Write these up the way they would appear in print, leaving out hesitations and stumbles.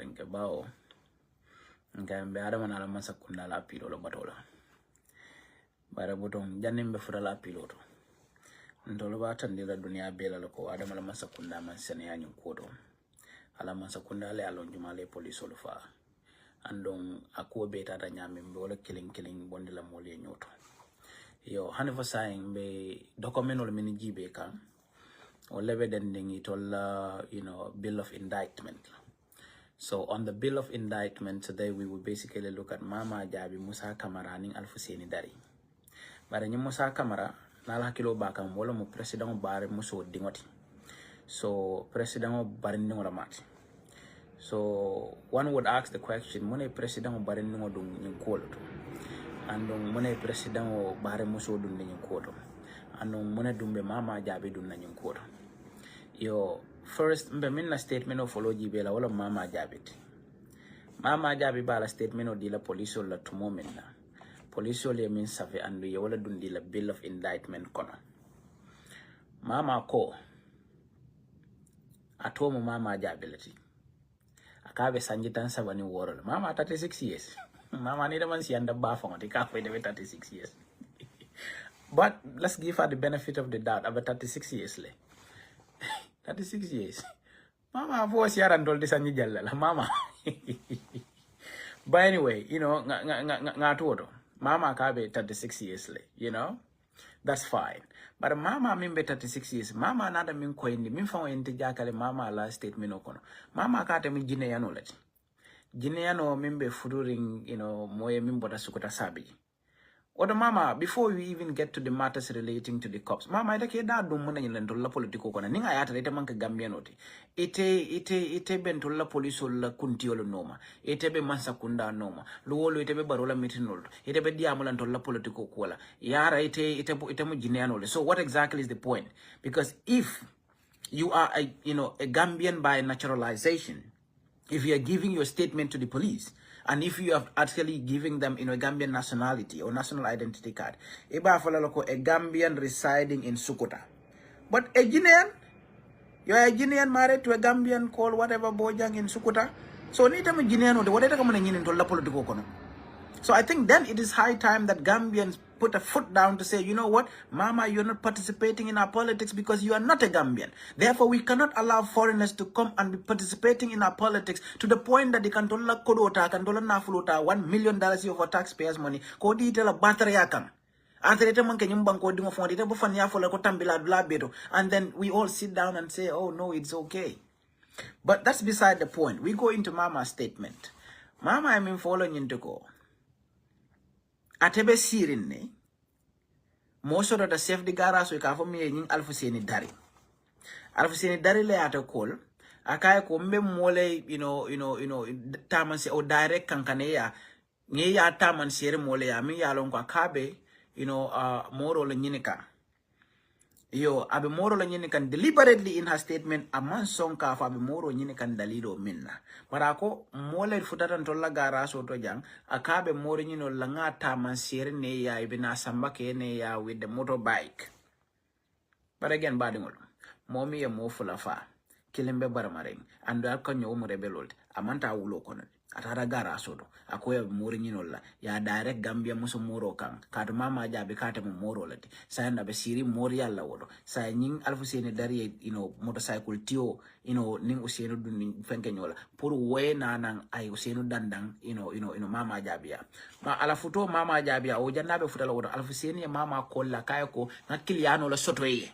denke bao ngambe adama na la sakunda la pilo lo batola bara botong janim be fura la piloto ndolo batan dila dunia bela lako adama la sakunda man sene ya nyukodo ala man sakunda le alon jumale police lo fa andong ako beta da nyame wala killing bondi la mole nyoto yo hanifa saying be document min jibe kan o lebe dending itolla bill of indictment. So on the bill of indictment today we will basically look at Mama Jabbi, Musa Camara ning Alfuseni Dari. Bare ni Musa Camara nala hakilo bakam wala mo president bare muso dingoti. So president bare ndingo mati. So one would ask the question, mone president bare ndingo dum nyinkolo. Andong mone president bare muso dum nyinkolo. Andong mone dumbe Mama Jabbi dum na nyinkolo. Yo first mbe minna statement of follow jibela wala Mama Jabbi. Mama Jabbi bala statement of dila police la tumo minna. Police le min save andu ye wala dundi la bill of indictment kono. Mama ko atomo Mama Jabbi lati. Akabe sanjitan sabani worol. Mama 36 years. Mama ni man si anda ba fonga ka fe de 36 years. But let's give her the benefit of the doubt about 36 years le. 36 years. Mama voice yaran dol disanyi jalla mama. But anyway, ngatuoto. Mama kabe 36 years le, That's fine. But mama mimbe 36 years. Mama nada min koindi. Min fa ente jakale mama la statement okono. Mama kate min jine yano lati. Jine yano mimbe fuduring, moye mimbota sukuta sabi. Oda mama, before we even get to the matters relating to the cops, mama ita ke da dum muna nyilen tolla politiko kona ninga yata ita manka Gambian oti. Ite ben tolla poliso la kuntiolo noma. Ite be mansa kunda noma. Luolo ite be barola mitinol. Ite be diamulan tolla politiko kola. Yara ite mu jineanole. So what exactly is the point? Because if you are a Gambian by naturalization, if you are giving your statement to the police, and if you are actually giving them a Gambian nationality or national identity card, iba falalo ko a Gambian residing in Sukuta. But a Guinean, you are a Guinean married to a Gambian called whatever Bojang in Sukuta. So nita mo Guinean o de whatever ka mo nanginin to la politiko kono. So I think then it is high time that Gambians put a foot down to say, you know what, Mama, you're not participating in our politics because you are not a Gambian. Therefore, we cannot allow foreigners to come and be participating in our politics to the point that they can tola kodota, can tola nafuluta $1 million of our taxpayers' money. Kodi tela battery yakang. And then we all sit down and say, oh no, it's okay. But that's beside the point. We go into Mama's statement. Mama, I mean, following into go. Atebe sirin ne most of the safety gara so ka fo mi yin Alfuseni Dari le ata kol akay ko mbe mole taman se o direct kankane ya nge ya taman sere mole ya mi ya lon ko akabe moro le nyinika yo abe moro le nyinikan deliberately in her statement a man son ka fa abe moro nyinikan dalilo minna marako mole futatan to la gara so to jang akabe moro nyino la ngata man sere ne ya ibina samba ke ne ya with the motorbike. But again badingol momi ya mo fula fa kilembe baramaring and akanyo mo rebelol amanta wulo kono atara gara sodo akoya mori nyinolla ya direct Gambia muso moro kan kadu Mama Jabbi kate mo moro lati sayanda be siri mori yalla wodo say nying Alfuseni Dari motorcycle tio ning Ousainou dun fenke nyola pour we nanan ay Ousainou dandang Mama Jabbi ya ma ala futo Mama Jabbi ya o jannabe futala wodo Alfuseni mama kolla kayako nakiliano la soto ye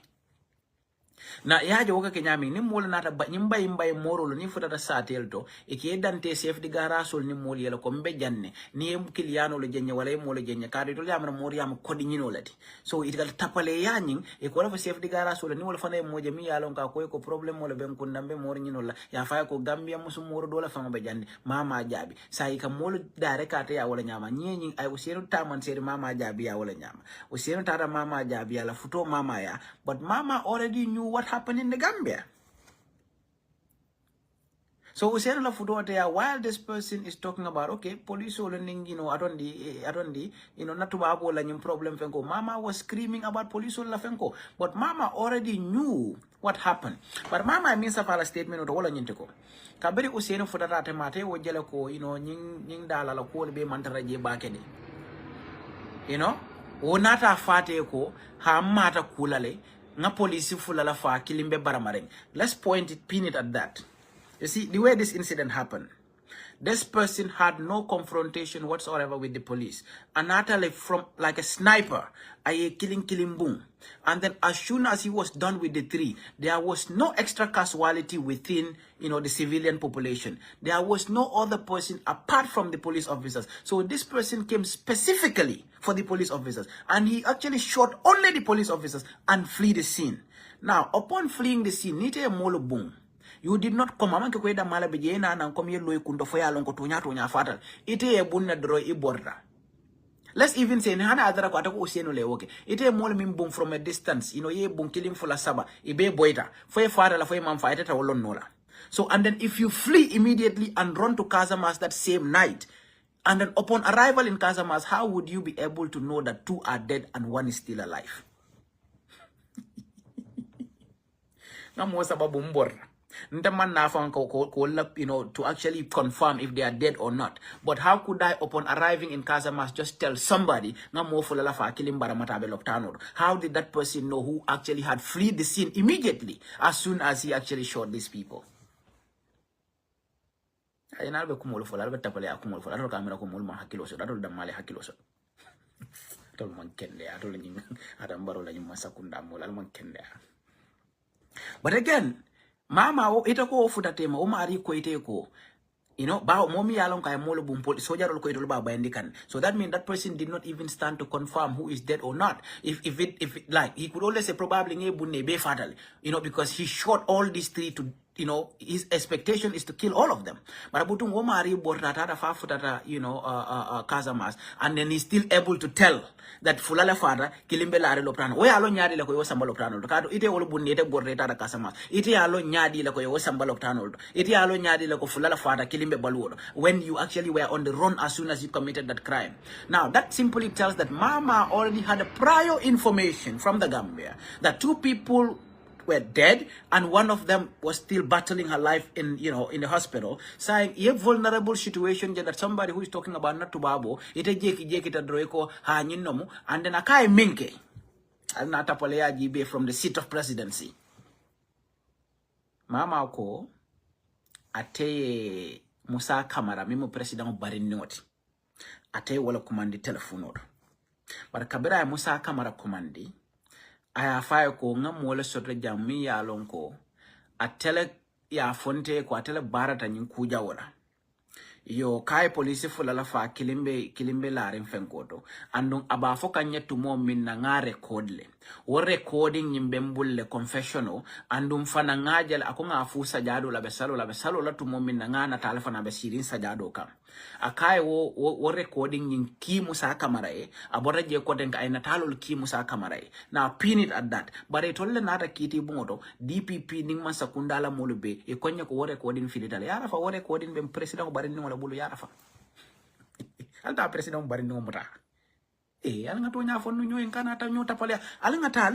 na yaje woka kenyami ni mola nata nyimba moro lo ni futa da satel to e ke dante chef de garage ni moli yela ko mbe janne ni kiliano le jenye wala mole jenye kadu to yamna mori yam kodi nyino lati so it gal tapale yanyin e ko la chef de garage ni wala fana moje mi yalon ka ko problem wala ben ko ndambe mori nyino la ya fa ko Gambia musu moro do la fanga be janne Mama Jabbi sai ka molo dare ka ta ya wala nyama nyenyi ay Ousainou taman seri Mama Jabbi ya wala nyama Ousainou tata Mama Jabbi ya la futo mama ya but Mama already knew what happened in the Gambia. So Usainu la fudo there while this person is talking about okay, police learning, arondi, natuba la nyum problem fenko. Mama was screaming about police la fenko. But Mama already knew what happened. But Mama means a fala statement or wala nyinteko. Kabiri Usainu fuda rate mate wo jele ko, nying dala la ko be mantara je bakede. Onata fate ko ha mata kulale nga police fulala fa kilimbe baramareng. Let's pin it at that. You see, the way this incident happened, this person had no confrontation whatsoever with the police. Anata like a sniper, killing boom. And then as soon as he was done with the three, there was no extra casualty within, the civilian population. There was no other person apart from the police officers. So this person came specifically for the police officers. And he actually shot only the police officers and flee the scene. Now, upon fleeing the scene, nite a molo boom. You did not come amanke kweda mala bejena na kom ye loy kundo foya lonko tonya fatal. Ite ye bunna dro I borda. Let's even say hana adara ko atako Ousainou le woke. Ite ye mol min boom from a distance. Ye boom killing fula saba. Ibe boita. Foye fara la foye man fight ta wolon nola. So and then if you flee immediately and run to Casamas that same night, and then upon arrival in Casamas, how would you be able to know that 2 are dead and 1 is still alive? Ngamo sababu mborda. To actually confirm if they are dead or not. But how could I, upon arriving in Casamas, just tell somebody, how did that person know who actually had fled the scene immediately as soon as he actually shot these people? But again, Mama itako fudatema umari ko iteko. Ba momi yalong kay molo bumpol soja rol ko itolo ba bandikan. So that means that person did not even stand to confirm who is dead or not. If like he could always say probably ngebunne be fatal, because he shot all these 3 to his expectation is to kill all of them. But abutung omari bortata fa futata Casamas, and then he's still able to tell that fulala father kilimbe lare loprano. We alo nyadi la ko yo samba loprano. Kado ite wolo bunete borreta da Casamas. Ite alo nyadi la ko yo samba loprano. Ite alo nyadi la ko fulala father kilimbe baluo. When you actually were on the run as soon as you committed that crime. Now that simply tells that Mama already had a prior information from the Gambia that 2 people were dead and 1 of them was still battling her life in the hospital, saying a vulnerable situation that somebody who is talking about not to babo ite jeki ta droeko ha nyinomu and then akai minke al na tapolea jibe from the seat of presidency. Mama ko ate Musa Camara mimo president barinoti ate wala commandi telephone but kabira Musa Camara commandi aya faye ko ngam wala sotre jammi ya lonko atele ya fonte ko atele barata nyin kuja wala yo kai police fulala fa kilimbe larin fenkoto andung aba foka nyetu mo min na nga record le wo recording nyimbe mbulle confessional andum fana ngajal ako nga fu sajado la besalo la tumo min na nga na talefa na besirin sajado kam akai wo recording nyin ki Musa Camara abora je ko den ay natalol ki Musa Camara now pin it at that but it tolle nata kiti bungoto DPP ning man sakundala molube e konya ko wo recording filitale yara fa wo recording be president bari ni wala bulu yara fa alta president bari ni muta alanga to nya fonu nyo en kana ta nyota pale alanga ta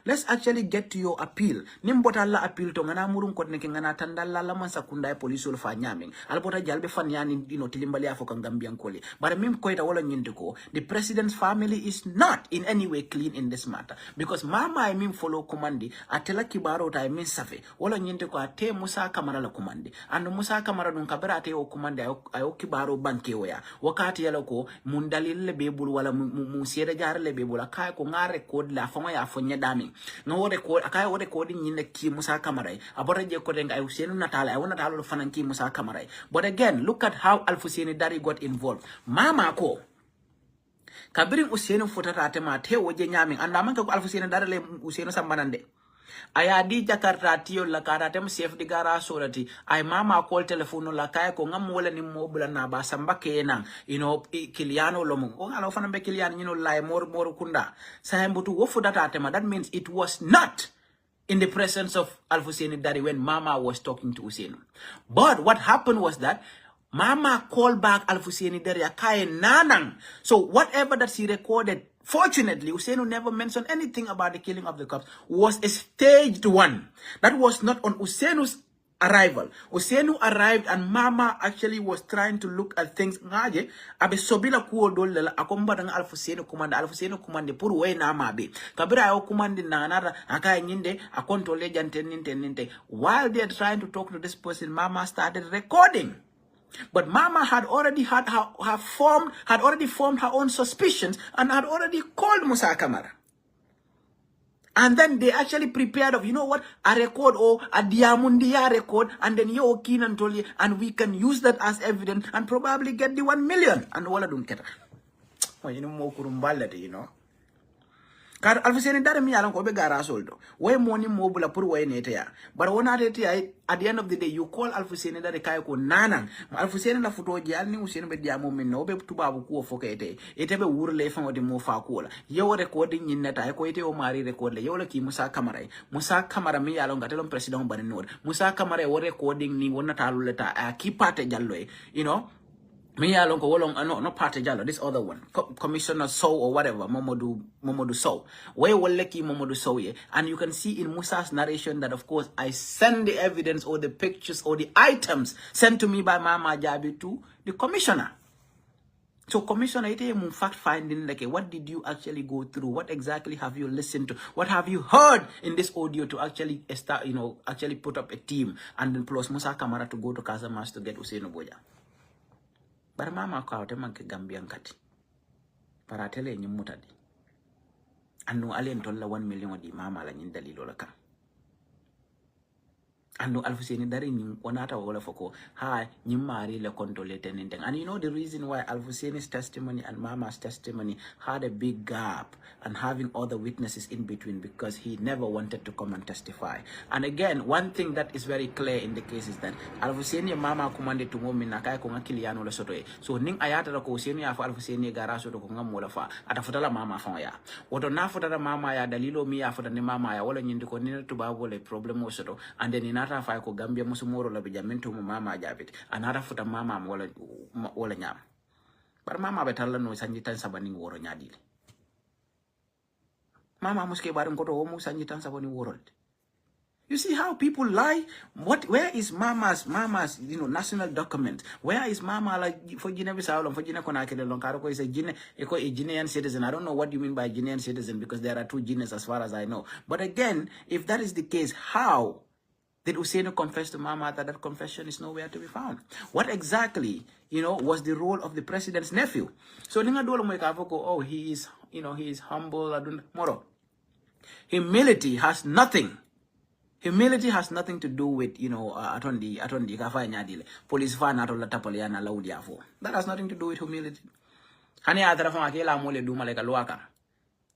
let's actually get to your appeal nimbota la appeal to ngana murun ko ne ngana tandalla la man sakunda e police ul fa nyaming albota jalbe fan yani tilimbali afo kan Gambian kole but mim ko ita wala nyinde ko the president's family is not in any way clean in this matter because Mama I mean follow commandi atela kibaro ta I mean safe wala nyinde ko ate Musa Camara la commandi and Musa Camara dun kabara ate o commandi ayo kibaro banke oya wakati yala ko mundalil bebul wala musiere jarle be bola kay ko ngare code la fama ya fonya dami no record akay o recording nyinde ki Musa Camara abora je ko den ay Ousainou natala ay wona talo fanan ki Musa Camara but again look at how Ousainou Dari got involved Mama ko kabirin Ousainou fotata tema te woje nyami anda man ko Ousainou Dari le Ousainou sambanande aya di Jakarta tiyo la karatem chef de gara sorati ay Mama call telephone la kay ko ngam wala ni mobula na ba samba kena kiliano lomo o ngalo fana be kiliano nyino lay mor kunda sa mbutu wofu data tema that means it was not in the presence of Al-Husseini Dari when Mama was talking to Ousainou. But what happened was that Mama called back Al-Husseini Dari Akaye Nanang. So whatever that she recorded, fortunately, Ousainou never mentioned anything about the killing of the cops, was a staged one. That was not on Ousainu's arrival. Ousainou arrived and Mama actually was trying to look at things. Ngaje abe sobila kuo dole la akomba dang Al-Husseini kumande puru we na mabe. Kabira ayo kumande na anara akaya nyinde akontole jante ninte. While they are trying to talk to this person, Mama started recording. But Mama had already formed her own suspicions and had already called Musa Camara. And then they actually prepared of, you know what, a record or a Diamundia record, and then yo Keenan told you, and we can use that as evidence and probably get the 1 million. And wala don't get it. Well, you know, mo kurumbalade, you know. Kar Al-Husseini Dari mi alam ko be gara soldo. Way money mo bula pur way nete ya. But wona rete ya, at the end of the day, you call Al-Husseini Dari kaya ko nanang. Al-Husseini la futo jal ni Ousainou be diamo min no be tubabu ko foke ete. Ete be wurle fa wodi mo fa ko la. Yo recording nyin neta ko ete o mari record le. Yo la ki Musa Camara. Musa Camara mi alam gatelon president bani nord. Musa Camara wo recording ni wona talu leta ki pate jallo you know. Me along go along no party jalo this other one Commissioner Sow or whatever Momodu Sow where Waleki Momodu Sow ye and you can see in Musa's narration that of course I send the evidence or the pictures or the items sent to me by Mama Jabbi to the commissioner. So commissioner ite mu fact finding like what did you actually go through, what exactly have you listened to, what have you heard in this audio to actually start actually put up a team and then plus Musa Camara to go to Casamance to get Ousainou Boja. But Mama kawte manke Gambian kati. Paratele nyumutadi. Anu alien tolla 1 million di Mama la nyindali lola kam. Anu Al-Husseini Dari nyim onata wala foko ha nyimari le kontole tenenteng. And you know the reason why Al-Husseini's testimony and Mama's testimony had a big gap and having other witnesses in between because he never wanted to come and testify. And again, one thing that is very clear in the case is that Al-Husseini Mama commanded to mumi nakaya ko ngakiliano la soto e. So ning ayata la ko Ousainou ya fa Al-Husseini gara soto ko ngamola fa atafutala Mama fa ya. Woto na futala Mama ya dalilo mi ya futani Mama ya wala nyindi ko nina tubabu le problem o soto and then inata fa ko Gambia musumoro la bijamento mu Mama Jabbi anata futa Mama wala nyam. Bar Mama betalla no sanji tan sabani woro nyadile. Mama muske barum koto omu sanji tan sabani woro. You see how people lie? Where is Mama's national document? Where is Mama like for Guinea Bissau for Guinea Conakry Lonkaroko is a Guinean citizen. I don't know what you mean by Guinean citizen because there are 2 Guineas as far as I know. But again, if that is the case, how did Ousainou confess to Mama that confession is nowhere to be found? What exactly, was the role of the president's nephew? So oh, he is humble. Moro. Humility has nothing to do with, atondi kafanya dile. Police fan atola tapoliana laudia for. That has nothing to do with humility. Hani atrafama kela mole duma like a luaka.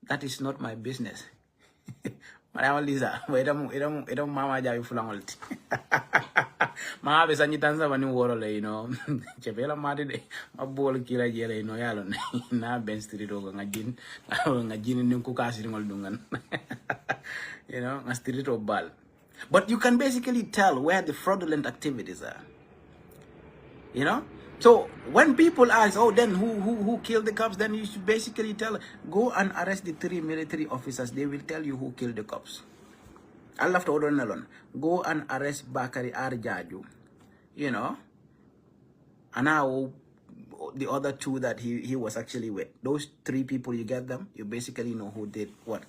That is not my business. Madam Lisa, ito Mama Jabbi fulangolti. Mama be sanyi tanza bani worole, Chepela madi de, mabol kila jele, yalon. Na Ben Street ogo ngajin ninku kasi ngol dungan. Nga street of bal. But you can basically tell where the fraudulent activities are. So when people ask, oh, then who killed the cops? Then you should basically go and arrest the 3 military officers. They will tell you who killed the cops. I'll have to order alone. Go and arrest Bakari Arjaju. And now the other 2 that he was actually with. Those 3 people, you get them, you basically know who did what.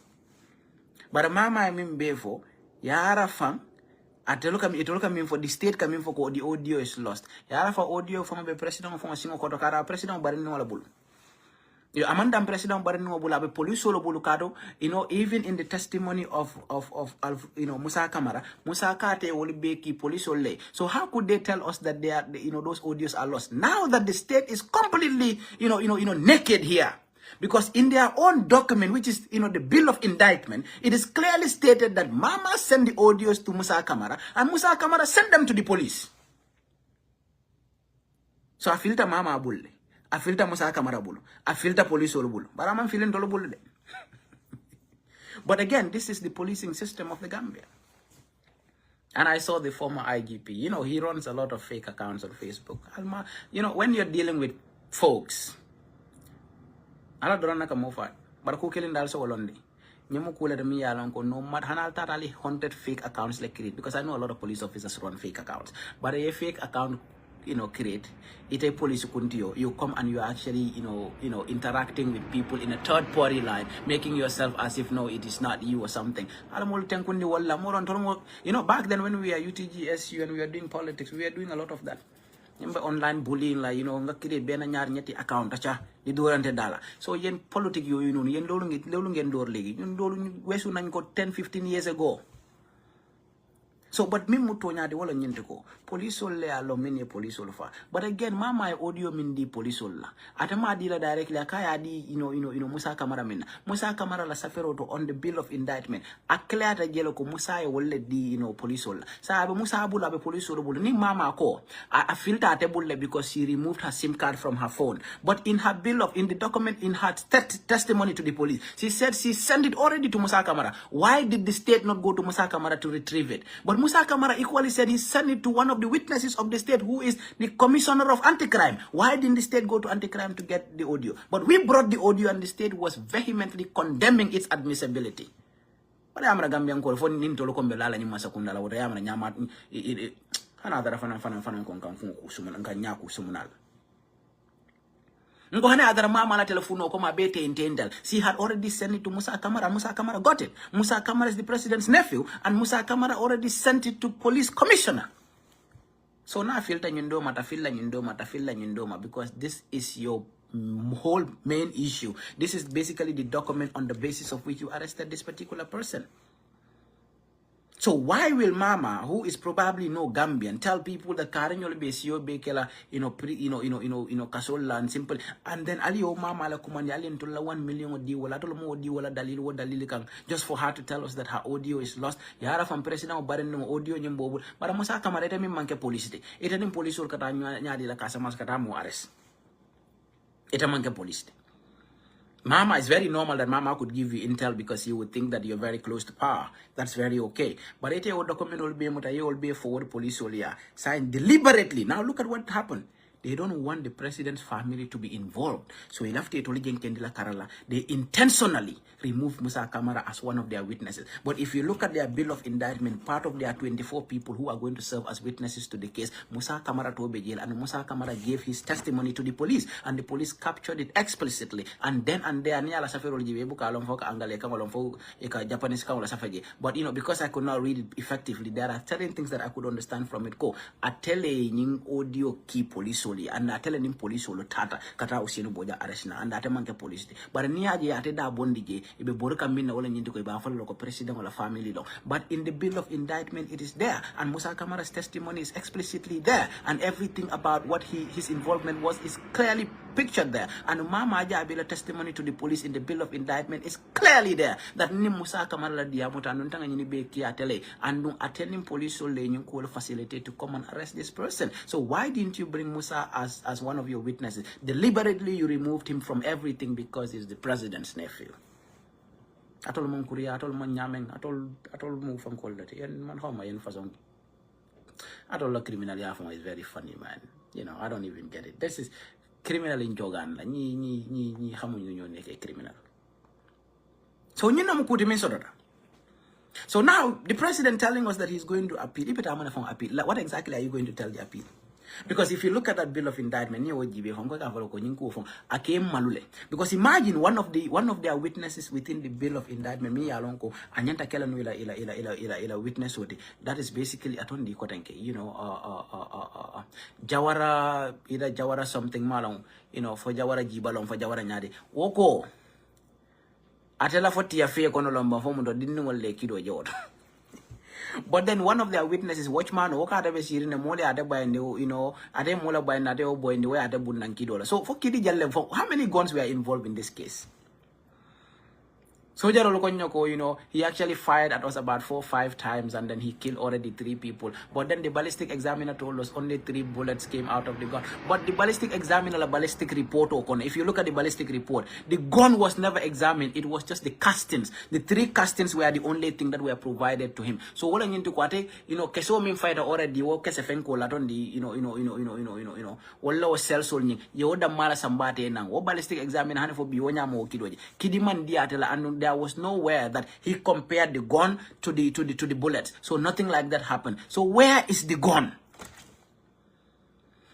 But Mama, I mean, before, Yara fam. It will come in for the state coming for the audio is lost. Yara for audio from the president from a single Kotokara, president Barino Labul. You Amanda president Barino Bulabe, police solo bulukado, even in the testimony of Musa Camara, Musa Kate will be police ole. So how could they tell us that they are those audios are lost? Now that the state is completely naked here. Because in their own document, which is, the bill of indictment, it is clearly stated that Mama sent the audios to Musa Camara and Musa Camara sent them to the police. So I filter Mama bulle, I filter Musa Camara bull, I filter police bull, but I'm feeling bull. But again, this is the policing system of the Gambia. And I saw the former IGP, you know, he runs a lot of fake accounts on Facebook. You know, when you're dealing with folks, ala dorana ka mo fa bar ko kelin dal so wolondi ñemu kula de mi yalan ko no mat hanal tatali 100 fake accounts like create, because I know a lot of police officers run fake accounts, but a fake account, you know, create it a police kuntio, you come and you're actually, you know, interacting with people in a third party line, making yourself as if no, it is not you or something. You know, back then when we were UTGSU and we were doing politics, we were doing a lot of that. Online bullying, like, you know, nga create ben ñaar ñetti account acha di dorante dala. So yen politique yoyu nonu yen lolu ngeen door legi ñun lolu wessu nañ ko 10-15 years ago. So, but me mutonya de wala nyente ko police le alo mini police fa. But again, mama audio min di police la. Atama di la directly akaya di you know Musa Camara min. Musa Camara la safero to on the bill of indictment. Akle ata jelo ko Musa e wolle di police la. Sa abe Musa abula be police bul ni mama ko a filter ate bulle because she removed her SIM card from her phone. But in her in the document, in her testimony to the police, she said she sent it already to Musa Camara. Why did the state not go to Musa Camara to retrieve it? But Musa Camara equally said he sent it to one of the witnesses of the state, who is the commissioner of anti-crime. Why didn't the state go to anti-crime to get the audio? But we brought the audio and the state was vehemently condemning its admissibility. But I'm a Gambian call for Nintolo Combelala and Masakunda, or I am a Yamat. Another fan Suman Sumunal. She had already sent it to Musa Camara. Musa Camara got it. Musa Camara is the president's nephew, and Musa Camara already sent it to police commissioner. So now filter nyindoma, because this is your whole main issue. This is basically the document on the basis of which you arrested this particular person. So why will Mama, who is probably no Gambian, tell people that Karen you'll be Bekela, Kasola and simple, and then Ali Mama la Kumani alien to 1 million di wala mo di wala dalili kang, just for her to tell us that her audio is lost. Yara from president o barin no audio nyembo, but Musa Camara ita mi manke police de. Ita nim police ul kata nyadi la kasa mas kata mo arrest. Ita manke police de. Mama, it's very normal that Mama could give you intel because you would think that you're very close to power. That's very okay. But it document will be forward police signed deliberately. Now look at what happened. They don't want the president's family to be involved. So they intentionally removed Musa Camara as one of their witnesses. But if you look at their bill of indictment, part of their 24 people who are going to serve as witnesses to the case, Musa Camara to jail, and Musa Camara gave his testimony to the police, and the police captured it explicitly. And then and there, Japanese. But because I could not read it effectively, there are certain things that I could understand from it. I tell audio key police. And I tell him police will tata kata Ousainou boja arrestina and manke police but niaje ate da bondije ibe boruka minna wala nyindi ko iba falo ko president wala family lo. But in the bill of indictment it is there, and Musa Camara's testimony is explicitly there, and everything about what his involvement was is clearly pictured there, and Mama Jabbi's testimony to the police in the bill of indictment is clearly there, that ni Musa Camara diamuta nuntanga nyini be ki atele and no attending police so le nyuko facilitate to come and arrest this person. So why didn't you bring Musa as one of your witnesses? Deliberately you removed him from everything because he's the president's nephew. Atol mon kuria, atol mon nyameng, atol mo from quality, and man homa yen fasong. Atol la criminal yafong is very funny, man. You know, I don't even get it. This is criminal in Jogan la ni xamuñ ñu nekké criminal. So ñu namu kuti min sodota. So now the president telling us that he's going to appeal. What exactly are you going to tell the appeal? Because if you look at that bill of indictment, because imagine one of their witnesses within the bill of indictment, witness that is basically Jawara either Jawara something malong, for Jawara Jibalong for Jawara Nyade. Woko Atela for Tiafe Konolomba Fomundo didn't want Lekido Jod. But then one of their witnesses, watchman, woka ade be siri ne mole ade by ade mola by ade boy in the way ade bunanki dollar. So for Kidi Jalle, how many guns were involved in this case? Soja Rolokonyoko, you know, he actually fired at us about 4 or 5 times and then he killed already 3 people. But then the ballistic examiner told us only 3 bullets came out of the gun. But the ballistic examiner, the ballistic report, if you look at the ballistic report, the gun was never examined. It was just the castings. The 3 castings were the only thing that were provided to him. So all into kwate, you know, keso min fighter already wo kese fenko laton di, you know, wala cell solni. Yo da mala sambate nang. Wo ballistic examiner hani for biwonya mo kidoji. Kidiman diatela and there was nowhere that he compared the gun to the bullets. So nothing like that happened. So where is the gun?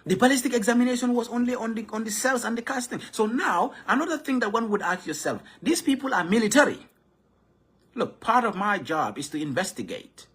The ballistic examination was only on the cells and the casting. So now another thing that one would ask yourself: these people are military. Look, part of my job is to investigate.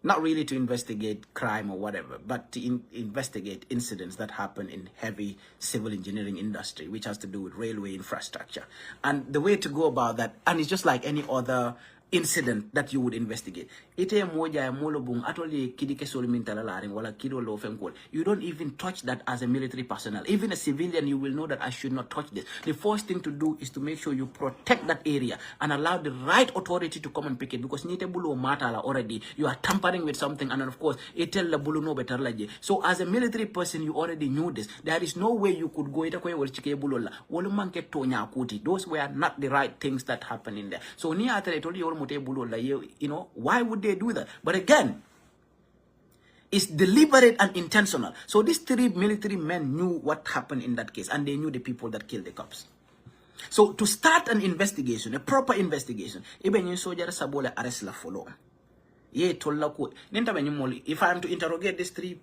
Not really to investigate crime or whatever, but to investigate incidents that happen in heavy civil engineering industry, which has to do with railway infrastructure. And the way to go about that, and it's just like any other incident that you would investigate. Ite moja ya molo bung atoli kidike soli mintala laring wala kido lo femkol. You don't even touch that as a military personnel. Even a civilian, you will know that I should not touch this. The first thing to do is to make sure you protect that area and allow the right authority to come and pick it, because nite bulu matala already. You are tampering with something, and then of course itel la bulu no better laje. So as a military person, you already knew this. There is no way you could go ita kwe wal chike bulu la. Wolu manke tonya kuti. Those were not the right things that happened in there. So ni atele told you you know, why would they do that? But again, it's deliberate and intentional. So these 3 military men knew what happened in that case, and they knew the people that killed the cops. So to start an investigation, a proper investigation, even you soldier sabole arrest la follow. If I am to interrogate these 3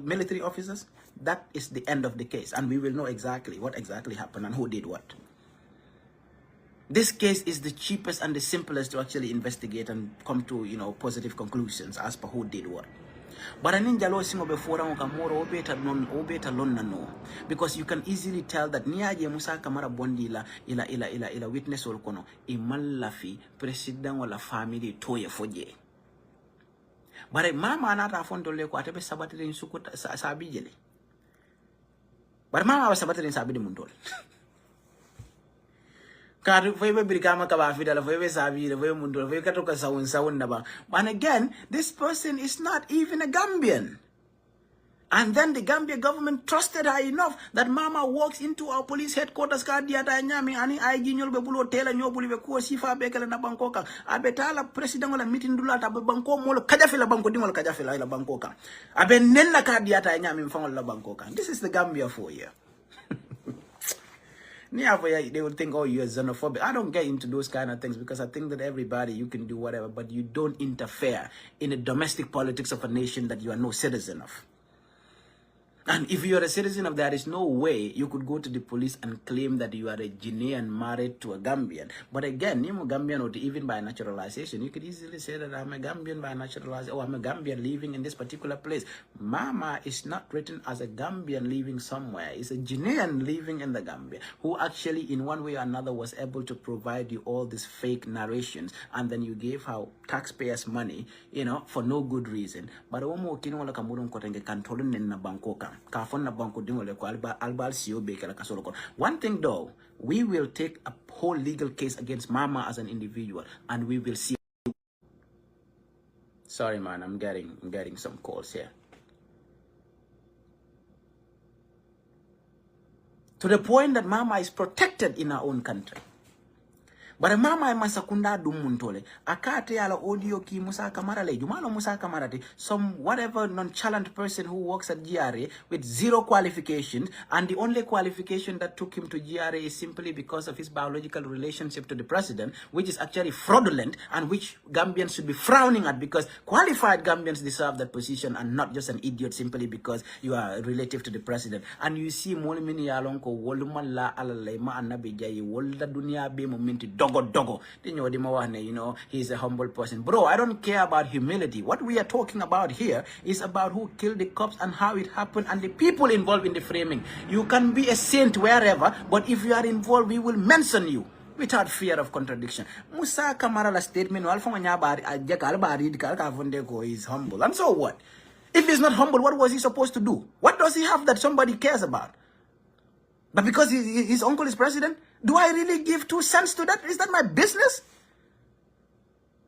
military officers, that is the end of the case, and we will know exactly what exactly happened and who did what. This case is the cheapest and the simplest to actually investigate and come to, you know, positive conclusions as per who did what. But I ninja lo singo before kamoro obeta lonna no, because you can easily tell that niaje Musa Camara bondi ila witness ol kono imalafi president wala family toye foje. But mama anata fondo le ko atebe sabatire nsukuta sabijele. But mama was sabatire sabide mundol. And again, this person is not even a Gambian. And then the Gambia government trusted her enough that Mama walks into our police headquarters president wala meeting dula ta banko molo kajafila banko dingol kajafila ila bankoka abe nenna ka diata nyami mfangol la bankoka. This is the Gambia for you. They would think, oh, you're xenophobic. I don't get into those kind of things because I think that everybody, you can do whatever, but you don't interfere in the domestic politics of a nation that you are no citizen of. And if you are a citizen of, there is no way you could go to the police and claim that you are a Guinean married to a Gambian. But again, you're a Gambian, or even by naturalization, you could easily say that I'm a Gambian by naturalization, or I'm a Gambian living in this particular place. Mama is not written as a Gambian living somewhere. It's a Guinean living in the Gambia, who actually in one way or another was able to provide you all these fake narrations, and then you gave her taxpayers money, you know, for no good reason. But one thing though, we will take a whole legal case against Mama as an individual, and we will see. Sorry man, I'm getting some calls here. To the point that Mama is protected in her own country. But Mama masakunda dumuntole akate ala audio ki Musa Camara le jumalo Musa Camara some whatever nonchalant person who works at GRA with 0 qualifications, and the only qualification that took him to GRA is simply because of his biological relationship to the president, which is actually fraudulent and which Gambians should be frowning at, because qualified Gambians deserve that position and not just an idiot simply because you are relative to the president. And you see molimini yalonko wolumalla alalema annabi jayi wolda dunia be momenti dogo. You know, he's a humble person. Bro, I don't care about humility. What we are talking about here is about who killed the cops and how it happened and the people involved in the framing. You can be a saint wherever, but if you are involved, we will mention you without fear of contradiction. Musa Camara's statement is humble. And so what? If he's not humble, what was he supposed to do? What does he have that somebody cares about? But because his uncle is president, do I really give 2 cents to that? Is that my business?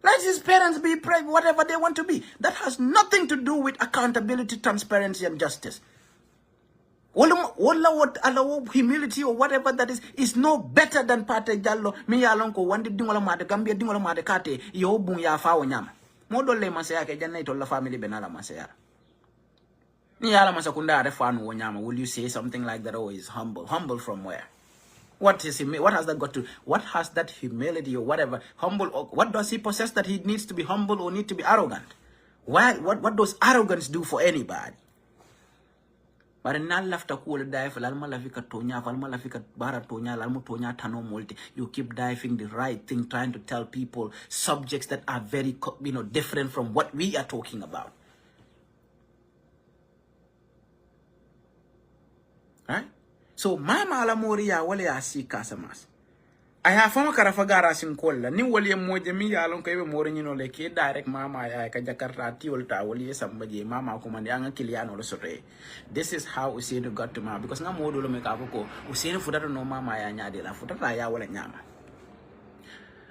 Let his parents be whatever they want to be. That has nothing to do with accountability, transparency, and justice. What humility or whatever that is no better than Pate Jallo. Me alonko wandi dingola made Gambia dingola made kate yo bung ya fawo nyama. Modole masaya ke janna itolla family benala masaya. Ni ala masakunda refanu wo nyama. Will you say something like that? Oh, he's humble. Humble from where? What has that got to? What has that humility or whatever humble? Or what does he possess that he needs to be humble or need to be arrogant? Why? What does arrogance do for anybody? But nan lafta cool dive lalma lafika tonya valma lafika bara tonya lalmu tonya tano multi. You keep diving the right thing, trying to tell people subjects that are very different from what we are talking about. Right? So mama ala moria wale asi kasamas. I have fama karafagara sinkola ni wali moja mi alon kaibe mori nyino leke direct mama ya ka Jakarta ti olta wali sambaje mama ko mandi anga kiliano lo sore. This is how Ousainou got to mama because na modo lo meka ko Ousainou futata no mama ya nyade la futata ya wala nyama.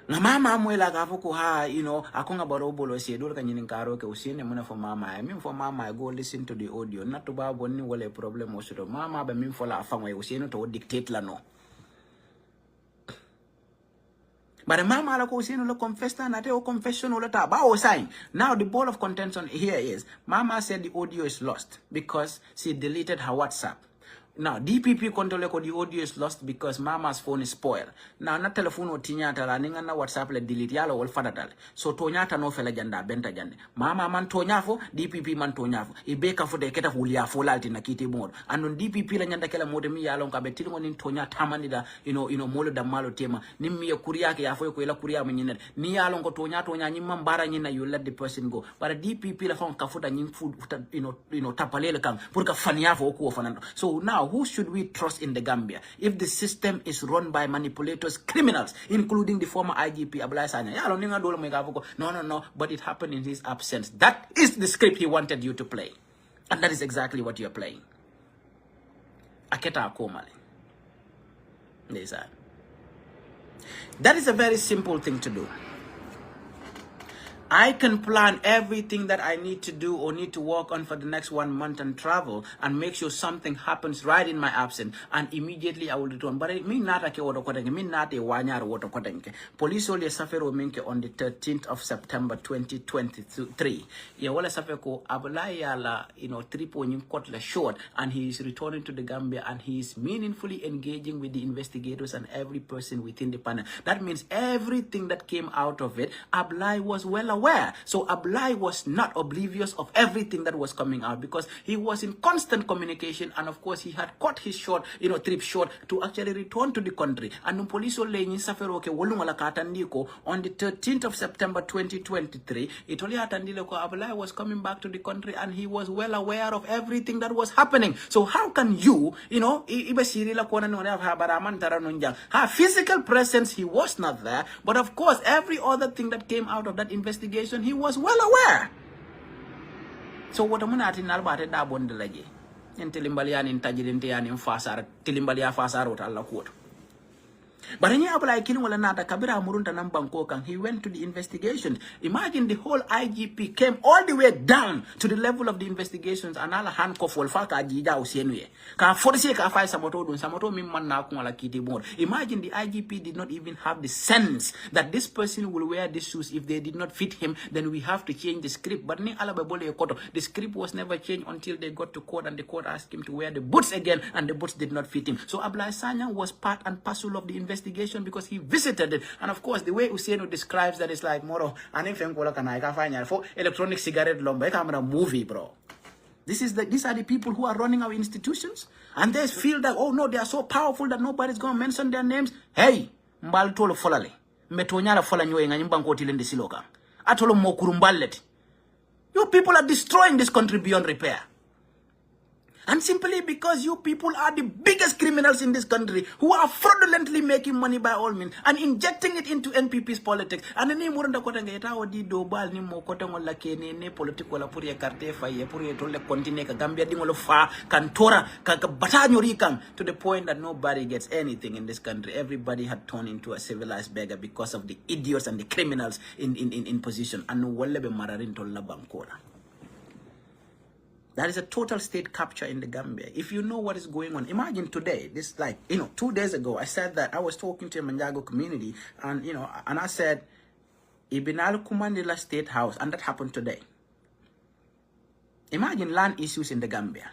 Na mama mwela ka foko ha akonga barobolo Ousainou ka nyinin karo ke Ousainou muna for mama ya for mama go listen to the audio not to ba bonni wala problem osudo mama ba min for la afangwa Ousainou to dictate la no. But mama ala ko Ousainou la confess na te o confession ola ta ba o sign. Now the ball of contention here is mama said the audio is lost because she deleted her WhatsApp. Now DPP control ko the audio is lost because mama's phone is spoiled. Now na telephone o tinyata la ninga na WhatsApp le delete yalo wal fadadal. So tonyata no fela janda benta jande. Mama man tonyafo, DPP man tonyafo. Ibeka fo de keta hulia fo lalti na kiti mod. Anon DPP la nyanda kela mode mi yalo nka betili ngonin tonya tamani da molo da malo tema. Nimmi ya kuria ke ya fo ko ila kuria manyine. Ni yalo nko tonya nyimma mbara nyina you let the person go. But DPP la fon ka fuda nyim food tapalele kang pour ka faniafo ko fanando. So now who should we trust in the Gambia if the system is run by manipulators, criminals, including the former IGP Abdoulaye Sanya? No, but it happened in his absence. That is the script he wanted you to play. And that is exactly what you're playing. Aketa Akomale. That is a very simple thing to do. I can plan everything that I need to do or need to work on for the next 1 month and travel and make sure something happens right in my absence and immediately I will return. But me not ake water kotenke, me not a wanyar water kotenke. Police only safero minke on the 13th of September 2023. Yeah, wala safeko abulaya la 3 point kotla short and he is returning to the Gambia and he is meaningfully engaging with the investigators and every person within the panel. That means everything that came out of it, Ablai was well aware. So Ablai was not oblivious of everything that was coming out because he was in constant communication and of course he had cut his trip short to actually return to the country. And the police on the 13th of September 2023, it only Ablai was coming back to the country and he was well aware of everything that was happening. So how can you, her physical presence, he was not there, but of course every other thing that came out of that investigation, he was well aware. So what I'm not in Albert da bondelaje. In Tilimbalian in Tajidintian in Fasar, Tilimbalia Fasarot alla court. But in Apply Kinwala Nata Kabira Murunta Nambankokan, he went to the investigation. Imagine the whole IGP came all the way down to the level of the investigations and all handcuff Wolfaka Jida Ousainou. Ka forse ka fai Samoto dun Samoto mimman na kumala kiti more. Imagine the IGP did not even have the sense that this person will wear these shoes. If they did not fit him, then we have to change the script. But ni alababole koto. The script was never changed until they got to court and the court asked him to wear the boots again and the boots did not fit him. So Abdoulaye Sanya was part and parcel of the investigation because he visited it. And of course, the way Ousainou describes that is like moro and if for electronic cigarette lumber camera movie, bro. These are the people who are running our institutions, and they feel that oh no, they are so powerful that nobody's gonna mention their names. Hey, mbal tolo folale, metonyala fola nyoe nga nyimbanko tilende siloka. Atolo mokurumballet. You people are destroying this country beyond repair. And simply because you people are the biggest criminals in this country who are fraudulently making money by all means and injecting it into NPP's politics. And the name murunda kota ngeta wadi do bal ni mo kota ngola kene ne politiko la pour ye carte fa ye pour ye tolle continue ka Gambia dingolo fa kantora ka batanyo rikang to the point that nobody gets anything in this country. Everybody had turned into a civilized beggar because of the idiots and the criminals in position. And wallebe mararin tolla bankora. That is a total state capture in the Gambia. If you know what is going on, imagine today, 2 days ago, I said that I was talking to a Manjago community, and and I said, Ibinal Kumandila State House, and that happened today. Imagine land issues in the Gambia.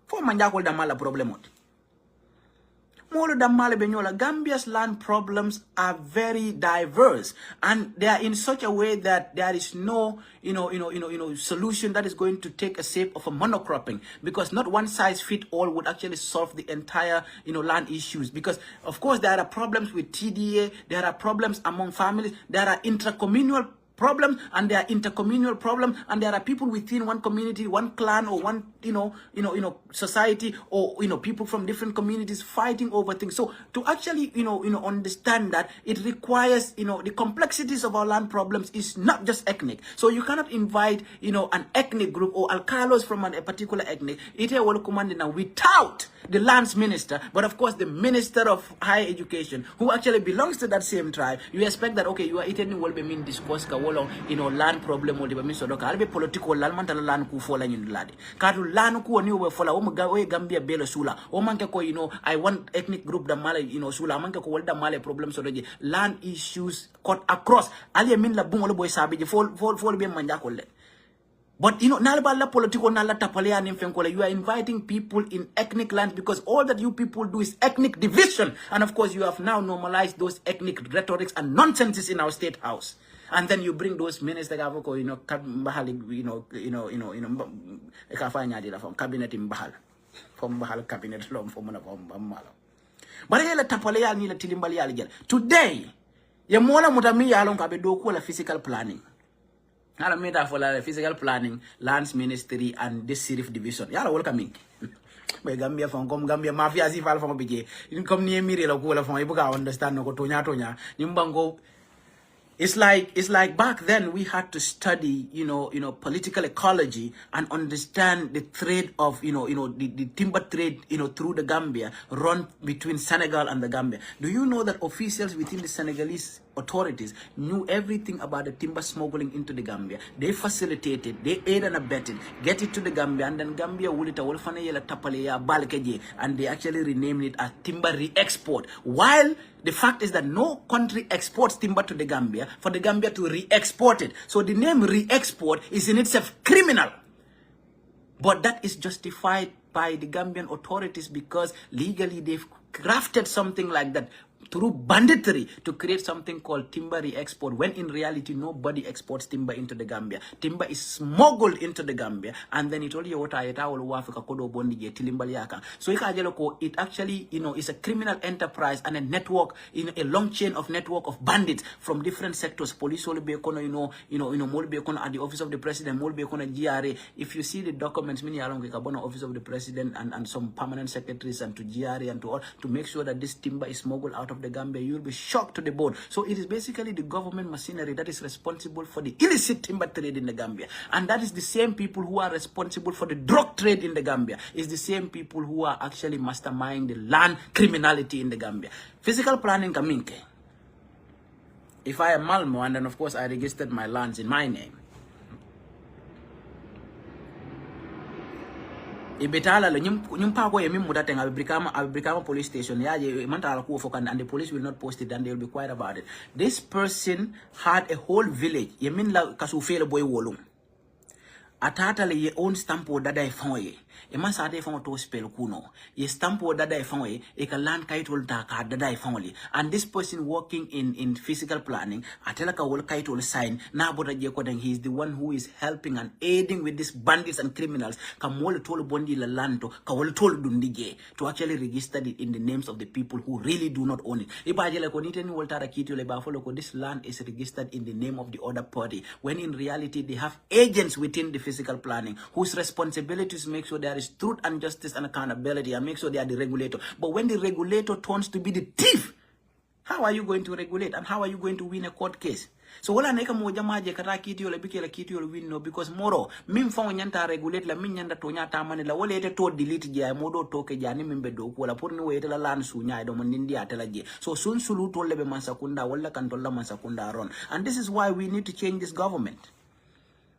For Manjago Damala problem. Gambia's land problems are very diverse, and they are in such a way that there is no solution that is going to take a shape of a monocropping, because not one size fit all would actually solve the entire land issues. Because of course there are problems with TDA, there are problems among families, there are intracommunal problems, and there are intercommunal problems, and there are people within one community, one clan, or one society, or people from different communities fighting over things. So to actually understand that it requires the complexities of our land problems is not just ethnic. So you cannot invite an ethnic group or alcalos from a particular ethnic without the lands minister, but of course the minister of higher education, who actually belongs to that same tribe. You expect that, okay, you are eating will be mean discourse land problem will be mean so be political land land ku fola nyin ladi kadu land ku oni we fola o mga Gambia belo sula o manke ko I want ethnic group da male sula manke ko walda male problem so doji land issues cut across ali min la bungolo boy sabi fol be manja ko le. But nalba political nala tapalea nimfenkola. You are inviting people in ethnic lands because all that you people do is ethnic division. And of course you have now normalized those ethnic rhetorics and nonsenses in our state house. And then you bring those ministers cabinet in Bahal. From Bahal cabinet long for Mana. But I tapalea ni la tilimbali. Today, Yamola Mutami Yalon Kabedo la physical planning. I made that for the physical planning, lands ministry, and this Sirif division. Y'all welcoming. By Gambia from Gambia mafia as if I'll from BJ. You come near me, from Ibuka understand no Tonya. Nimbango. It's like back then we had to study, political ecology and understand the trade of, the timber trade, through the Gambia, run between Senegal and the Gambia. Do you know that officials within the Senegalese authorities knew everything about the timber smuggling into the Gambia? They facilitated, they aided and abetted, get it to the Gambia, and then Gambia and they actually renamed it as timber re-export. While the fact is that no country exports timber to the Gambia for the Gambia to re-export it. So the name re-export is in itself criminal. But that is justified by the Gambian authorities because legally they've crafted something like that through banditry to create something called timber re-export, when in reality nobody exports timber into the Gambia. Timber is smuggled into the Gambia, and then it only so it actually is a criminal enterprise and a network, a long chain of network of bandits from different sectors. Police will be at the office of the president, will be GRA. If you see the documents, many along the office of the president and some permanent secretaries and to GRA and to all to make sure that this timber is smuggled out of the Gambia, you will be shocked to the bone. So it is basically the government machinery that is responsible for the illicit timber trade in the Gambia. And that is the same people who are responsible for the drug trade in the Gambia. It's the same people who are actually masterminding the land criminality in the Gambia. Physical planning kaminke. If I am Malmo, and then of course I registered my lands in my name, ibetala le nyum pa ko yemi muda tenga Abrikama police station ya je mantala ko fokan, and the police will not post it and they will be quiet about it. This person had a whole village yemin la kasufele boy wolum atata le ye own stampo dada e fonye e man sa de fon to spell kuno ye stampo dada e fonye e ka land kaitol ta ka dada e fonli, and this person working in physical planning atela ka wol kaitol sign na boda je ko den, he is the one who is helping and aiding with these bandits and criminals ka mol tol bondi la lando ka wol tol dundige to actually register it in the names of the people who really do not own it. E ba je le ko niteni wol tara kiti le ba follow ko this land is registered in the name of the other party, when in reality they have agents within the physical planning, whose responsibility is to make sure there is truth and justice and accountability and make sure they are the regulator. But when the regulator turns to be the thief, how are you going to regulate and how are you going to win a court case? So wala neka moja maje kata kiti yole bikela kiti yole win no because moro mim fa nyanta regulate la min nyanda to nyata mane la wala ete to delete ja modo to ke jani mimbe do ko la pour ni wete la lan su nyaay do mon nindi atela je so sun sulu to lebe mansakunda wala kan to la mansakunda ron. And this is why we need to change this government.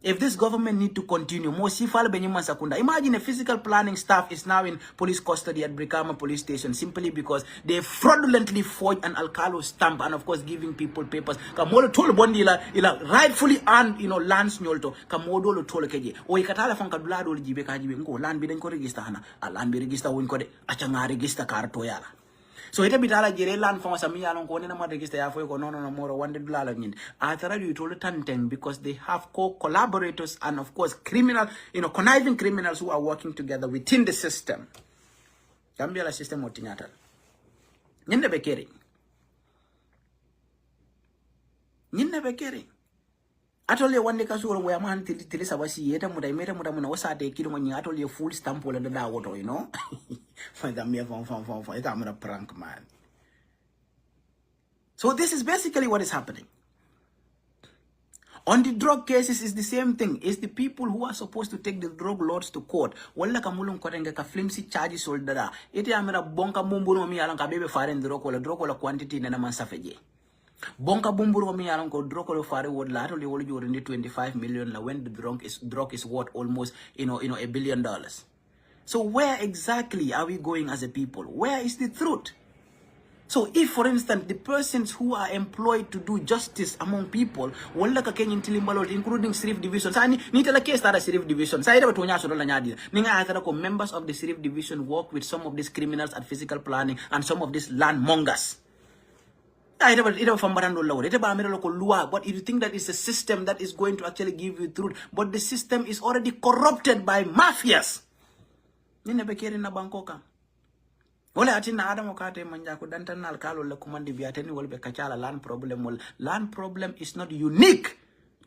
If this government need to continue, imagine a physical planning staff is now in police custody at Brikama police station simply because they fraudulently forged an alcalo stamp and of course giving people papers. Kamodo tolo bondi ila rightfully earned, lands nyolto. Kamodo lo tolo keje. O ikatala fanka dulado li jibe kajibe ngo land biden ko register hana. Land bi register won ko de achanga register karto yala. So ita bitala jere lan fama sami yalon ko nena ma register ya fo ko no moro wande dulala nyin atara you told tanteng because they have co-collaborators and of course criminal conniving criminals who are working together within the system. Gambia la system otinyata nyinde bekeri atole wande kasuro wo yaman tili sabasi yeta muda muna wasate kilo mo atole full stamp wala da woto for Gambia for it's a prank man. So this is basically what is happening. On the drug cases is the same thing. It's the people who are supposed to take the drug lords to court. Wala kamulung korenga ka flimsy charges soldada. Ite amira bonka mumburu mi alang ka bebe faren drug wala quantity na naman safeje. Bonka bumburu mi alang ko drug wala fare word la atoli wala jori 25 million la when the drug is worth almost $1 billion. So where exactly are we going as a people? Where is the truth? So if, for instance, the persons who are employed to do justice among people, wala ka Kenyan tilimbalot, including Sirif Division, sa ni tala case tara Sirif Division, sa ida ba tunya so la nyadi, ninga atara ko members of the Sirif Division work with some of these criminals at physical planning and some of these land mongers. Ida ba fambarando law, ida ba amira ko luwa, but if you think that it's a system that is going to actually give you truth, but the system is already corrupted by mafias. Nina bekeri na bankoka. Wala atina Adam okate manja ko dantan alkalo la kumandi biateni wala be kachala land problem is not unique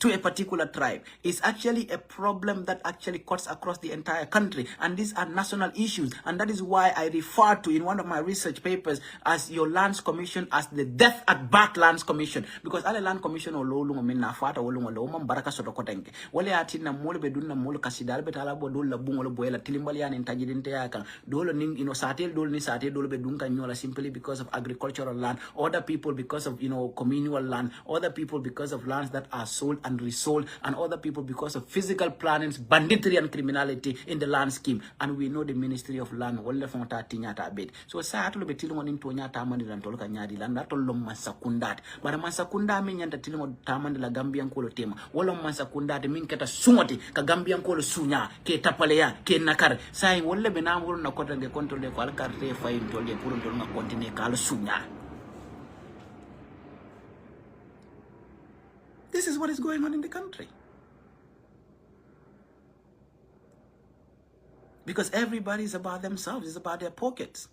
to a particular tribe. It's actually a problem that actually cuts across the entire country, and these are national issues, and that is why I refer to in one of my research papers as your lands commission as the death at birth lands commission, because alle land commission o lolungo minna fata wolungo lo man baraka soto kotenke wala atina mole be dunna mole kasidal be tala bo dol la bungo lo boyela tilimbal yani tajidinte yaka dolo ning satel dol ni satel dol be dunka nyola simply because of agricultural land, other people because of communal land, other people because of lands that are sold and resold, and other people because of physical plannings, banditry and criminality in the land scheme. And we know the Ministry of Land wala fonta tinyata bed. So sa atolo be tilimo nin tonya tamani lan tolka nyadi lan atolo masakundat. Bara masakunda min nyanta tilimo tamani la Gambian kolo tema. Wala masakundat min keta sumati ka Gambian kolo sunya ke tapaleya ke nakar. Sai wala be na wolo na kota nge kontrole ko alkarte fay tolje pour tolga continue kala sunya. This is what is going on in the country. Because everybody is about themselves, it's about their pockets.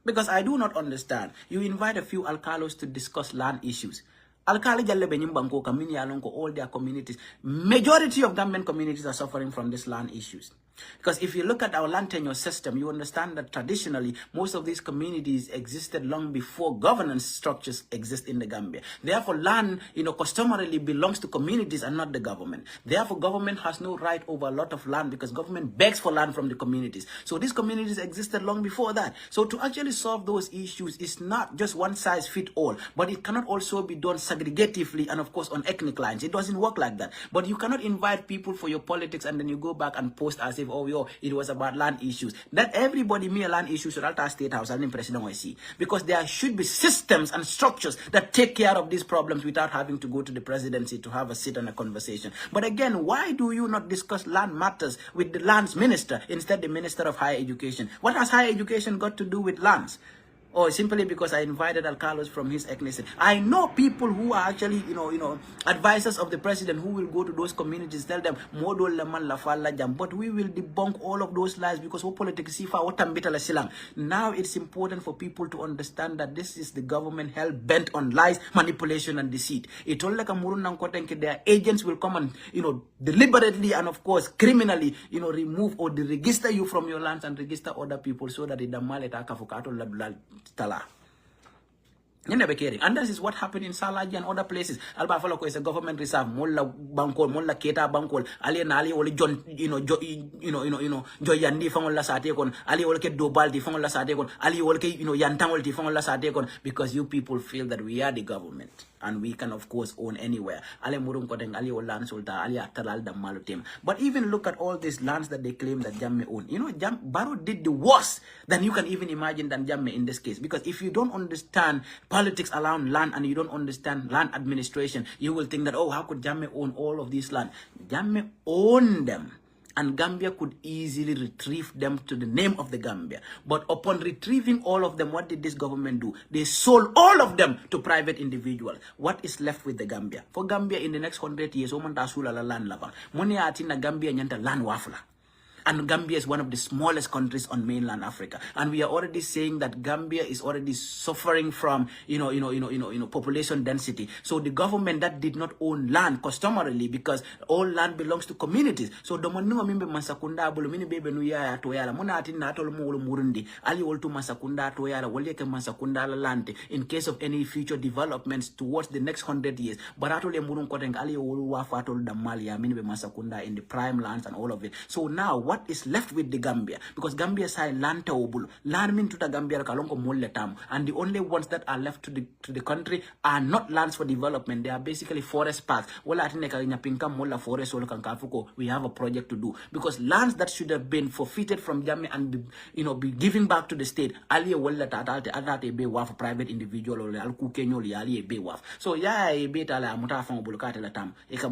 Because I do not understand. You invite a few alcalos to discuss land issues. Alkali jalle benyim banko kamini alonko all their communities. Majority of Gambian communities are suffering from these land issues. Because if you look at our land tenure system, you understand that traditionally, most of these communities existed long before governance structures exist in the Gambia. Therefore, land, customarily belongs to communities and not the government. Therefore, government has no right over a lot of land because government begs for land from the communities. So these communities existed long before that. So to actually solve those issues is not just one size fit all, but it cannot also be done segregatively and of course on ethnic lines. It doesn't work like that. But you cannot invite people for your politics and then you go back and post as if it was about land issues. That everybody me a land issue should alter state house and president see, because there should be systems and structures that take care of these problems without having to go to the presidency to have a sit and a conversation. But again, why do you not discuss land matters with the lands minister, instead the minister of higher education? What has higher education got to do with lands? or simply because I invited Alcalos from his ethnicity. I know people who are actually, advisors of the president who will go to those communities, tell them, "Modol laman la falla jam," but we will debunk all of those lies because politics silang. Now it's important for people to understand that this is the government hell bent on lies, manipulation, and deceit. It all like a murunang kotenke, their agents will come and, deliberately and of course criminally, remove or register you from your lands and register other people so that it damaleta kafukato tala. And this is what happened in Salaji and other places. Alba Falako is a government reserve. Molla Bankol, Molla Keta Bankol, Ali and Ali Oli John, Joyandi Fangola Satekon, Ali Olke Dobaldi Fangola Satekon, Ali Olke, Yantangolti Fangola Satekon, because you people feel that we are the government and we can of course own anywhere. Ali Murum Koteng, Ali Olan Sulta, Ali Atalal da Malutim. But even look at all these lands that they claim that Jamme own. Baro did the worst than you can even imagine than Jamme in this case. Because if you don't understand politics around land and you don't understand land administration, you will think that, oh, how could Jamme own all of these land? Jamme owned them. And Gambia could easily retrieve them to the name of the Gambia. But upon retrieving all of them, what did this government do? They sold all of them to private individuals. What is left with the Gambia? For Gambia in the next 100 years, Oman Tasula la land lava. Money atina Gambia nyanta land wafla. And Gambia is one of the smallest countries on mainland Africa. And we are already saying that Gambia is already suffering from, population density. So the government that did not own land customarily, because all land belongs to communities. So the monunga mimbe masakunda bulu mini bebe nuya toyala. Muna ati na atolo muulu murundi. Ali oltu masakunda toyala. Walieke masakunda la lante. In case of any future developments towards the next 100 years. But atole murun koteng ali olu wafa atolo damali ya mini be masakunda in the prime lands and all of it. So now what is left with the Gambia? Because Gambia say land taobulu, land mean to the Gambia kalongo molle tam, and the only ones that are left to the country are not lands for development. They are basically forest parks. Wala atine kanya pinka molla forest wala kankafuko. We have a project to do because lands that should have been forfeited from Gambia and be given back to the state. Ali wala tatate be waf private individual or alku kenyo li ali be waf. So yeah, be tala mutafang bulukate la tam. Eka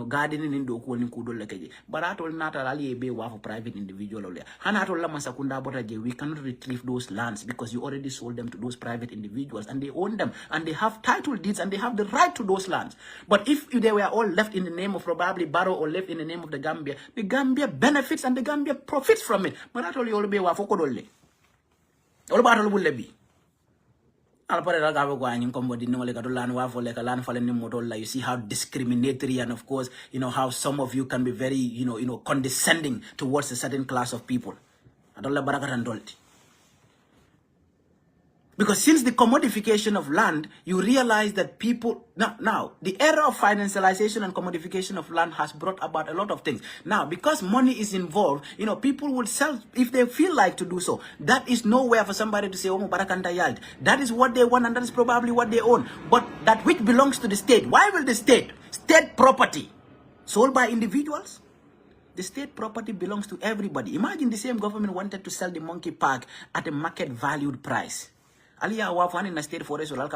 gardening in doku ni kudo lekeje. But atol nata ali be waf private individual. We cannot retrieve those lands because you already sold them to those private individuals and they own them and they have title deeds and they have the right to those lands. But if they were all left in the name of probably Barrow or left in the name of the Gambia benefits and the Gambia profits from it. But that's all you all be wafokodole. All about all will be. You see how discriminatory and of course, how some of you can be very, condescending towards a certain class of people. Because since the commodification of land, you realize that people, now, the era of financialization and commodification of land has brought about a lot of things. Now, because money is involved, people would sell if they feel like to do so. That is nowhere for somebody to say, oh, Barakanda Yald. That is what they want and that is probably what they own. But that which belongs to the state, why will the state property, sold by individuals? The state property belongs to everybody. Imagine the same government wanted to sell the monkey park at a market valued price. In a state forest or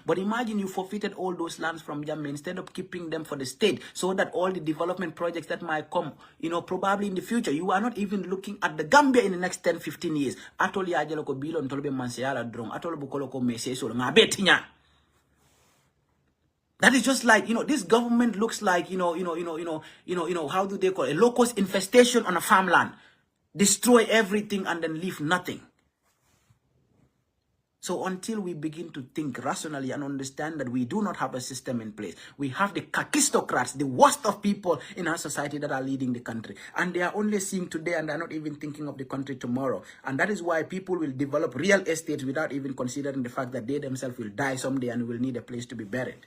but imagine you forfeited all those lands from Jammeh instead of keeping them for the state so that all the development projects that might come, probably in the future, you are not even looking at the Gambia in the next 10-15 years. That is just like, this government looks like, how do they call it? A locust infestation on a farmland. Destroy everything and then leave nothing. So until we begin to think rationally and understand that we do not have a system in place, we have the kakistocrats, the worst of people in our society that are leading the country. And they are only seeing today and they are not even thinking of the country tomorrow. And that is why people will develop real estate without even considering the fact that they themselves will die someday and will need a place to be buried.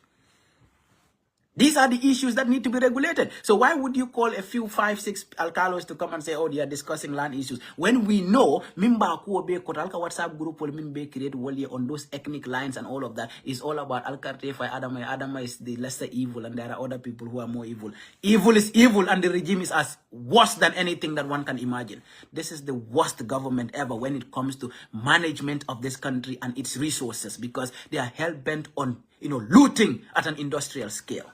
These are the issues that need to be regulated. So why would you call a few 5-6 alcalos to come and say, oh, they are discussing land issues, when we know Mimba Kuobe Kotalka WhatsApp group will Mimbe create Wally on those ethnic lines and all of that is all about Alkartefa Adama. Adama is the lesser evil and there are other people who are more evil. Evil is evil and the regime is as worse than anything that one can imagine. This is the worst government ever when it comes to management of this country and its resources because they are hell-bent on, looting at an industrial scale.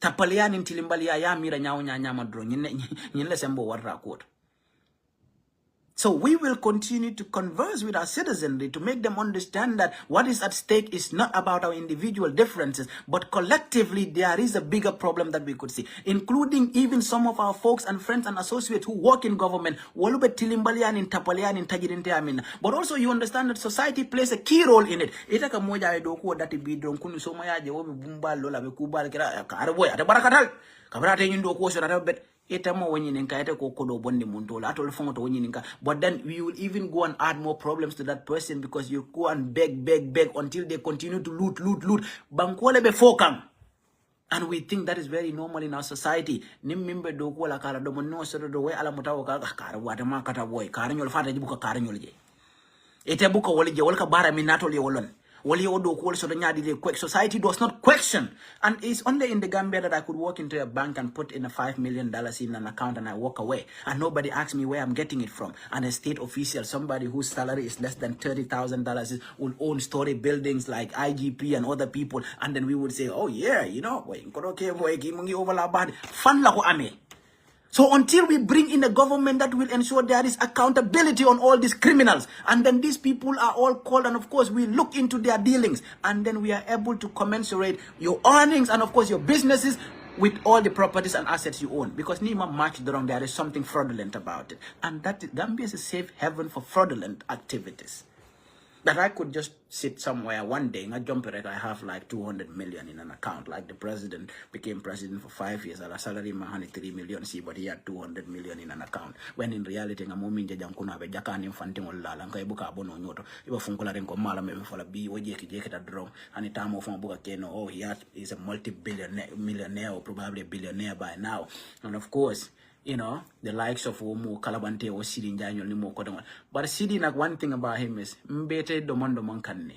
Tapalian in Tilimbalia ya mira nyao nyama dro nyinle sembo warra quote. So we will continue to converse with our citizenry to make them understand that what is at stake is not about our individual differences, but collectively there is a bigger problem that we could see, including even some of our folks and friends and associates who work in government. But also you understand that society plays a key role in it. But then we will even go and add more problems to that person because you go and beg until they continue to loot. And we think that is very normal in our society. Nimimbe do ko la kala do no so do we ala mutawo ka kara wata ma kata boy kara nyol fata jibuka kara nyol je. Ete buka wali je walka bara minato le wolon. Society does not question. And it's only in the Gambia that I could walk into a bank and put in a $5 million in an account and I walk away. And nobody asks me where I'm getting it from. And a state official, somebody whose salary is less than $30,000 will own story buildings like IGP and other people. And then we would say, oh yeah, you know, fun la ko ame. So until we bring in a government that will ensure there is accountability on all these criminals, and then these people are all called, and of course we look into their dealings, and then we are able to commensurate your earnings and of course your businesses with all the properties and assets you own. Because Nima marched wrong, there is something fraudulent about it. And that Gambia is a safe haven for fraudulent activities. That I could just sit somewhere one day and I jump it, I have like 200 million in an account. Like the president became president for 5 years. Our salary mahani 3 million, see, but he had 200 million in an account. When in reality, nga muminja jankuna be jakani mfanti ngola lanka ibuka abono nyoto. Iba fungula renko mala mebe fola bi wajeki jeki ta drone. And it time of buka keno, oh, he's a multi-millionaire or probably a billionaire by now. And of course, you know, the likes of Omo, Kalabante, or Sidi Daniel Nimo Kodama. But Sidi, like one thing about him is Mbete Domondo Mankani.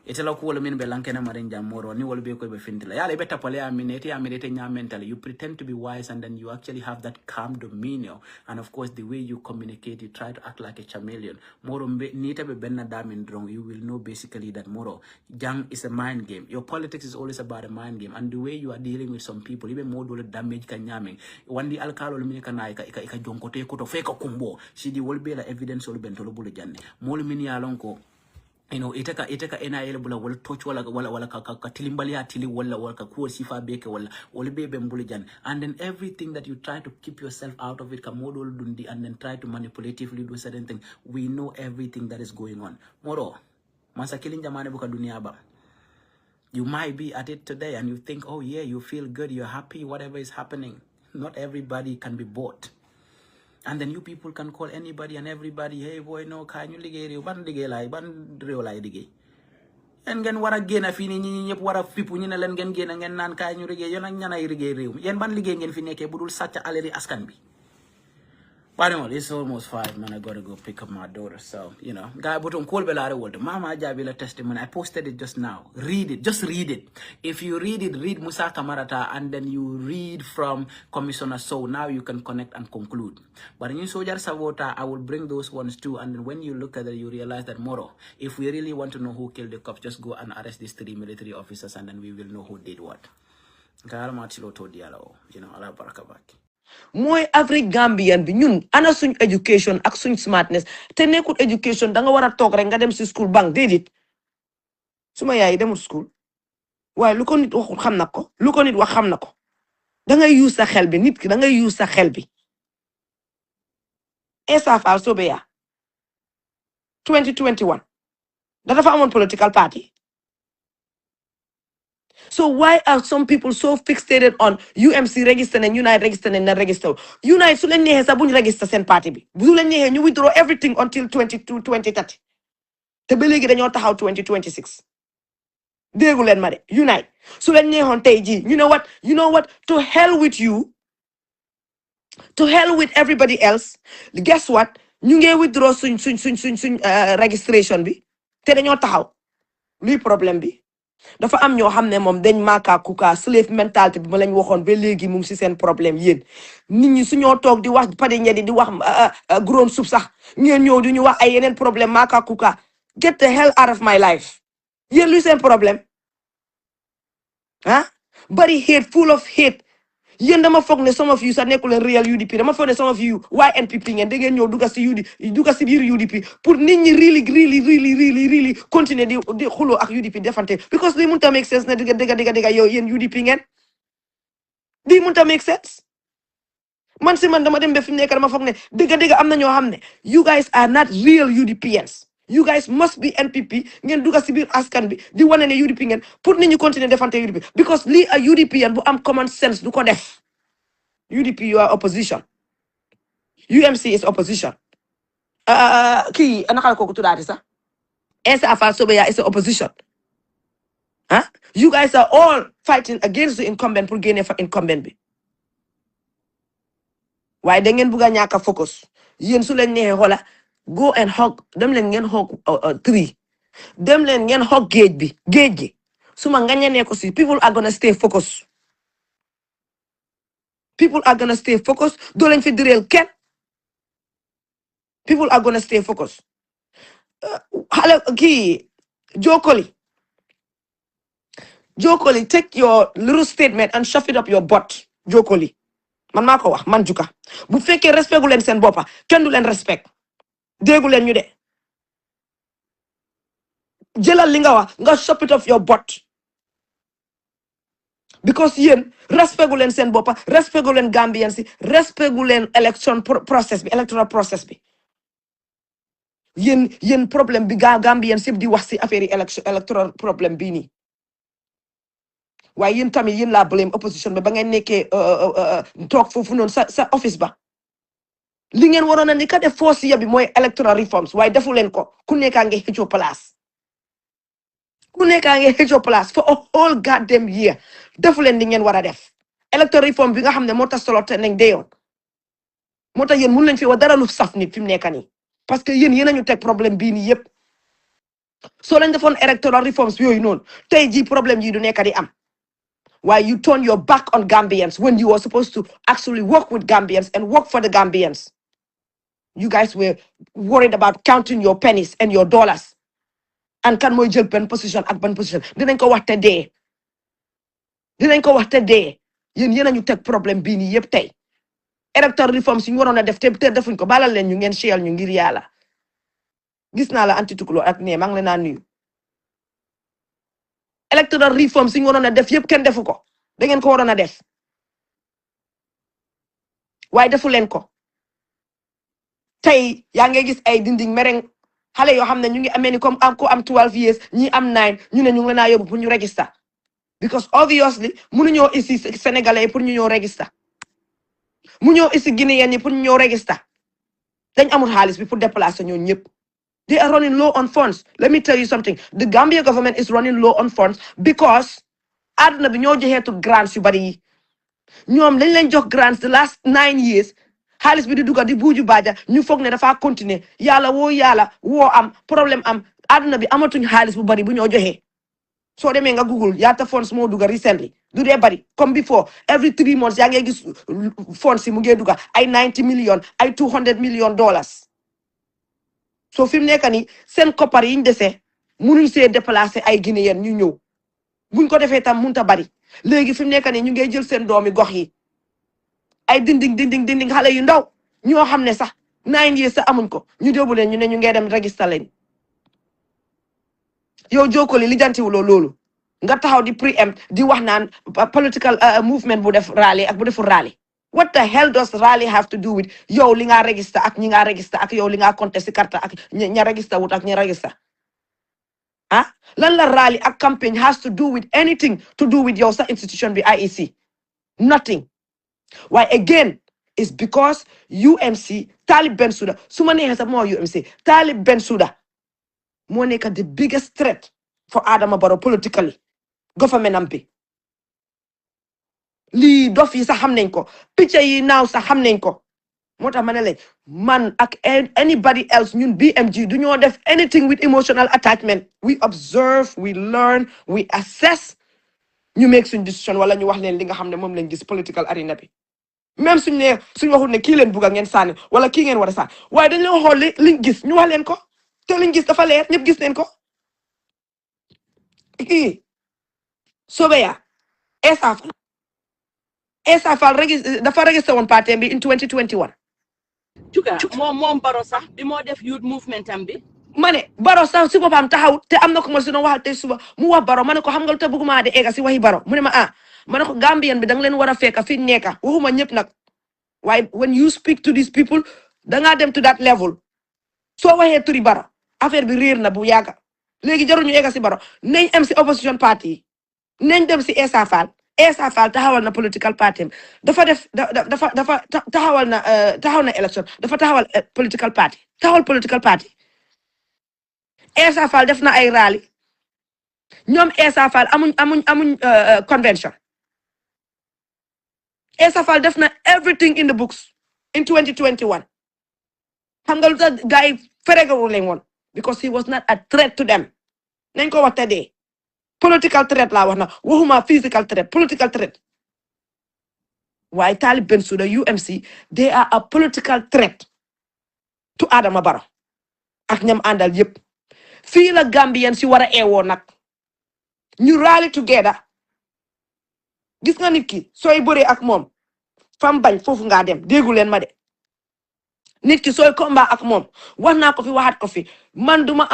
It's a local mean Belankana Marinja Moro, New will be able to fintilla. Yeah, better Palea Minete, mentally. You pretend to be wise and then you actually have that calm demeanor. And of course, the way you communicate, you try to act like a chameleon. Moro Nita be Benadamin drong, you will know basically that Moro Jang is a mind game. Your politics is always about a mind game. And the way you are dealing with some people, even more damage can yamming. One day Alcalo Minikana, Ika Jonkote Koto Fake Kumbo. She will be the evidence will be Tolobulajane. Molumini Alonko. You know, itaka NIL bula wala touch wala katilimbali atili wala kakuwa sifa beke wala bebe mbulijan. And then everything that you try to keep yourself out of it, kamodol dundi, and then try to manipulatively do certain things. We know everything that is going on. Moro, masakilin jamane buka dunia ba. You might be at it today and you think, oh yeah, you feel good, you're happy, whatever is happening. Not everybody can be bought. And then you people can call anybody and everybody, hey boy, no, can you ligay ban ligay lai, ban real lai ligay. And then what again, if you need what a people in a land again and nan can you ligay, yon and yana irrigay, yen ban ligay and finake, budul such a aleri as can be. But anyway, it's almost 5, man. I gotta go pick up my daughter. So, you know, guy, but on call Belare world. Mama Jabbi testimony. I posted it just now. Read it. Just read it. If you read it, read Musa Camara and then you read from Commissioner So. Now you can connect and conclude. But in Soldier Savota, I will bring those ones too. And then when you look at it, you realize that Moro, if we really want to know who killed the cops, just go and arrest these 3 military officers and then we will know who did what. You know, Allah barakabaki. Moy average Gambian bi ñun ana suñ education ak suñ smartness te nekkul education da nga wara tok rek nga dem ci school bank dedit suma yaay demul school waaye lu ko nit waxul xam na ko lu ko nit wax xam na ko da ngay use sa xel bi nit ki da ngay use sa xel bi Essa Faal Sobeya 2021 da dafa amone political party. So why are some people so fixated on UMC register and Unite register and register? Unite so len nexe sa buñ register sen party bi. Bu len nexe ñu withdraw everything until 2030. Te ba legi dañoo taxaw 2026. Déggu len ma de Unite. So len neexon tay ji. You know what? To hell with you. To hell with everybody else. Guess what? Ñu ngi withdraw suñ registration bi. Te dañoo taxaw. Luy problème bi? Dafa am ñoo xamne mom dañ maka kuka slave mentality bi ma lañ waxon ba légui mum ci sen problème yeen nit ñi suñoo tok di wax pade ñedi di wax grown soup sax ñeen ñoo di ñu wax ay yeneen problème maka kuka get the hell out of my life yeen lu sen problème bari hate full of hate yéen dama foog ne some of you sa nekkul leen real UDP dama foog ne some of you YNPP ngeen da ngeen ñëw dugga si biir UDP pour nit ñi really continuer di xuloo ak UDP defante because lii mënut a make sense ne dëgga yow yéen UDP ngeen lii mënut a make sense man si man dama dem ba fi mu nekk dama foog ne dëgga am na ñoo xam ne you guys are not real UDPians you guys must be NPP ngeen dugga si biir askan bi di wane ne UDP ngeen pour nit ñi continuer defante UDP because lii a UDPian bu am common sense du ko def UDP you are opposition UMC is opposition kii naka la kooku tuddaati sax Essa Fatou Sobeya is opposition you guys are all fighting against the incumbent pour génne fa incumbent bi waaye da ngeen bugg a ñàkk a focus yéen su leen neexee xoola go and hug dem leen ngeen hug tree dem leen ngeen hug géej gi su ma ngañanee ko si people are gonna stay focused doo leen fi direel kenn people are gonna stay focused xale kii Jokoli take your little statement and shove it up your butt Jokoli man maa ko wax man Juka bu fekkee respect gu leen seen boppa kenn du leen respect déggu leen ñu de jëlal li nga wax nga shove it up your butt because yéen respect gu leen seen boppa respect gu leen Gambian si respect gu leen election process bi electoral process bi yéen problème bi Gambian si di wax si affaire yi electoral problème bii nii waaye yéen tamit yéen laa blame opposition bi ba ngeen nekkee toog foofu noonu sa office ba li ngeen waroon a ni ka def force ya bi mooy electoral reforms waaye defu leen ko ku nekkaa nge xëccoo place for a whole goddamn year defu leen li ngeen war a def electoral reform bi nga xam ne moo tax solo te nañ deyoon moo tax yéen mun leen fi wax dara lu saf nit fi mu nekka nii parce que yéen a ñu teg problème bii nii yëpp soo leen defoon electoral reforms yooyu noonu tey jii problème yi du nekka di am. Why you turn your back on Gambians when you were supposed to actually work with Gambians and work for the Gambians? You guys were worried about counting your pennies and your dollars. And kan moy jël ben position ak ban position dinañ ko wax te dee yéen ñu teg problème bii nii yëpp tey electoral reforms yi ñu waroon a def te defuñ ko balal leen ñu ngeen sheyal ñu ngir yàlla gis naa la anti tukuloo ak ne maa ngi leen naa nuyu electoral reforms yi ñu waroon a def yëpp kenn defu ko da ngeen ko waroon a def waaye defu leen ko tey yaa ngi gis ay dinding mereng xale yoo xam ne ñu ngi amee ni comme ko am 12 years ñi am 9 ñu ne ñu ngi leen a yóbbu pour ñu register because obviously mënuñoo ici sénégalais pour ñu ñëw register mu ñëw ici guinéen yi pour ñu ñëw register dañ amul xaalis bi pour déplacer ñoo ñëpp. They are running low on funds. Let me tell you something. The Gambia government is running low on funds because aduna bi ñoo joxe to grants yu bari yi ñoom lañ leen jox grants the last 9 years xaalis bi di duga di buuju baaja ñu foog ne dafa continuer yàlla woo am problème am aduna bi amatuñ xaalis bu bari bu ñoo joxe soo demee nga Google yaata funds moo duga recently du dee bari comme before every 3 months yaa ngi gis funds yi mu ngi duga ay 90 million ay 200 million dollars. So fi mu nekk nii seen koppar yi ñu dese munuñ see déplacer ay Guinéen ñu ñëw buñ ko defee tam munta bari léegi fi mu nekk nii ñu ngi jël seen doomi gox yi ay dinding xale yu ndaw ñoo xam ne sax 9 years sax amuñ ko ñu dóobu leen ñu ne ñu ngi dem register leen yow Jokoli li jantiwuloo loolu nga taxaw di preempt di wax naan political movement bu def rally ak bu deful rally. What the hell does rally have to do with yow li nga register ak ñi nga register ak yow li nga contest si carte ak ña register wut ak ña register lan la rally ak campaign has to do with anything to do with yow sa institution bi IEC nothing. Why again is because UMC Talib Bensouda su ma neexee sax moo UMC Talib Bensouda moo nekk the biggest threat for Adama Barrow politically government am bi lii dof yi sax xam nañ ko picca yi naaw sax xam nañ ko moo tax ma ne leen man ak anybody else ñun BMG du ñoo def anything with emotional attachment we observe we learn we assess ñu make suñ decision wala ñu wax leen li nga xam ne moom lañ gis political arena bi même suñ waxul ne kii leen bugga ngeen sànni wala kii ngeen war a sànni waaye dañ leen xool liñ gis ñu wax leen ko te liñ gis dafa leer ñëpp gis neen ko kii Sobeya Essa Essa Fall dafa register woon parti bi in 2021. Juga moom Baro sax bi moo def youth movement am bi. ma ne Baro sax si boppam taxaw te am na ko ma si doon waxal te suba mu wax Baro ma ne ko xam nga lu tax bëgguma de egga si waxi Baro mu ne ma ah ma ne ko Gambian bi da nga leen war a fekk fi nekka waxuma ñëpp nag waaye when you speak to these people dangaa dem to that level soo waxee turi Baro affaire bi réer na bu yàgga léegi jaruñu egga si Baro nañ am si opposition party yi nañ dem si Essa Fall taxawal na political party dafa def dafa taxawal na taxaw na election dafa taxawal political party Essa Fall def na ay rally ñoom Essa Fall amuñ convention Essa Fall def na everything in the books in 2021 xam nga lu tax gars yi feregawu leen woon because he was not a threat to them nañ ko wax te dee political threat laa wax na waxuma physical threat political threat waaye Talib Bensouda UMC they are a political threat to Adama Barrow ak ñam àndal yépp fii la Gambian si war a eewoo nag ñu rally together gis nga nit ki sooy bëree ak moom fam bañ foofu ngaa dem déggu leen ma de nit ki sooy combat ak moom wax naa ko fi waxaat ko fi man duma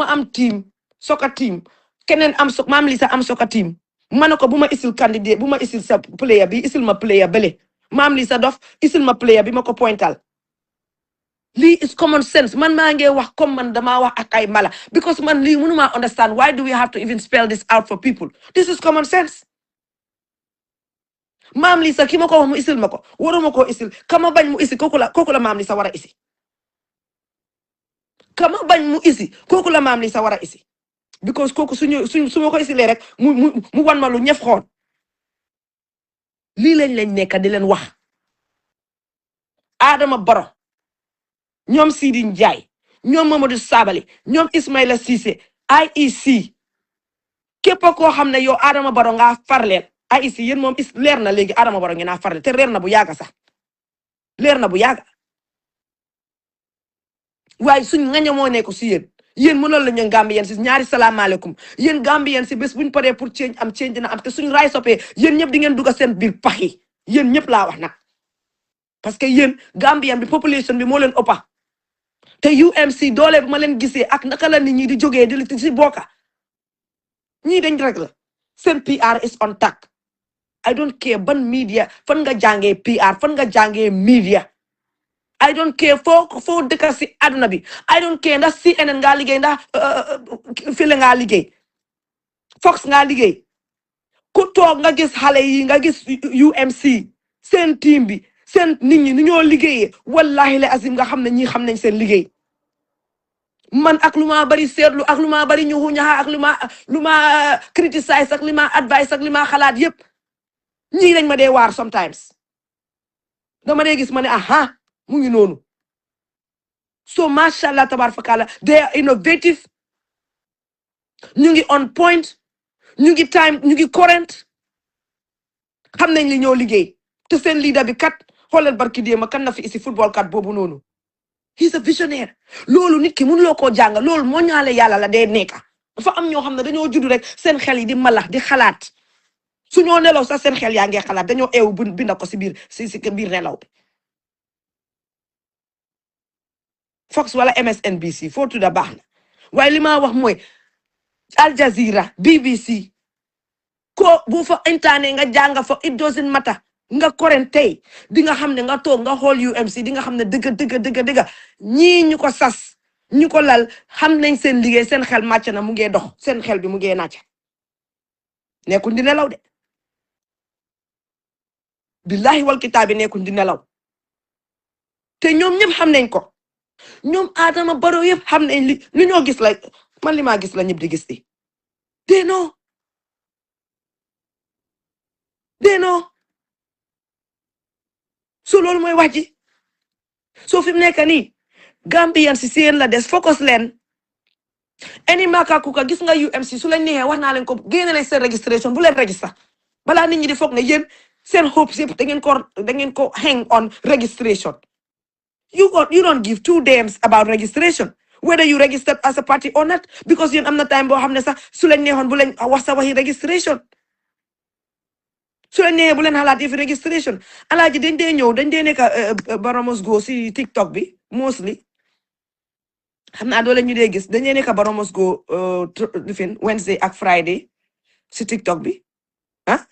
am team soccer team keneen am maam Lisa am soccer team ma ne ko bu ma isil candidat bu ma isil sa player bi isil ma player bële maam Lisa dof isil ma player bi ma ko pointal lii is common sense man maa ngi wax comme man damaa wax ak ay mala because man lii mënuma understand why do we have to even spell this out for people this is common sense maam Lisa ki ma ko wax mu isil ma ko waruma koo isil kama bañ mu isi kooku la maam Lisa war a isi kama bañ mu isi kooku la maam Lisa war a isi because kooku su ma ko isilee rek mu wan ma lu ñëf xoon lii lañ nekk di leen wax Adama Barrow ñoom Sidi Njie ñoom Mamadou Sabally ñoom Ismaila Ceesay IEC képp koo xam ne yow Adama Barrow nga farleel IEC yéen moom leer na léegi Adama Barrow ngeen naa farleel te leer na bu yàgga sax leer na bu yàgga waaye suñ ngaña moo nekk si yéen mënoon la ñu Gambien si ñaari salaamaaleykum yéen Gambien si bés buñ paree pour change dina am te suñ raay soppee yéen ñëpp di ngeen dugg seen biir pax yi yéen ñëpp laa wax nag parce que yéen Gambien bi population bi moo leen ëppa te UMC doole bi ma leen gisee ak naka la nit ñi di jógee di si bokka ñii dañ rek la seen PR is on track I don't care ban media fan nga jàngee PR fan nga jàngee media I don't care foo dëkka si àdduna bi I don't care ndax CNN nga liggéey ndax file nga liggéey Fox nga liggéey ku toog nga gis xale yi nga gis UMC seen team bi seen nit ñi ni ñoo liggéeyee wallahi la azim nga xam ne ñii xam nañ seen liggéey man ak lu ma bari seetlu ak lu ma bari ñu ñaxa ak lu ma criticize ak li ma advice ak li ma xalaat yépp ñii dañ ma dee waar sometimes dama dee gis ma ne aha mu ngi noonu so mashallah tabarakalla they are innovative ñu ngi on point ñu ngi time ñu ngi current xam nañ li ñoo liggéey te seen leader bi kat xoolal barki déema kan na fi isi football kat boobu noonu he's a visionnaire loolu nit ki mënuloo koo jàng loolu moo ñaale yàlla la dee nekka dafa am ñoo xam ne dañoo judd rek seen xel yi di malax di xalaat su ñoo nelaw sax seen xel yaa ngi xalaat dañoo eewu binda ko si biir nelaw bi Fox wala MSNBC foo tudda baax na waaye li ma wax mooy Al Jazeera BBC ko bu fa intaane nga jàng fa it doesn't matter nga koren tey di nga xam ne nga toog nga xool UMC di nga xam ne dëgg ñii ñu ko sas ñu ko lal xam nañ seen liggéey seen xel màcc na mu ngee dox seen xel bi mu ngee nàcc nekkuñ di nelaw de billahi wal kitaabi nekkuñ di nelaw te ñoom ñëpp xam nañ ko ñoom Adama Barrow yëpp xam nañ li ñoo gis la man li maa gis la ñëpp di gis di deenoo so loolu mooy wax ji soo fi mu nekk nii Gambian si seen la des focus leen any maka kuka gis nga UMC su leen neexee wax naa leen ko génne leen seen registration bu leen register balaa nit ñi di foog ne yéen seen hopes yëpp da ngeen ko hang on registration you don't give two damns about registration whether you registered as a party or not because yéen am na time boo xam ne sax su leen neexoon bu leen wax sa waxi registration su leen neexee bu leen xalaat fi registration alaaji dañ dee ñëw dañ dee nekk Baramos Go si TikTok bi mostly xam naa doo leen ñu dee gis dañ dee nekk Baramos Go lifin Wednesday ak Friday si TikTok bi ah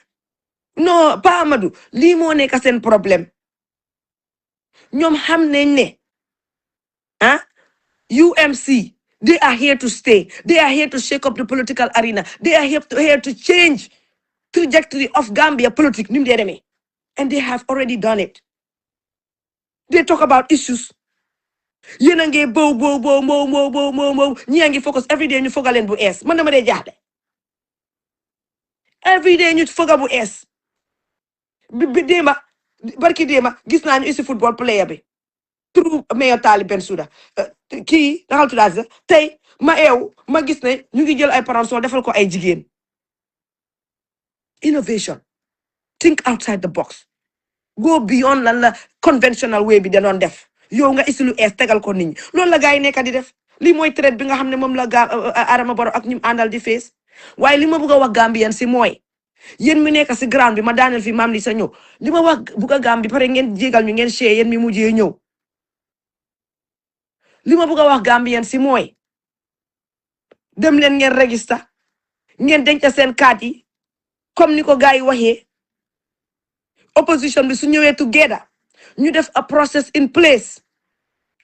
non Pa Amadou lii moo nekk seen problème ñoom xam nañ ne ah UMC they are here to stay. They are here to shake up the political arena. They are here to change trajectory of Gambia politics. And they have already done it. They talk about issues. Yenange bow. Nyangi focus every day you fogalen bu es. Man dama de jaxle. Every day you foga bu es. Bi dema barki dema gis nañu isi football player bi. Through Mayor Talib Bensouda kii daxal tuddaat tey ma ma gis ne ñu ngi jël ay parents defal ko ay jigéen innovation think outside the box go beyond lan la conventional way bi danoon def yow nga isilu es tegal ko nit ñi loolu la gars yi nekk di def lii mooy traite bi nga xam ne moom la Adama Barrow ak ñim àndal di fees waaye li ma bëgg a wax Gambian si mooy yéen mi nekk si ground bi ma daaneel fi maam li sa ñëw li ma wax bëgg a Gambi pare ngeen jégal ñu ngeen share yéen mi mujjee ñëw li ma bëgg a wax Gambian si mooy dem leen ngeen register ngeen denc seen carte yi comme ni ko gars yi waxee opposition bi su ñëwee together ñu def a process in place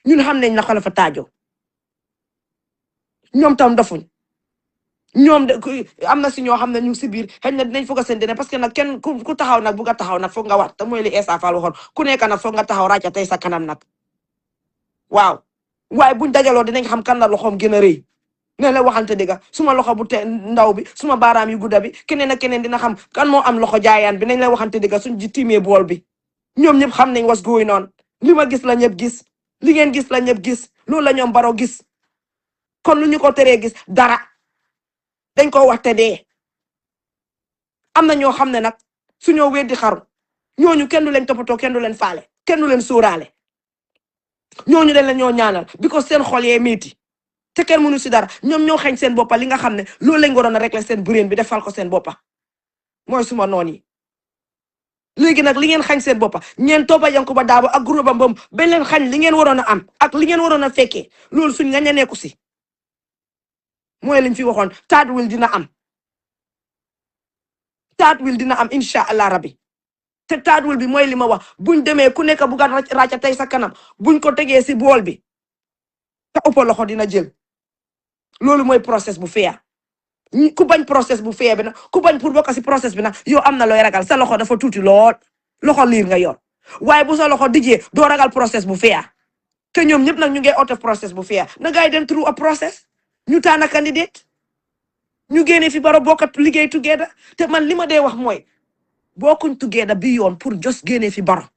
ñun xam nañ la fa taajo ñoom tam dofuñ ñoom am na si ñoo xam ne ñu ngi si biir xëy na dinañ foog a seen dene parce que nag kenn ku taxaw nag bugg a taxaw nag foog nga wat te mooy li Essa Faal waxoon ku nekk nag foog nga taxaw ràcca tey sa kanam nag waaw waaye buñ dajaloo dinañ xam kan la loxoom gën a rëy ne la waxante dëgg suma loxo bu te ndaw bi suma baaraam yu gudda bi keneen ak keneen dina xam kan moo am loxo jaayaan bi nañ la waxante dëgg suñ ji tiimee bool bi ñoom ñëpp xam nañ what's going on li ma gis la ñëpp gis li ngeen gis la ñëpp gis loolu la ñoom Barrow gis kon lu ñu ko teree gis dara dañ ko waxte dee am na ñoo xam ne nag suñoo weddi xaru ñooñu kenn du leen toppatoo kenn du leen faale kenn du leen sóoraale ñooñu dañ la ñoo ñaanal because seen xol yee métti te kenn mënu si dara ñoom ñoo xañ seen boppa li nga xam ne loolu lañ waroon a régler seen brain bi defal ko seen boppa mooy suma noon yi léegi nag li ngeen xañ seen boppa ñeen toppa Yankuba Daabo ak groupe am boobu bañ leen xañ li ngeen waroon a am ak li ngeen waroon a fekkee loolu suñ nga ñaneeku si mooy liñ fi waxoon third wheel dina am incha allah rabbi te third wheel bi mooy li ma wax buñ demee ku nekk bugg a ràcca tey sa kanam buñ ko tegee si bool bi te ëpp loxo dina jël loolu mooy process bu fair ku bañ process bu fair bi nag ku bañ pour bokk si process bi nag yow am na looy ragal sa loxo dafa tuuti lool loxo liir nga yor waaye bu sa loxo dijee doo ragal process bu fair te ñoom ñëpp nag ñu ngi out of process bu fair na gaay dem through a process ñu tànn candidate ñu génne fi Barrow bokkat liggéey together te man li ma dee wax mooy bokkuñ together bi yoon pour just génne fi Barrow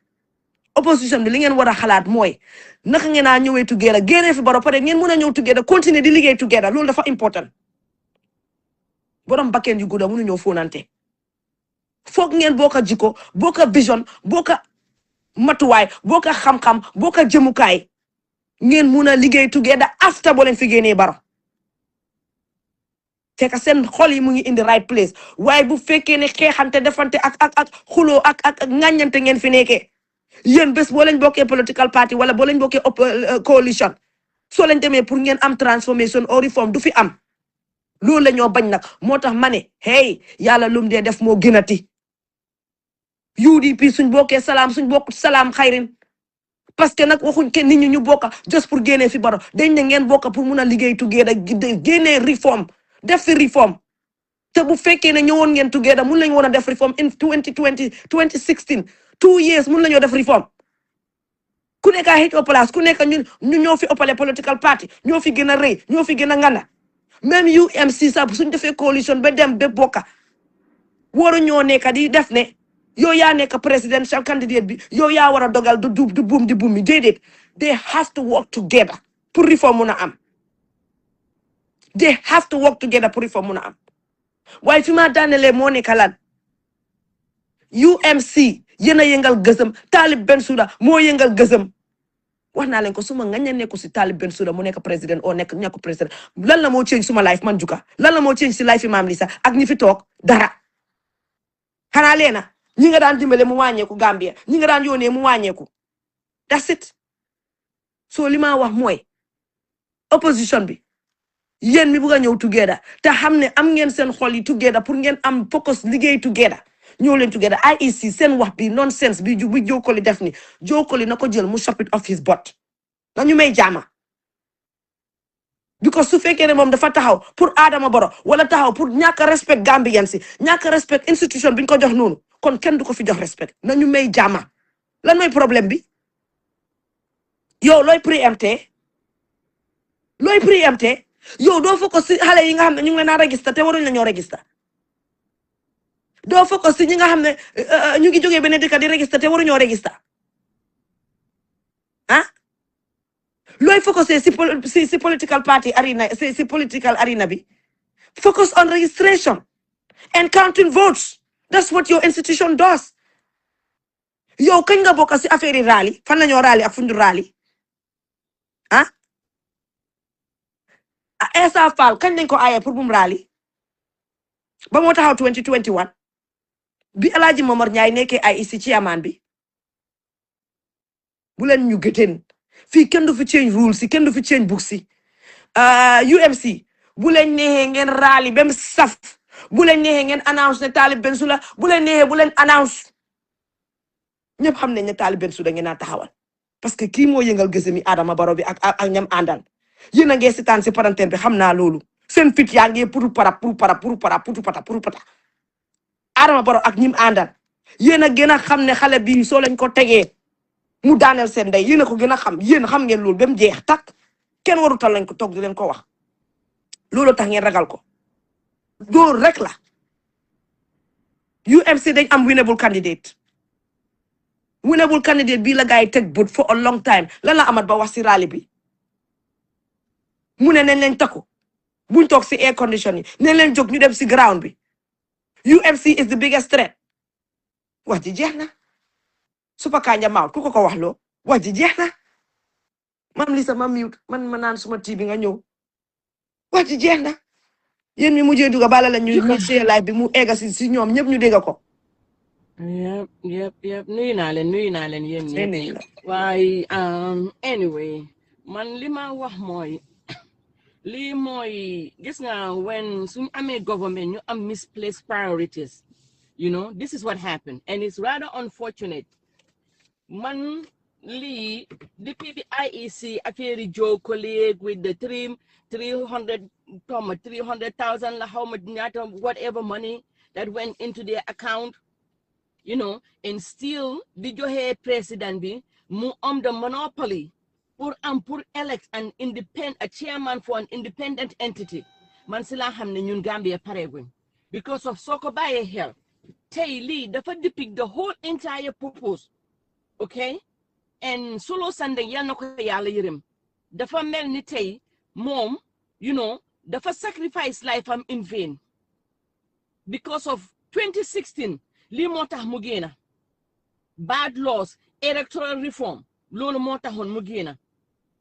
opposition bi li ngeen war a xalaat mooy naka ngeen a ñëwee together génne fi Barrow pare ngeen mën a ñëw together continuer di liggéey together loolu dafa important borom bakkeen yu gudda mënu ñëw fóonante foog ngeen bokka jikko bokka vision bokka matuwaay bokka xam-xam bokka jëmukaay ngeen mun a liggéey together after boo leen fi génnee Barrow fekk seen xol yi mu ngi in the right place waaye bu fekkee ne xeexante defante ak xuloo ak ŋàññante ngeen fi nekkee yéen bés boo leen bokkee political party wala boo leen bokkee coalition soo leen demee pour ngeen am transformation or reform du fi am loolu la ñoo bañ nag moo tax ma ne hey yàlla lum dee def moo gënati UDP suñ bokkee salaam suñ bokk salaam xayrin parce que nag waxuñ kenn nit ñi ñu bokka just pour génnee fi Barrow dañ ne ngeen bokka pour mun a liggéey together génnee reform def fi reform te bu fekkee ne ñëwoon ngeen together mun lañu war a def reform in 2020 2016 2 years mun lañoo def reform ku nekk a xëccoo place ku nekk ñu ñoo fi ëppale political party ñoo fi gën a rëy ñoo fi gën a nganda même UMC sax suñ defee coalition ba dem ba bokka waru ñoo nekk di def ne yow yaa nekk presidential candidate bi yow yaa war a dogal du buum di buum mi déedéet they have to work together pour reform mun a am they have to work together pour reform mun a am waaye fi ma daanelee moo nekk lan UMC yéen a yëngal gësëm Talib Bensouda moo yëngal gësëm wax naa leen ko suma nga nekku si Talib Bensouda mu nekk président o nekk président lan la moo change suma life man Juka lan la moo change si life Imam Lisa ak ñi fi toog dara xanaa leena ñi nga daan dimbale mu wàññeeku Gambia ñi nga daan yónnee mu wàññeeku that's it so li ma wax mooy opposition bi yéen mi bugg a ñëw together te xam ne am ngeen seen xol yi together pour ngeen am focus liggéey together ñëw leen together IEC seen wax bi nonsense bi bu Jokkoli def ni Jokkoli na ko jël mu chop it off his butt nañu may jaama because su fekkee ne moom dafa taxaw pour Adama Barrow wala taxaw pour ñàkk respect Gambian si ñàkk respect institution bi ñu ko jox noonu kon kenn du ko fi jox respect nañu may jaama lan mooy problème bi yow looy préempté yow doo focus si xale yi nga xam ne ñu ngi leen a register te waruñ la ñoo register doo focus si ñi nga xam ne ñu ngi jógee beneen dëkk di register te waruñoo register ah looy focus si political party arena si political arena bi focus on registration and counting votes that's what your institution does yow kañ nga bokk si affaire yi rally fan la ñoo rally ak fundu rally ah Essa Fall kañ lañ ko aaye pour bum rally ba moo taxaw 2021 bi Alaaji Momar Ñaay nekkee IEC ci amaan bi bu leen ñu gëteen fii kenn du fi change rules si kenn du fi change books si UMC bu leen neexee ngeen rally bem saf bu leen neexee ngeen announce ne Talib Bensouda bu leen neexee bu leen announce ñëpp xam nañ ne Talib Bensouda ngeen naa taxawal parce que kii moo yëngal gëse mi Adama Barrow bi ak ñam àndal yéen a ngee sitaan si parenthèse bi xam naa loolu seen fit yaa ngee puru pata Adama Barrow ak ñim àndal yéen a gën a xam ne xale bi soo lañ ko tegee mu daaneel seen ndey yéen a ko gën a xam yéen xam ngeen loolu ba mu jeex tak kenn warutal lañ ko toog di leen ko wax loolu tax ngeen ragal ko dóor rek la UMC dañ am winnable candidate bii la gars yi teg bët for a long time lan la amat ba wax si rally bi mu ne nañ leen takku buñ toog si air condition yi nañ leen jóg ñu dem si ground bi UMC is the biggest threat wax ji jeex na Super Kanja Maut ku ko wax loo wax ji jeex na mam Lisa ma mute man ma naan suma tii bi nga ñëw wax ji jeex na yéen mi mujjee duga bala la ñu see live bi mu egga si ñoom ñëpp ñu dégg ko yep nuyu naa leen yéen ñëpp waaye anyway man li ma wax mooy lii mooy gis nga when suñu amee government ñu am misplaced priorities you know this is what happened and it's rather unfortunate man lii depuis bi IEC affaire Jokkoli with the 300,000 la xaw ma ñaata whatever money that went into their account you know and still di joxe président bi mu am the monopoly pour elect a chairman for an independent entity man si laa xam ne ñun Gambia pareeguñ because of soo ko bàyyee xel tey lii dafa depict the whole entire purpose okay and Solo Sandeng yal na ko yàlla yërëm dafa mel ni tey moom you know dafa sacrifice life am in vain because of 2016 lii moo tax mu génna bad laws electoral reform loolu moo taxoon mu génna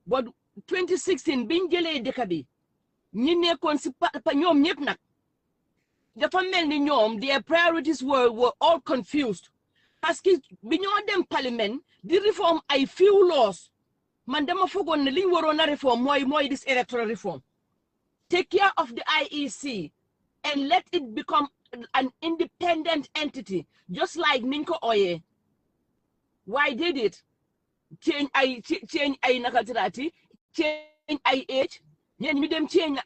but 2016 biñ jëlee dëkk bi ñi nekkoon si ñoom ñëpp nag dafa mel ni ñoom their priorities were all confused parce que bi ñoo dem parlement di reform ay few laws man dama foogoon ne liñ waroon a reform mooy this electoral reform take care of the IEC and let it become an independent entity just like niñ ko ooyee why did it change ay nakaltirati change ay age ñeen ñu dem change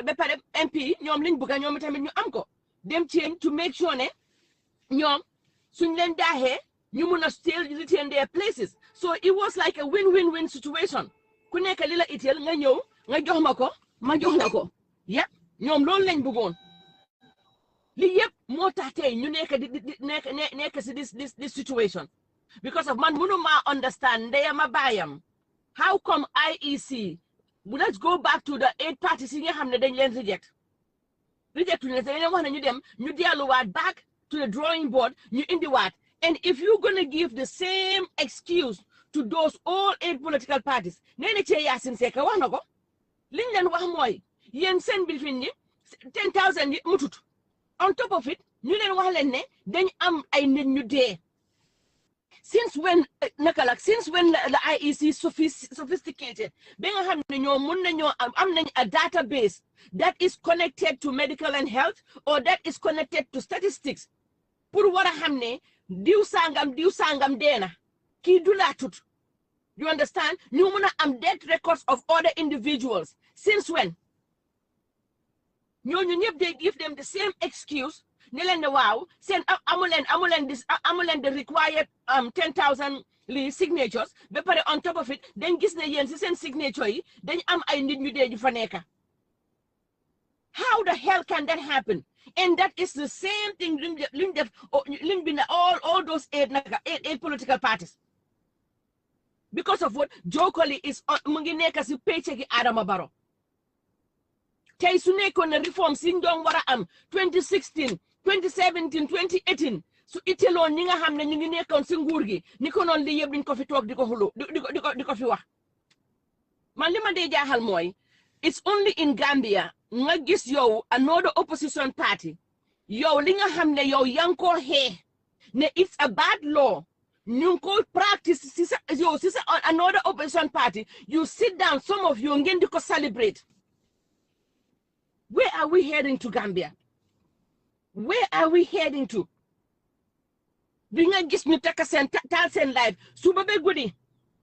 ba pare MP ñoom liñ bëgg ñoom tamit ñu am ko dem change to make sure ne ñoom suñ leen daaxee ñu mun a still retain their places so it was like a win-win-win situation ku nekk li la itteel nga ñëw nga jox ma jox la ko yëpp ñoom loolu lañ bëggoon li yëpp moo tax tey ñu nekk si this situation because of man mënuma understand ndeyama baayam how come IEC let's go back to the 8 parties yi nga xam ne dañ leen reject ñu ne dañ leen wax ne ñu dem ñu delluwaat back to the drawing board ñu indiwaat and if you're gonna give the same excuse to those all 8 political parties nee na cee Yaasin Seck wax na ko liñ leen wax mooy yéen seen briefing ñi 10,000 yi mutut on top of it ñu leen wax leen ne dañ am ay nit ñu dee. Since when the IEC sophisticated, am a database that is connected to medical and health or that is connected to statistics. Pour wara hamne diw sangam dena ki dulatut. You understand? Ñu mëna am death records of other individuals. Since when? Ñooñu ñëpp they give them the same excuse. Wow, send amulen the required 10,000 signatures, but on top of it, then gis na yen send signature yi, then I need ñu dee ju fa nekk. How the hell can that happen? And that is the same thing all those eight political parties. Because of what Jokoli is mu ngi nekk si paycheck yi Adama Barrow. Tey su nekkoon na reform si doon wara am 2016 2017 2018 su iteloon ñi nga xam ne ñu ngi nekkoon si nguur gi ni ko noonu li yëpp duñ ko fi toog di ko xulu di ko fi wax. Man li ma dee jaaxal mooy it's only in Gambia nga gis yow another opposition party yow li nga xam ne yow yaa ngi koo xee ne it's a bad law ñu ngi ko practice si sa another opposition party you sit down some of you ngeen di ko celebrate. Where are we heading to, Gambia? Where are we heading to? Doing a gis ñu taka sen tal sen live suba be gudi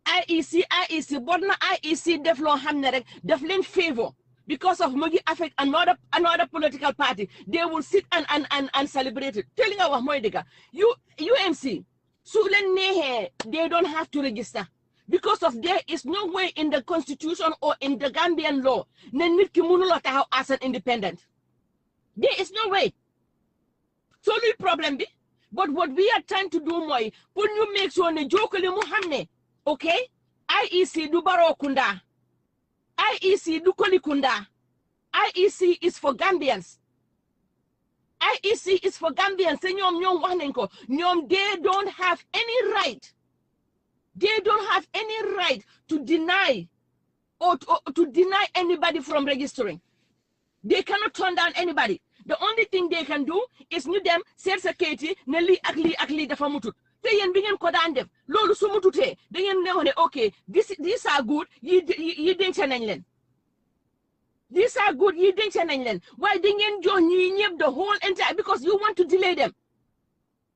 IEC bodna IEC def lo xamne rek def len favor because of mu ngi affect another political party. They will sit and celebrate it. Telling nga wax moy dega UMC su len nehe they don't have to register. Because of there is no way in the constitution or in the Gambian law ne nit ki mënuloo taxaw as an independent. There is no way. So luy problem bi. But what we are trying to do mooy pour ñu make sure ne Jokoli mu xam ne okay IEC du Barrow Kunda, IEC du Koli Kunda, IEC is for Gambians. IEC is for Gambians. Se ñoom wax nañ ko ñoom they don't have any right. They don't have any right to deny or to deny anybody from registering. They cannot turn down anybody. The only thing they can do is new them set security ne li ak li dafa mutut. Te yen bi ngeen ko daan def lolu su mututee da ngeen ne okay these are good yi denc nañ leen. These are good yi denc nañ leen. Why da ngeen jox ñi ñëpp the whole entire because you want to delay them.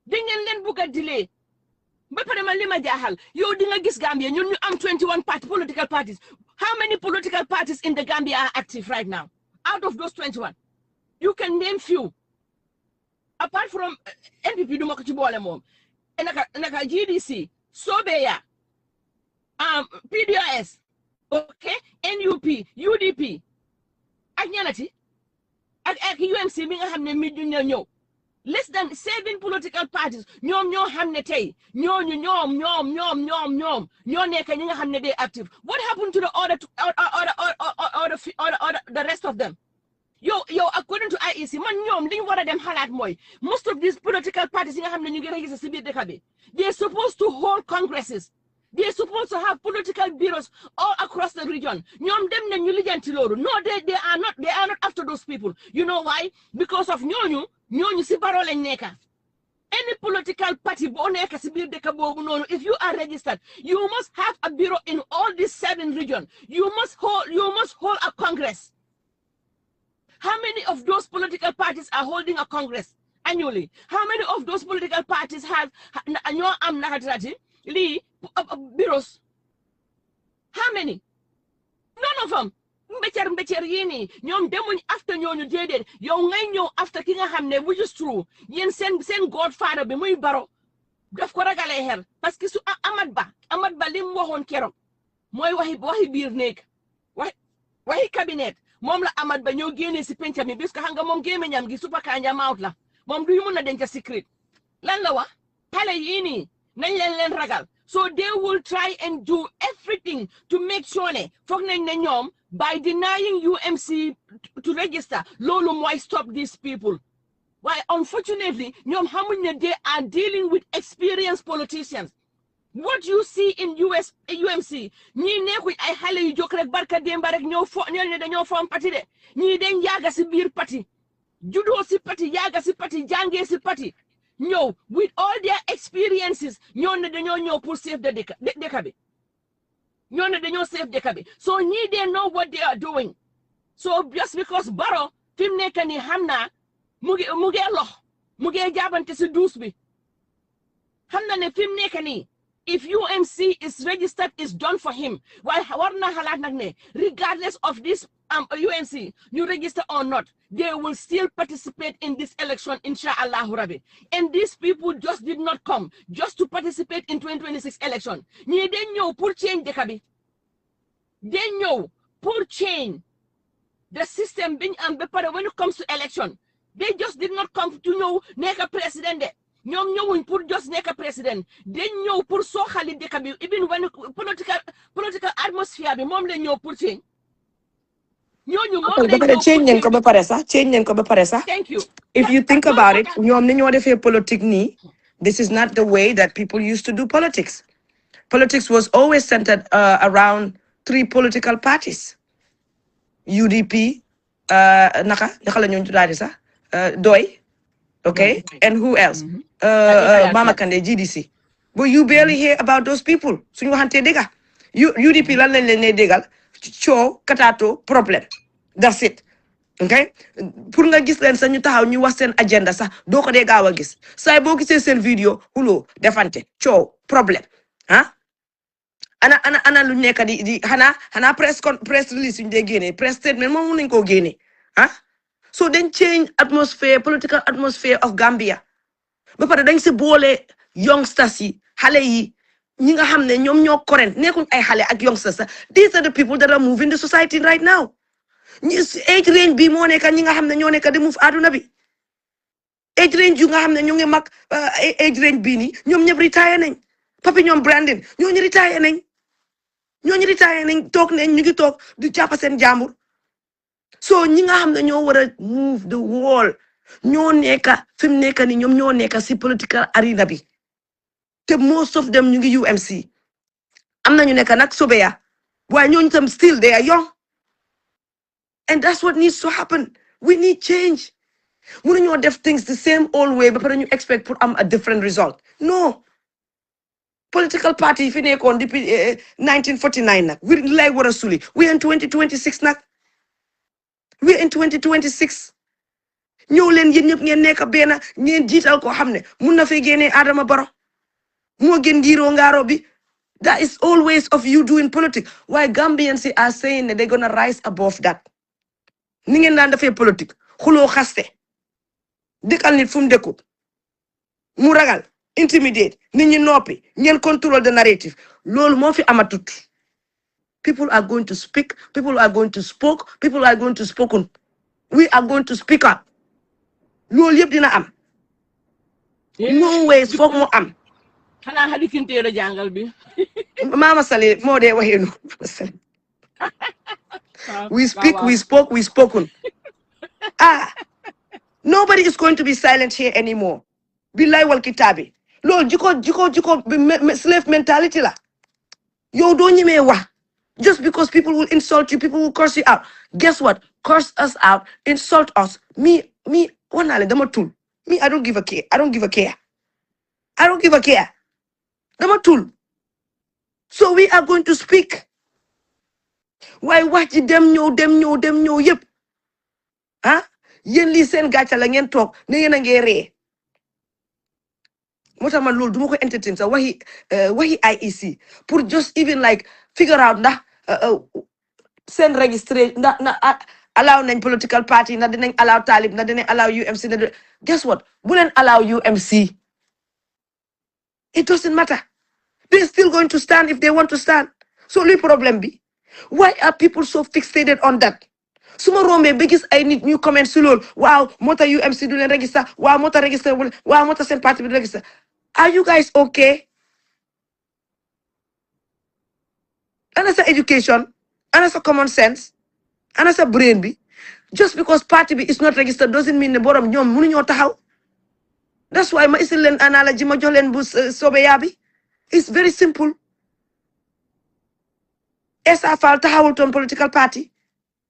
Da ngeen leen bëgg a delay. But lima jahal, you dinga gis Gambia, you am 21 political parties. How many political parties in the Gambia are active right now? Out of those 21, you can name few. Apart from NPP, mom, GDC, Sobeya, PDOS, okay, NUP, UDP, Agnanati, UMC, minga hamne midunyo. Less than 7 political parties. Ñom hamne tay. Ñom nekk ñi nga xamne they active. What happened to the the rest of them? Yo, according to IEC, man ñom liñ wara dem xalaat moy. Most of these political parties nga xamne ñu ngi register ci biir dëkk bi. They're supposed to hold congresses. They're supposed to have political bureaus all across the region. Ñom dem nañ ñu lijanti lolu. No, they are not after those people. You know why? Because of ñooñu si Barrow lañ nekka. Any political party bo nekka si biir dëkk boobu noonu, if you are registered, you must have a bureau in all these 7 regions. You must hold a congress. How many of those political parties are holding a congress annually? How many of those political parties have bureaus? How many? None of them. Mbecer yini ñom demuñ after ñooñu déedéet yow ngay ñëw after ki nga xam ne which is true yéen seen godfather bi muy Barrow daf ko ragalee xel parce que su Amat Ba li mu waxoon keroog mooy waxi biir néeg waxi cabinet moom la Amat Ba ñoo génnee si penca mi bis ko xam nga moom gémmiñam gi supa kanja maawut la moom duñu mun a denc secret lan la wax xale yii nii nañ leen ragal. So they will try and do everything to make sure ne foog nañ ne ñoom by denying UMC to register, lolo moy stop these people. Why, unfortunately, they are dealing with experienced politicians. What you see in UMC, ni nekui ay xalé yu jok rek barka demba rek ñoo form parti de. Ni den yaga ci biir parti. judo si parti yaga si parti jange si parti ñëw with all their experiences ñoo ne dañoo ñëw pour save the dëkk bi ñoo ne dañoo save dëkk bi so ñii they know what they are doing so just because Barrow fi mu nekk nii xam naa mu ngi lox mu ngi jaabante si duus bi xam na ne fi mu nekk nii if UMC is registered is done for him waaye war na xalaat nag ne regardless of this UMC you register or not they will still participate in this election inshallah rabbi and these people just did not come just to participate in 2026 election ñii dañ ñëw pour change dëkk bi dañ ñëw pour change the system biñ am ba pare when it comes to election they just did not come to ñëw nekk président de ñoom ñëwuñ pour just nekk président dañ ñëw pour sooxali dëkk bi even when political atmosphere bi moom lañ ñëw pour change ñooñu moom lañ ñëw change nañ ko ba pare sax change nañ ko ba pare sax thank you if you think about it ñoom ni ñoo defee politique nii this is not the way that people used to do politics was always centered around 3 political parties UDP naka la ñu tuddaati sax doy okay and who else Mama Kandeh GDC but you barely hear about those people suñu waxantee dégga UDP lan lañ leen ne déggal coow katato problème that's it okay pour nga gis leen sax ñu taxaw ñu wax seen agenda sax doo ko dee gaaw a gis saay boo gisee seen vidéo xuloo defante coow problème ah ana lu nekk di xanaa press release suñu dee génnee press statement moom mun nañ koo génnee ah so then change political atmosphere of Gambia ba pare dañ si boole youngsters yi xale yi ñi nga xam ne ñoom ñoo current nekkuñ ay xale ak youngsters these are the people that are moving the society right now age range bi moo nekk ñi nga xam ne ñoo nekk di move aduna bi age range yu nga xam ne ñu ngi mag age range bii nii ñoom ñëpp retire nañ papi ñoom Brandon ñooñu retire nañ toog nañ ñu ngi toog di jàpp seen jàmbur so ñi nga xam ne ñoo war a move the wall ñoo nekk fi mu nekk ni ñoom ñoo nekk si political arena bi te most of them ñu ngi UMC am na ñu nekk nag sobeya waaye ñooñu tam still they are young and that's what needs to happen we need change mënuñoo def things the same old way ba pare ñu expect pour am a different result no political party yi fi nekkoon depuis 1949 nag we lay war a suli we in 2026 nag we in 2026 ñëw leen yéen ñëpp ngeen nekk benn ngeen jiital ko xam ne mun na fee génnee Adama Barrow moo gën ngiro ngaaro bi that is always of you doing politics why Gambians are saying that they're gonna rise above that ni ngeen daan defee politique xuloo xaste dëkkal nit fu mu dëkkut mu ragal intimidate nit ñi noppi ngeen control the narrative loolu moo fi amatut people are going to speak people are going to spoke people are going to spoken we are going to speak up loolu yëpp dina am no ways foog mu am xanaa xali kinteera jàngal bi Mama Sali moo dee waxee nu we speak we spoke we spoken nobody is going to be silent here anymore billahi wal kitabi loolu jiko slave mentality la yow doo ñemee wax just because people will insult you people will curse you out guess what curse us out insult us me wax naa leen dama tul me I don't give a care dama tul so we are going to speak waaye wax ci dem ñëw yëpp yéen lii seen gàcca la ngeen toog ne yéen a ngee ree moo tax man loolu du ma ko entertain sax waxi IEC pour just even like figure out ndax seen registré ndax allow nañ political party ndax dinañ allow Talib ndax dinañ allow UMC guess what bu leen allow UMC it doesn't matter they're still going to stand if they want to stand so luy problème bi why are people so fixated on that suma rombee ba gis ay nit ñu comment si loolu waaw moo tax UMC du leen register waaw moo tax register waaw moo tax seen parti bi du register are you guys okay ana sa education ana sa common sense ana sa brain bi just because party bi is not registered doesn't mean ne borom ñoom mënuñoo taxaw that's why ma isil leen analogy ma jox leen bu sobeya bi it's very simple Essa taxawul toon political party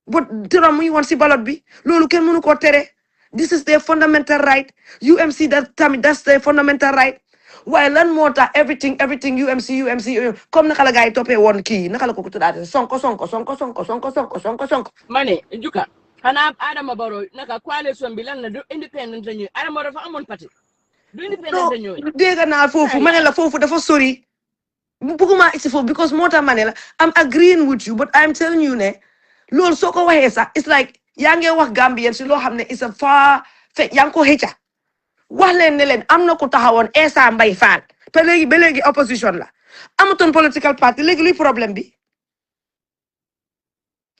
but turam muy woon si ballot bi loolu kenn mënu koo tere This is their fundamental right. UMC, that's their fundamental right. Why learn more that everything UMC comme naka la gay topé won ki naka la ko tudate sonko. Mane Juka xana Adama Barrow naka coalition bi lan la du independent la ñuy Adama Barrow dafa amoon parti du independent No, la ñuy dégg naa foofu ma ne la foofu dafa sori bëgguma isi foofu because moo tax ma ne la I'm agreeing with you but I'm telling you ne loolu soo ko waxee sax it's like yaa ngi wax Gambian si loo xam ne it's a far fekk yaa ngi ko xëcca wax leen ne leen am na ku taxawoon Essa Mbay Fall te léegi ba léegi opposition la amatoon political party léegi luy problème bi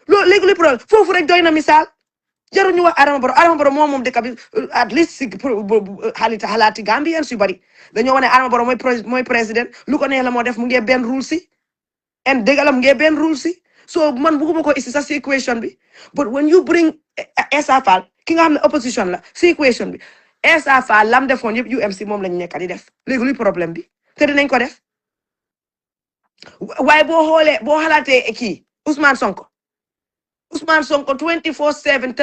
loolu léegi luy problème foofu rek doy na misaal jaruñu wax Adama Barrow moom dëkk bi at least si xalaati Gambian su bari dañoo wane Adama Barrow mooy président lu ko neex la moo def mu ngi benn rule si and dëgg la mu ngi benn rule si so man bëgguma ko isi sa si equation bi but when you bring Essa Fall ki nga xam ne opposition la si equation bi Essa Fall lam defoon yëpp UMC moom lañu nekk di def léegi luy problème bi te dinañ ko def waaye boo xalaatee kii Ousmane Sonko 24/7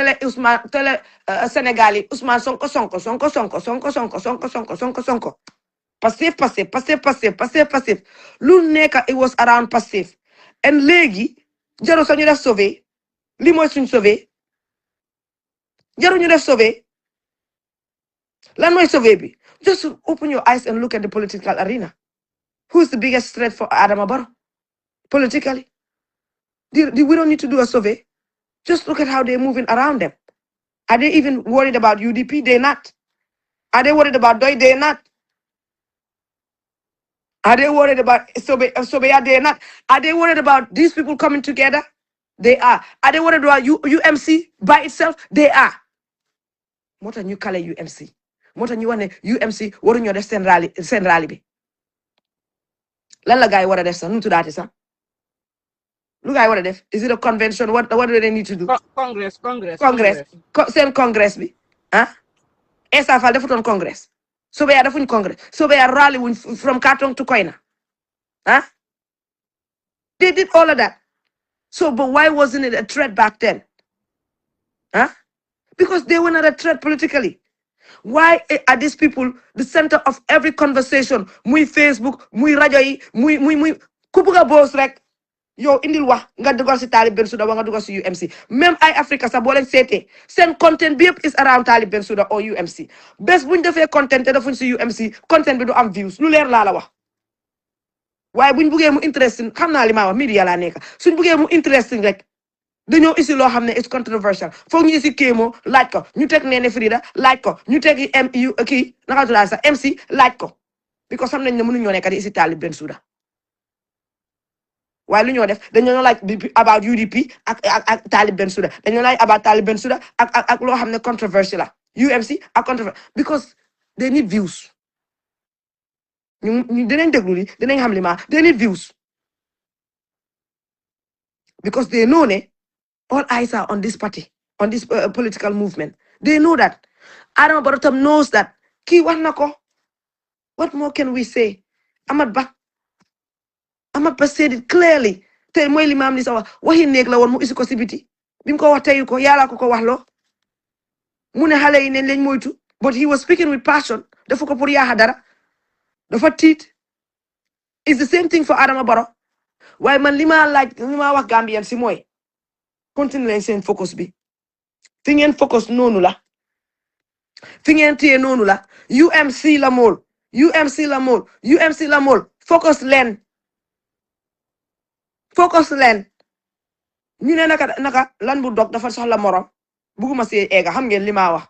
télé Sénégal yi Ousmane Sonko passif lu nekk it was around passif and léegi jaru sañu def sauvé li mooy suñ sauvé jaru ñu def sauvé lan mooy sauvé bi just open your eyes and look at the political arena. Who's the biggest threat for Adama Barrow politically? We don't need to do a survey. Just look at how they're moving around them. Are they even worried about UDP? They're not. Are they worried about DOI? They're not. Are they worried about Sobeya? They're not. Are they worried about these people coming together? They are. Are they worried about UMC by itself? They are. What are you calling UMC? What are you want UMC? What are you send rally be? Lan la guy what are they saying? To that is look at what it is. Is it a convention? What do they need to do? Congress. Send Congress be. Huh? Essa Fall defuton Congress. So we are defuñ Congress. So we are rallying from Katong to Koina. Huh? They did all of that. So, but why wasn't it a threat back then? Huh? Because they were not a threat politically. Why are these people the center of every conversation? Muy Facebook, muy radio yi, muy kubuga boss rek. Yo indil wax nga dugal si Talib Bensouda wa nga dugal si UMC même ay Africa sax boo leen seetee seen content bi yëpp is around Talib Bensouda or UMC bés buñ defee content te defuñ si UMC content bi du am views lu leer laa la wax waaye buñ buggee mu interesting xam naa li ma wax media laa nekk suñ buggee mu interesting rek dañoo isi loo xam ne it's controversial foog ñu isi Kémo laaj ko ñu teg Nene Frida laaj ko ñu teg kii naka tudd sax MC laaj ko because xam nañ ne mënuñoo nekk di isi Talib Bensouda waaye lu ñoo def dañoo like about UDP ak Talib Bensouda dañoo like about Talib Bensouda ak loo xam ne controversial la UMC ak controversial because they need views ñu dinañ déglu li dinañ xam li ma they need views because they know ne all eyes are on this party on this political movement they know that Adama Barrow tam knows that kii wax na ko what more can we say Amat Ba said it clearly te mooy li maam li sa waxi néeg la woon mu isi ko si biti bi mu ko wax teyu ko yàlla ko wax loo mu ne xale yi ne lañ moytu but he was speaking with passion dafa ko pour yaaxa dara dafa tiit it's the same thing for Adama Barrow waaye man li ma wax Gambian si mooy continue leen seen focus bi fi ngeen focus noonu la fi ngeen téye noonu la UMC la mool focus leen ñu ne naka lan bu dog dafa soxla morom buguma si eega xam ngeen li ma wax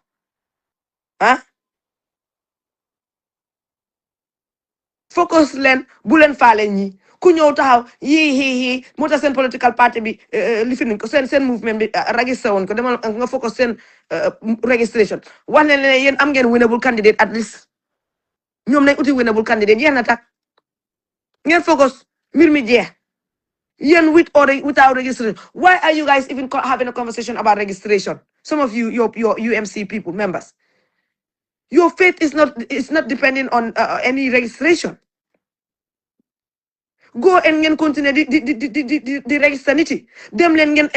focus leen bu leen faale ñi ku ñëw taxaw yii moo tax seen political party bi li fi ko seen movement bi registré woon ko demal nga focus seen registration wax ne leen yéen am ngeen winnable candidate at least ñoom nañ uti winnable candidate yéen na tak ngeen focus mbir mi jeex Yen with or without registration. Why are you guys even having a conversation about registration? Some of you, your UMC people, members. Your faith is not depending on any registration. Go and continue the register niti. Dem len ngen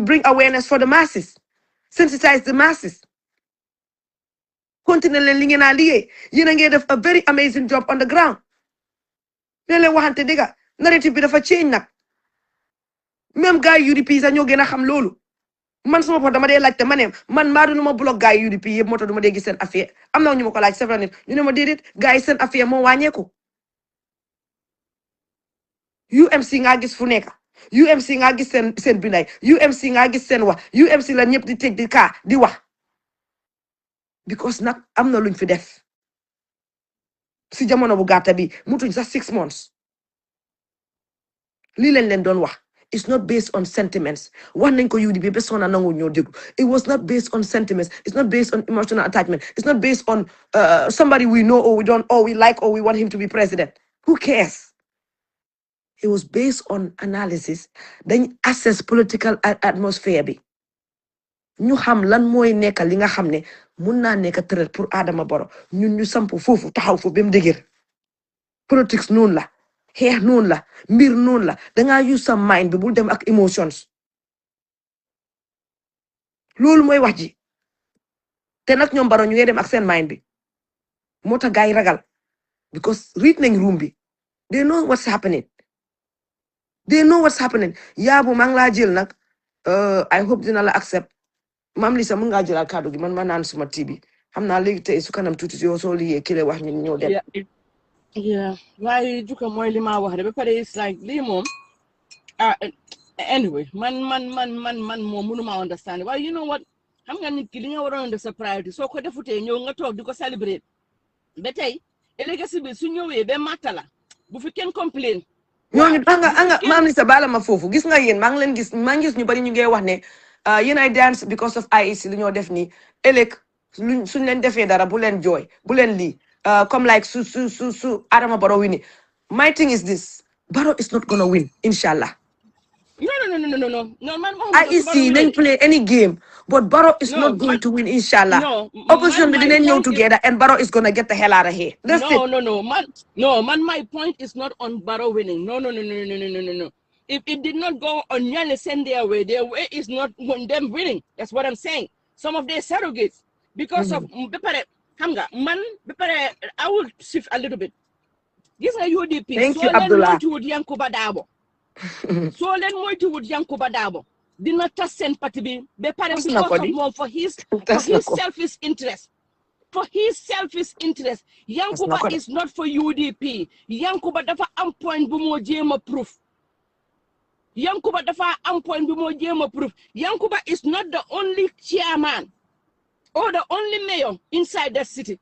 bring awareness for the masses, sensitize the masses. Continue leen li ngeen a liggéey yéen a ngi def a very amazing job on the ground. ne leen waxante dëgga narrative bi dafa change nag même gars yi UDP sax ñoo gën a xam loolu man suma bopp dama dee laajte ma ne man maa du ma block gars yi UDP yëpp moo tax du ma dee gis seen affaire am na ñu ma ko laaj several nit ñu ne ma déedéet gars yi seen affaire moo wàññeeku. UMC nga gis fu nekk UMC nga gis seen binday UMC nga gis seen wax UMC la ñëpp di teg di kaa di wax because nag am na luñ fi def si jamono bu gàtta bi mutuñ sax 6 months lii leen doon wax. It's not based on sentiments. One nañ ko UDP ba sona nangu ñoo déglu. It was not based on sentiments. It's not based on emotional attachment. It's not based on somebody we know or we don't or we like or we want him to be president. Who cares? It was based on analysis. Dañ assess political atmosphere bi. Ñu xam lan mooy nekk li nga xam ne mun naa nekk threat pour Adama Barrow ñun ñu samp foofu taxaw foofu ba mu dëgër. Politics noonu la. Xeex noonu la mbir noonu la dangaa use sa mind bi bul dem ak emotions loolu mooy wax ji te nag ñoom Barrow ñu ngi dem ak seen mind bi moo tax gars yi ragal because read nañ room bi they know what's happening yaabu maa ngi laa jël nag I hope dina la accept maam Lisa mun ngaa jëlaat kàddu gi man ma naan suma tii bi xam naa léegi tey su kanam tuuti yow soo liggéey kile wax ñun ñoo dem. Yeah, why juka moy lima wax de ba pare it's like li mom anyway man mom mënuma understand why you know what xam nga nit ki li nga waroon def sa priority soo ko defutee ñëw nga toog di ko celebrate ba tey legacy bi su ñëwee ba matala bu fi kenn complain ñooñu anga maam Lisa bala ma foofu gis nga yéen maa ngi gis ñu bari ñu ngi wax ne yéen ay dance because of IEC li ñoo def nii ëllëg suñ leen defee dara bu leen jooy bu leen lii come like su Adama Barrow winning. My thing is this: Barrow is not gonna win, inshallah. No, man. IEC didn't play any game, but Barrow is not going to win, inshallah. No, opposition didn't know together, and Barrow is gonna get the hell out of here. That's it. No, man. My point is not on Barrow winning. No. If it did not go on Nyale send their way is not on them winning. That's what I'm saying. Some of their surrogates because of Hamga, man, I will shift a little bit. This is UDP. Thank you, Abdullah. So then more to Yankuba Dabo. Did not just send Patibi, because of more for his selfish interest. For his selfish interest. Yankuba is not for UDP. Yankuba dafa am point bumo jema proof. Yankuba dafa am point bumo jema proof. Yankuba is not the only chairman or the only mayor inside the city.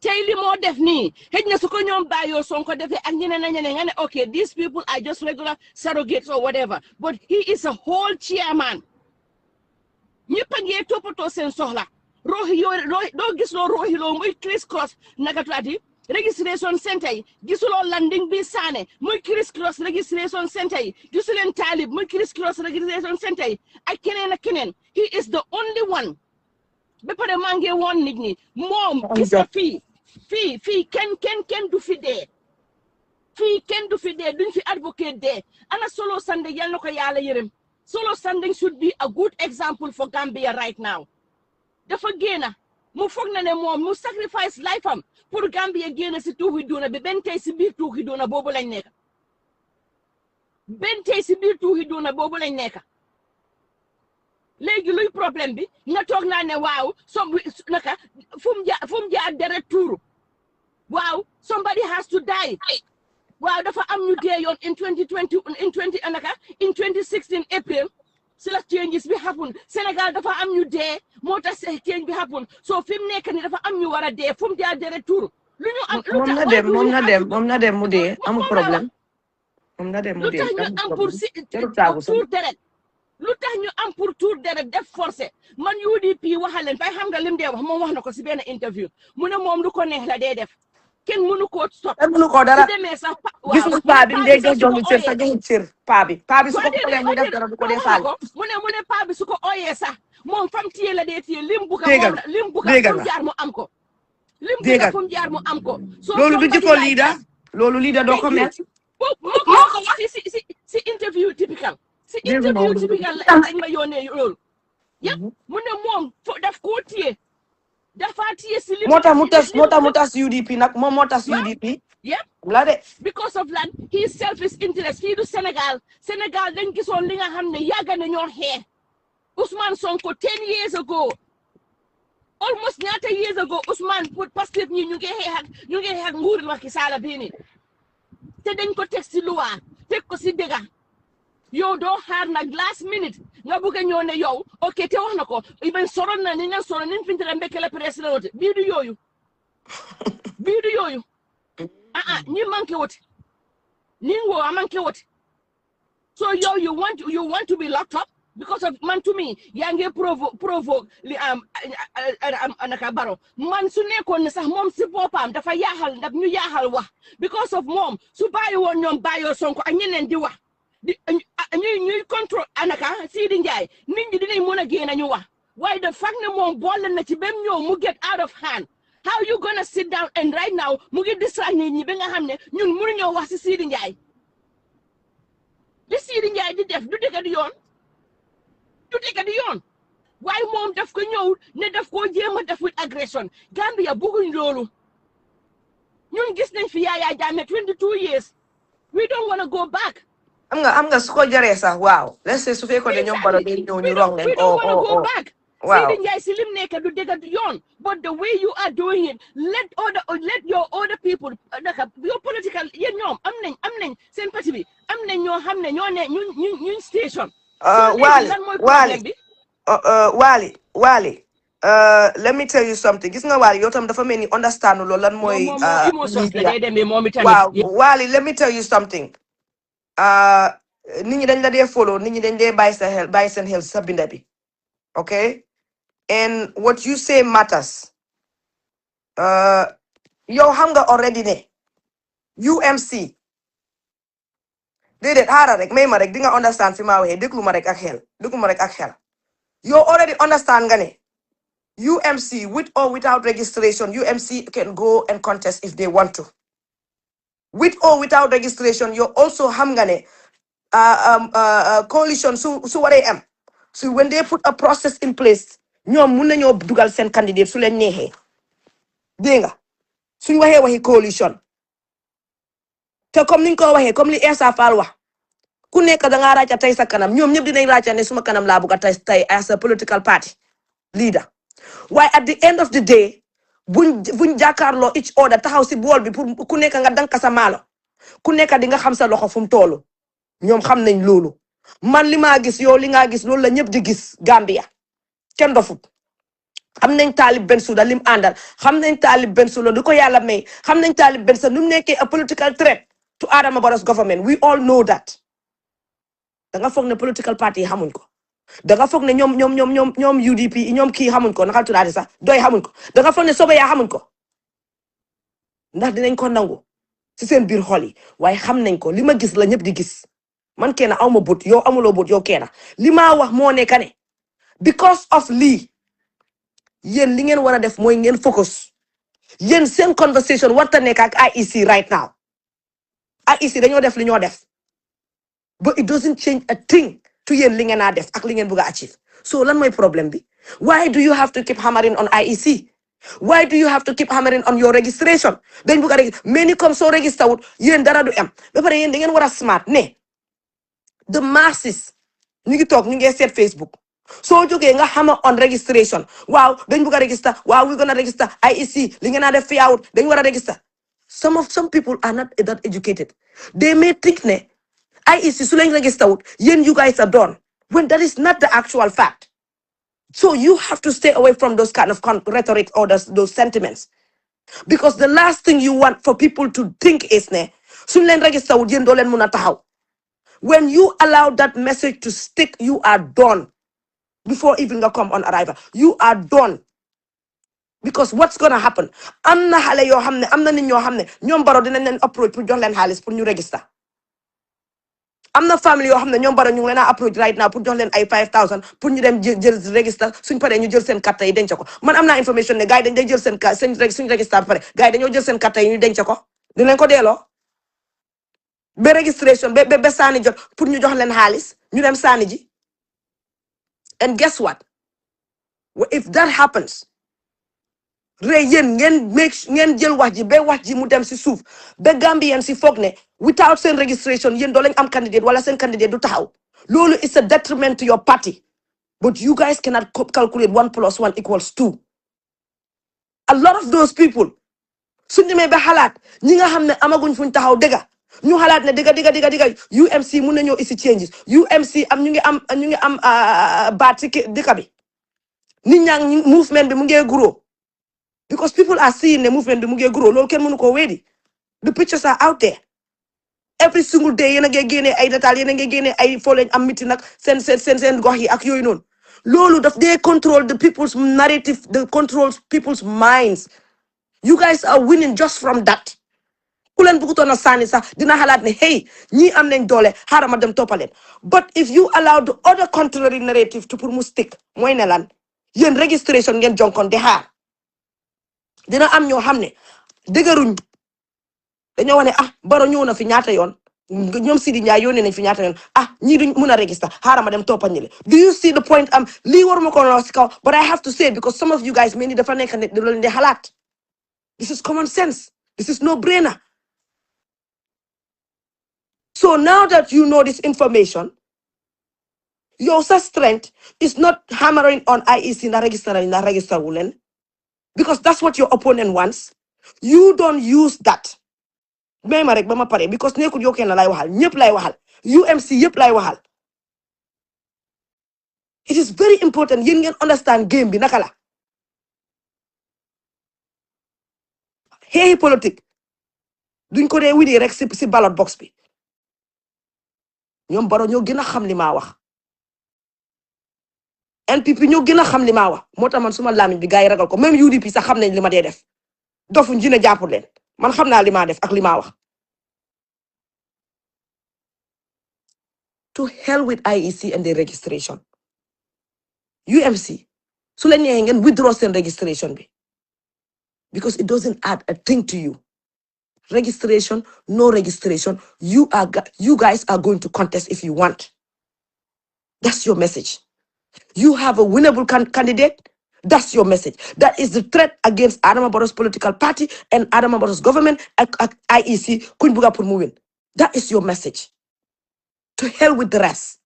Tayli mo def ni hejna suko ñom bayo sonko defé ak ñeneen okay, these people are just regular surrogates or whatever, but he is a whole chairman. Ñepp ngi topoto sen soxla rohi yo do gis lo rohi lo muy criss cross nakatati registration center yi gisulo landing bi sané muy criss cross registration center yi gisulen talib muy criss cross registration center yi ak keneen he is the only one. Be pare mangé won nit ñi mom gis nga fi ken du fi dé duñ fi advocate dé ana Solo Sandeng yal na ko yàlla yërëm Solo Sandeng should be a good example for Gambia right now. Dafa génna mu foog na ne moom mu sacrifice life am pour Gambia génna si tuuxi doona bi benn tey si biir tuuxi doona boobu lañ nekk léegi luy problème bi nga toog naa ne waaw naka fu mu jaar deret tuuru waaw somebody has to die waaw dafa am ñu dee yoon in 2016 April si la changes bi happen Sénégal dafa am ñu dee moo tax change bi happen so fi mu nekk ni dafa am ñu war a dee fu mu jaar deret tuuru lu ñu am moom na dem mu dee amul problème moom na dem mu dee lu tax ñu am pour tuur deret lu tax ñu am pour tour deret def forcé man UDP waxal leen fay xam nga lim dee wax moom wax na ko si benn interview mu ne moom lu ko neex la dee def kenn mënu koo stop mënu ko dara demee sax gis nga paa bi ndey jox ñu cër sax jox cër paa bi su ko xoolee ñu def dara du ko dee faal mu ne paa bi su ko ooyee sax moom fam téye la dee téye lim buka fu mu jaar mu am ko loolu du jikko leader loolu leader doo ko mel moo ko wax si si interview typical si Dégg nga interview moom. typical lañ ma yónnee loolu yëpp mu ne moom daf koo téye dafa téye si lim moo tax mu tas UDP nag moom moo tas UDP. yëpp la de. because of lan his selfish interest fii du Sénégal dañ gisoon li nga xam ne yàgg na ñoo xeex Ousmane Sonko 10 years ago almost ñaata years ago Ousmane pour Pastef ñi ñu ngi xeex ak nguuri Macky Sall bii nii te dañ ko teg si loi teg ko si dëgga yow doo xaar nag last minute nga bëgg a ñëw ne yow ok te wax na ko iben soron na ni nga soron ni fintere mbekele président wote bii du yooyu ñi manqué wote ni ngo a manqué wote so yow you want to be locked up because of man to me yaa ngi provoke li anaka baro man su nekkoon ne sax moom si boppam dafa yaaxal ndax ñu yaaxal wax because of moom su bàyyi woon ñoom bàyyoo Sonko ak ñeneen di wax ñuy contrôle anaka Sidi Ndiaye nit ñi dinañ mën a génn ñu wax waaye the fact ne moom boole na ci bem ñëw mu get out of hand how you gonna sit down and right now mu ngi distract nit ñi ba nga xam ne ñun mënuñoo wax si Sidi Ndiaye li Sidi Ndiaye di def du dëgg di yoon waaye moom daf ko ñëw ne daf koo jéem a def with aggression Gambia bëgguñ loolu ñun gis nañ fi Yaya Jammeh 22 years we don't want to go back. am nga su ko jaree sax waaw let's say su fekkoon ne ñoom baro day ñëw ñu wrong leen we don't want to go back. waaw Sidi Ndiaye si lim nekk du dëgg du yoon but the way you are doing it let your other people your political yéen ñoom am nañ seen parti bi am nañ ñoo xam ne ñoo ne ñun station. Wally, let me tell you something gis nga Wally yow tam dafa mel ni understand loolu lan mooy waaw Wally let me tell you something nit ñi dañ la dee follow nit ñi dañ dee bàyyi seen xel sa binda bi okay and what you say matters yow xam nga already ne UMC déedéet xaaral rek may ma rek di nga understand fi ma waxee déglu ma rek ak xel you already understand nga ne UMC with or without registration UMC can go and contest if they want to with or without registration you also xam nga ne coalition su waree am so when they put a process in place ñoom mun nañoo dugal seen candidate su leen neexee dégg nga suñ waxee coalition te comme niñ ko waxee comme li Essa Faal wax ku nekk da ngaa ràcca tey sa kanam ñoom ñëpp dinañ ràcca ne suma kanam laa bugg a tey as a political party leader waaye at the end of the day buñ jàkkaarloo each other taxaw si bool bi pour ku nekk nga danka sa maalo ku nekk di nga xam sa loxo fu mu toolu ñoom xam nañ loolu man li maa gis yow li nga gis loolu la ñëpp di gis Gambia kenn dofut xam nañ Talib Bensouda lim àndal xam nañ Talib Bensouda du ko yàlla may xam nañ Talib Bensouda nu mu nekkee a political threat to Adama Barrow's government we all know that da nga foog ne political party yi xamuñ ko da nga foog ne ñoom UDP ñoom kii xamuñ ko naka tuddaati sax doy xamuñ ko da nga foog ne sobe yaa xamuñ ko ndax dinañ ko nangu si seen biir xol yi waaye xam nañ ko li ma gis la ñëpp di gis man kenn aw ma but yow amuloo but yow kenn li ma wax moo nekk ne because of lii yéen li ngeen war a def mooy ngeen focus yéen seen conversation warta nekk ak IEC right now IEC dañoo def li ñoo def but it doesn't change a thing to yéen li ngeen a def ak li ngeen bëgg a achieve so lan mooy problème bi why do you have to keep hammering on IEC why do you have to keep hammering on your registration dañ bëgg a register mais ni comme soo register wut yéen dara du am ba pare yéen da ngeen war a smart ne the masses ñu ngi toog ñu ngi seet Facebook soo jógee nga hammer on registration waaw dañ bëgg a register waaw we gonna register IEC li ngeen a def fiyaawut dañ war a register some people are not that educated they may think ne IEC su leen register wut yéen you guys are done when that is not the actual fact so you have to stay away from those kind of rhetoric or those sentiments because the last thing you want for people to think is ne suñ leen register wut yéen doo leen mun a taxaw when you allow that message to stick you are done before even nga come on arrival you are done because what's gonna happen am na xale yoo xam ne am na nit ñoo xam ne ñoom baro dinañ leen approach pour jox leen xaalis pour ñu register am na famille yoo xam ne ñoom baro ñu ngi leen a approach right now pour jox leen ay 5000 pour ñu dem jël register suñ paree ñu jël seen carte yi denc ko man am naa information ne gars yi dañ day jël seen suñ register ba pare gars yi dañoo jël seen carte yi ñu denc ko dinañ ko delloo ba registration ba sani jot pour ñu jox leen xaalis ñu dem sani ji. And guess what? If that happens, rey yéen ngeen jël wax ji mu dem si suuf ba Gambian si foog ne without seen registration yéen doo leen am candidate wala seen candidate du taxaw. Loolu is a detriment to your party. But you guys cannot calculate 1 + 1 = 2. A lot of those people, suñ demee ba xalaat ñi nga xam ne amaguñ fuñ taxaw dëgga ñu xalaat ne dëgga UMC mun nañoo isi changes UMC ñu ngi am baat si dëkk bi nit ñaa ngi movement bi mu ngee grow because people are seeing ne movement bi mu ngee grow loolu kenn mënu koo weddi. The pictures are out there every single day. Yéen a ngi génnee ay détails yéen a ngi génnee ay foo leen am meeting nag seen gox yi ak yooyu noonu. Loolu daf dee control the people's narrative, the controls people's minds. You guys are winning just from that. Ku leen bëggutoon a sànni sax dina xalaat ne hey ñii am nañ doole xaaral ma dem toppaleen. But if you allow the other contrary narrative to pour mu stick mooy ne lan yéen registration ngeen jonkon di xaar dina am ñoo xam ne dëgëruñ dañoo wax ne Baro ñëw na fi ñaata yoon ñoom Sidi Ndiaye yónnee nañ fi ñaata yoon ñii duñ mun a register xaaral ma dem toppañile. Do you see the point? Lii waruma ko wax si kaw but I have to say it because some of you guys mel ni dafa nekk ne da leen di xalaat. This is common sense. This is no brainer. So now that you know this information, your strength is not hammering on IEC na register wulen because that's what your opponent wants. You don't use that. May ma rek ba ma pare because nekkul yow kenn lay waxal ñëpp lay waxal UMC yëpp lay waxal. It is very important yéen ngeen understand game bi naka la. Hey politique duñ ko dee widee rek si ballot box bi. ñoom Baro ñoo gën a xam li maa wax NPP ñoo gën a xam li maa wax moo tax man suma lamiñ bi gars yi ragal ko même UDP sax xam nañ li ma dee def dofuñ dina jàppul leen man xam naa li maa def ak li maa wax. To hell with IEC and the registration. UMC su leen neexee ngeen withdraw seen registration bi because it doesn't add a thing to you. Registration, no registration, you guys are going to contest if you want. That's your message. You have a winnable candidate. That's your message. That is the threat against Adama Barrow's political party and Adama Barrow's government at IEC. Kuñ buga pour mu win. That is your message. To hell with the rest.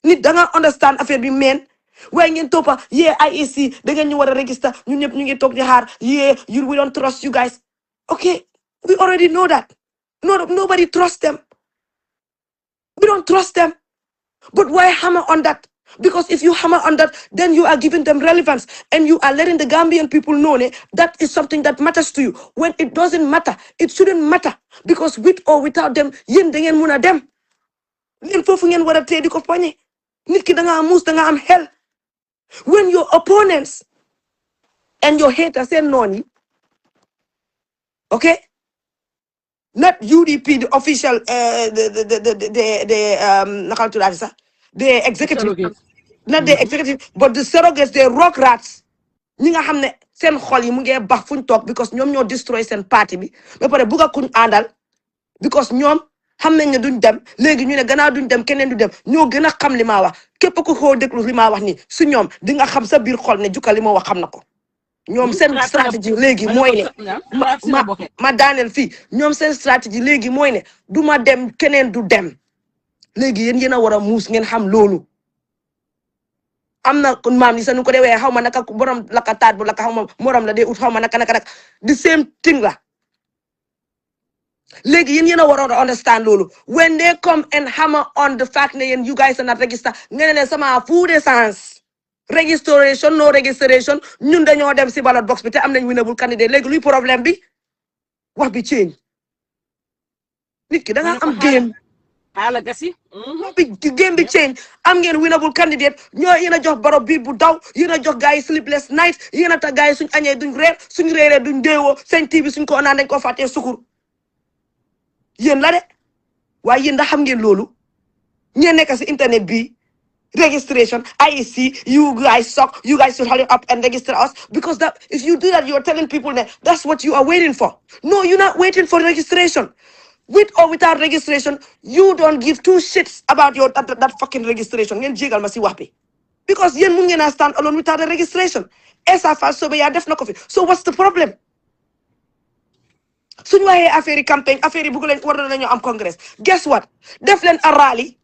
Nit da nga understand affaire bi men. Waaye ngeen toppa IEC da ngeen ñu war a register ñun ñëpp ñu ngi toog di xaar we don't trust you guys. Okay. We already know that. Nobody trusts them. We don't trust them. But why hammer on that? Because if you hammer on that, then you are giving them relevance and you are letting the Gambian people know that is something that matters to you. When it doesn't matter, it shouldn't matter. Because with or without them, yen dengen muna dem. Yen fofu ngeen wara tey di ko pañe. Nit ki da nga am mus da nga am hell. When your opponents and your haters say noni, okay? Not UDP, the official, the executive, not the executive, but the surrogates, the rock rats. Ñi nga xam ne seen xol yi mu ngi bax fuñ toog because ñoom ñoo destroy seen parti bi ba pare bugg a kuñ àndal because ñoom xam nañ ne duñ dem léegi ñu ne gannaaw duñ dem keneen du dem ñoo gën a xam li maa wax képp ku ko déglu li maa wax nii su ñoom di nga xam sa biir xol ne jukka li ma wax xam na ko. ñoom seen stratégie léegi mooy ne ma daaneel fii ñoom seen stratégie léegi mooy ne du ma dem keneen du dem léegi yéen a war a muus ngeen xam loolu. am na maam ni sa nu ko dee wee xaw ma naka borom laka taat bu laka xaw ma morom la dee ut xaw ma naka the same thing la. léegi yéen a war a understand loolu when they come and hammer on the fact ne yéen you guys are not register nga ne leen sama fu de sens. Registration, no registration, ñun dañoo dem si ballot box bi te am nañ winnable candidate léegi luy problème bi wax bi change. Nit ki da nga am game. Hala gasi. Wax bi game bi change. Am ngeen winnable candidate ñoo yéen a jox Barrow biir bu daw yéen a jox gars yi sleepless night yéen a tax gars yi suñ añee duñ reer suñ reeree duñ deewoo seen TV suñ ko naan dañ ko fàttee sukur. Yéen la de waaye yéen da xam ngeen loolu ñeen nekk si internet bi. Registration, IEC, you guys suck, you guys should hurry up and register us because that if you do that, you're telling people that that's what you are waiting for. No, you're not waiting for registration. With or without registration, you don't give two shits about your that fucking registration. Ngeen jégal ma si wax bi. Because yen mun ngeen a stand alone without a registration. Esa fa sobe ya def na ko fi. So what's the problem? Suñu waxee affaire yi campagne affaire yi bëgg leen war nañu am congress. Guess what? Def leen a rally.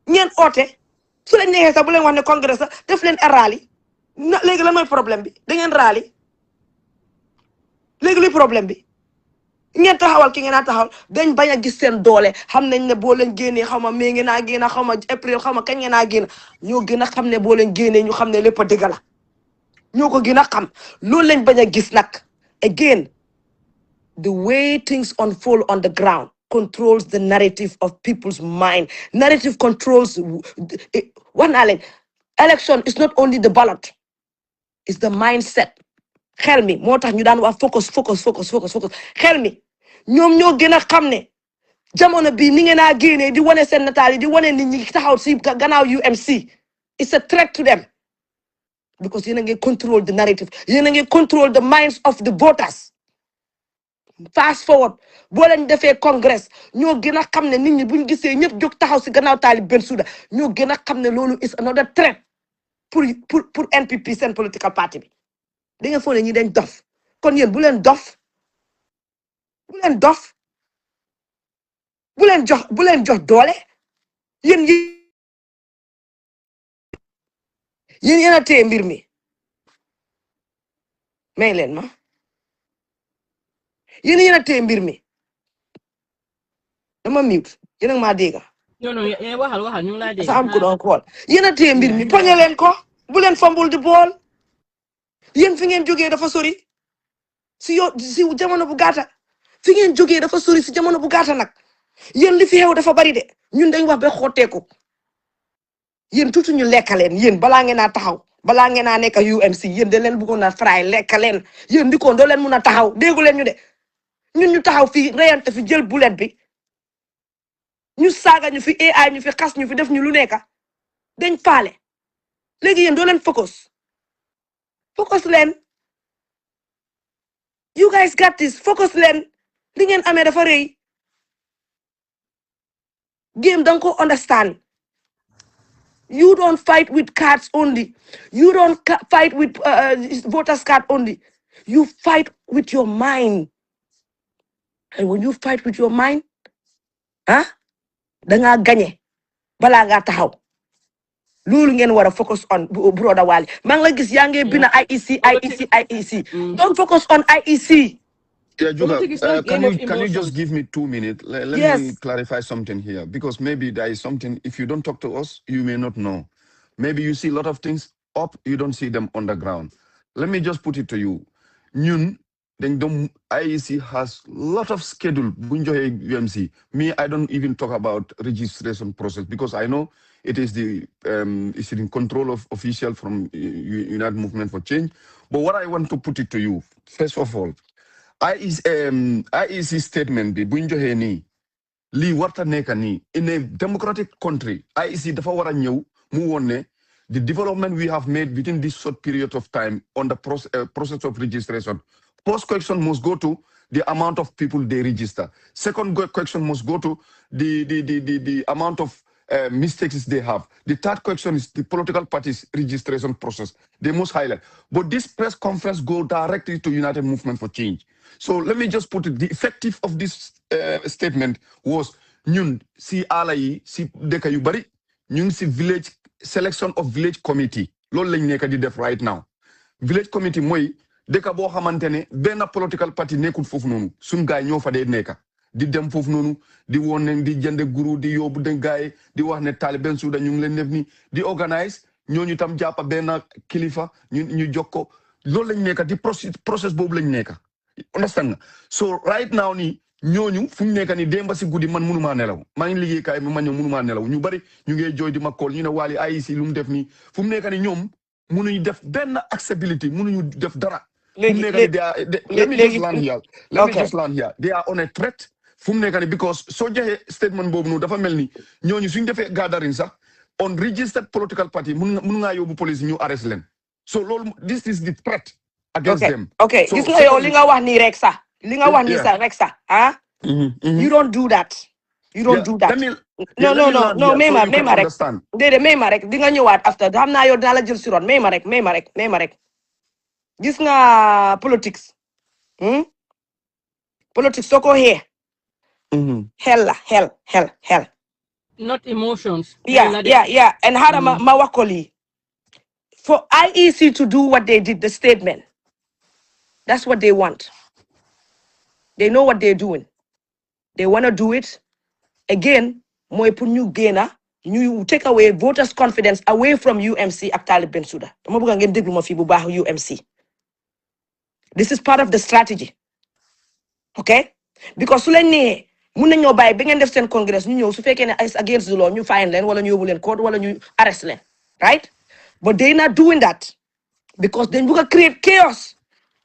Ngeen oote. Su leen neexee sax bu leen wax ne congress la def leen a rally. Léegi lan mooy problème bi? Da ngeen rally. Léegi luy problème bi? Ngeen taxawal ki ngeen a taxawal dañ bañ a gis seen doole xam nañ ne boo leen génnee xaw ma mai ngeen a génn xaw ma april xaw ma kañ ngeen a génn ñoo gën a xam ne boo leen génnee ñu xam ne lépp a dëgg la ñoo ko gën a xam loolu lañ bañ a gis nag. Again, the way things unfold on the ground controls the narrative of people's mind. Narrative controls wax naa leen election is not only the ballot, it's the mindset. Xel mi moo tax ñu daan wax focus xel mi ñoom ñoo gën a xam ne jamono bi ni ngeen a génnee di wane seen nataal yi di wane nit ñi taxaw si gannaaw UMC. It's a threat to them because yéen a ngi control the narrative, yéen a ngi control the minds of the voters. Fast forward boo leen defee congress ñoo gën a xam ne nit ñi buñ gisee ñëpp jóg taxaw si gannaaw taali Bensouda ñoo gën a xam ne loolu is another threat pour NPP seen political party bi. Da ngeen foog ne ñi dañ dof kon yéen bu leen dof bu leen jox doole yéen yéen a téye mbir mi may leen ma yéen a téye mbir mi dama mute yéen a maa dégg. non waxal ñu ngi laa dégg. sa am ko doon xool yéen a téye mbir mi poñe leen ko bu leen fambul di bool. Yéen fi ngeen jógee dafa sori si jamono bu gàtta fi ngeen jógee dafa sori si jamono bu gàtta nag yéen li fi xew dafa bari de ñun dañ wax ba xotteeku yéen tuuti ñu lekkaleen yéen balaa ngeen a taxaw balaa ngeen a nekk UMC yéen da leen bëggoon a fray lekkaleen yéen ndikoon doo leen mun a taxaw déggu leen ñu de ñun ñu taxaw fii reyante fi jël bulet bi ñu saaga ñu fi AI ñu fi xas ñu fi def ñu lu nekk dañ faale léegi yéen doo leen focus leen you guys got this focus leen li ngeen amee dafa rëy game danga ko understand you don't fight with cards only you don't fight with voters card only you fight with your mind and when you fight with your mind dangaa gañe balaa ngaa taxaw loolu ngeen war a focus on brother Wally maa ngi la gis yaa ngi bind IEC don't focus on IEC. Yeah, Juga, can you just give me 2 minutes? Let me clarify something here, because maybe there is something, if you don't talk to us, you may not know. Maybe you see a lot of things up, you don't see them on the ground. Let me just put it to you. IEC has a lot of schedule. UMC. Me, I don't even talk about registration process because I know it is it's in control of official from United Movement for Change. But what I want to put it to you, first of all, IEC statement bi buñ joxe ni li warta nekk ni in a democratic country IEC dafa war a ñëw mu wone the development we have made within this short period of time on the process of registration. First question must go to the amount of people they register. Second question must go to the amount of mistakes they have. The third question is the political parties registration process. They must highlight. But this press conference go directly to United Movement for Change. So let me just put it. The effective of this statement was ñun si ala yi si dëkk yu bari ñun si village selection of village committee loolu lañ nekk di def right now. Village committee mooy dëkk boo xamante ne benn political party nekkul foofu noonu suñ gaay ñoo fa dee nekk di dem foofu noonu di woon ne di jënd guru di yóbbu de gaay di wax ne taali Bensouda ñu ngi leen def ni di organise ñooñu tam jàppa benn kilifa ñu jokko loolu lañ nekk di process boobu lañ nekk. Understand nga so right now ni ñooñu fu ñu nekk ni démba si guddi man mënumaa nelaw maa ngi liggéey kaay ma ñëw mënumaa nelaw ñu bari ñu ngi jooy di ma kool ñu ne Wally IEC lu mu def nii fu mu nekk ni ñoom mënuñu def benn accessibility mënuñu def dara. Let me just land here. They are on a threat. Fu mu nekk ni because soo joxee statement boobu noonu dafa mel ni ñooñu suñ defee gathering sax on registered political party mun ngaa yóbbu police ñu arrest leen so loolu this is the threat against them. Okay, gis nga yow li nga wax nii rek sax li nga wax nii sax rek sax You don't do that. You don't Yeah, do that. let me No, let no, me no, land no, here so Mema, you can Mema rek. understand. Dede Mema rek, di nga ñëwaat after. Xam naa yow dinaa la jël si ron. Mema rek, Mema rek, Mema rek. Gis nga politics. Hmm? Politics soo ko xee. Hell la, hell. Not emotions. Yeah. And how ma wax ko lii. For IEC to do what they did, the statement, that's what they want. They know what they're doing. They want to do it. Again, mooy pour ñu génna ñu take away voters' confidence away from UMC ak Talib Bensouda. Dama bëgg ngeen déglu ma fii bu baax UMC. This is part of the strategy. Okay? Because su leen nee mun nañoo bàyyi ba ngeen def seen congress ñu ñëw su fekkee ne is against the law ñu fine leen wala ñu yóbbu leen court wala ñu arrest leen. Right? But they're not doing that because dañ bëgg a create chaos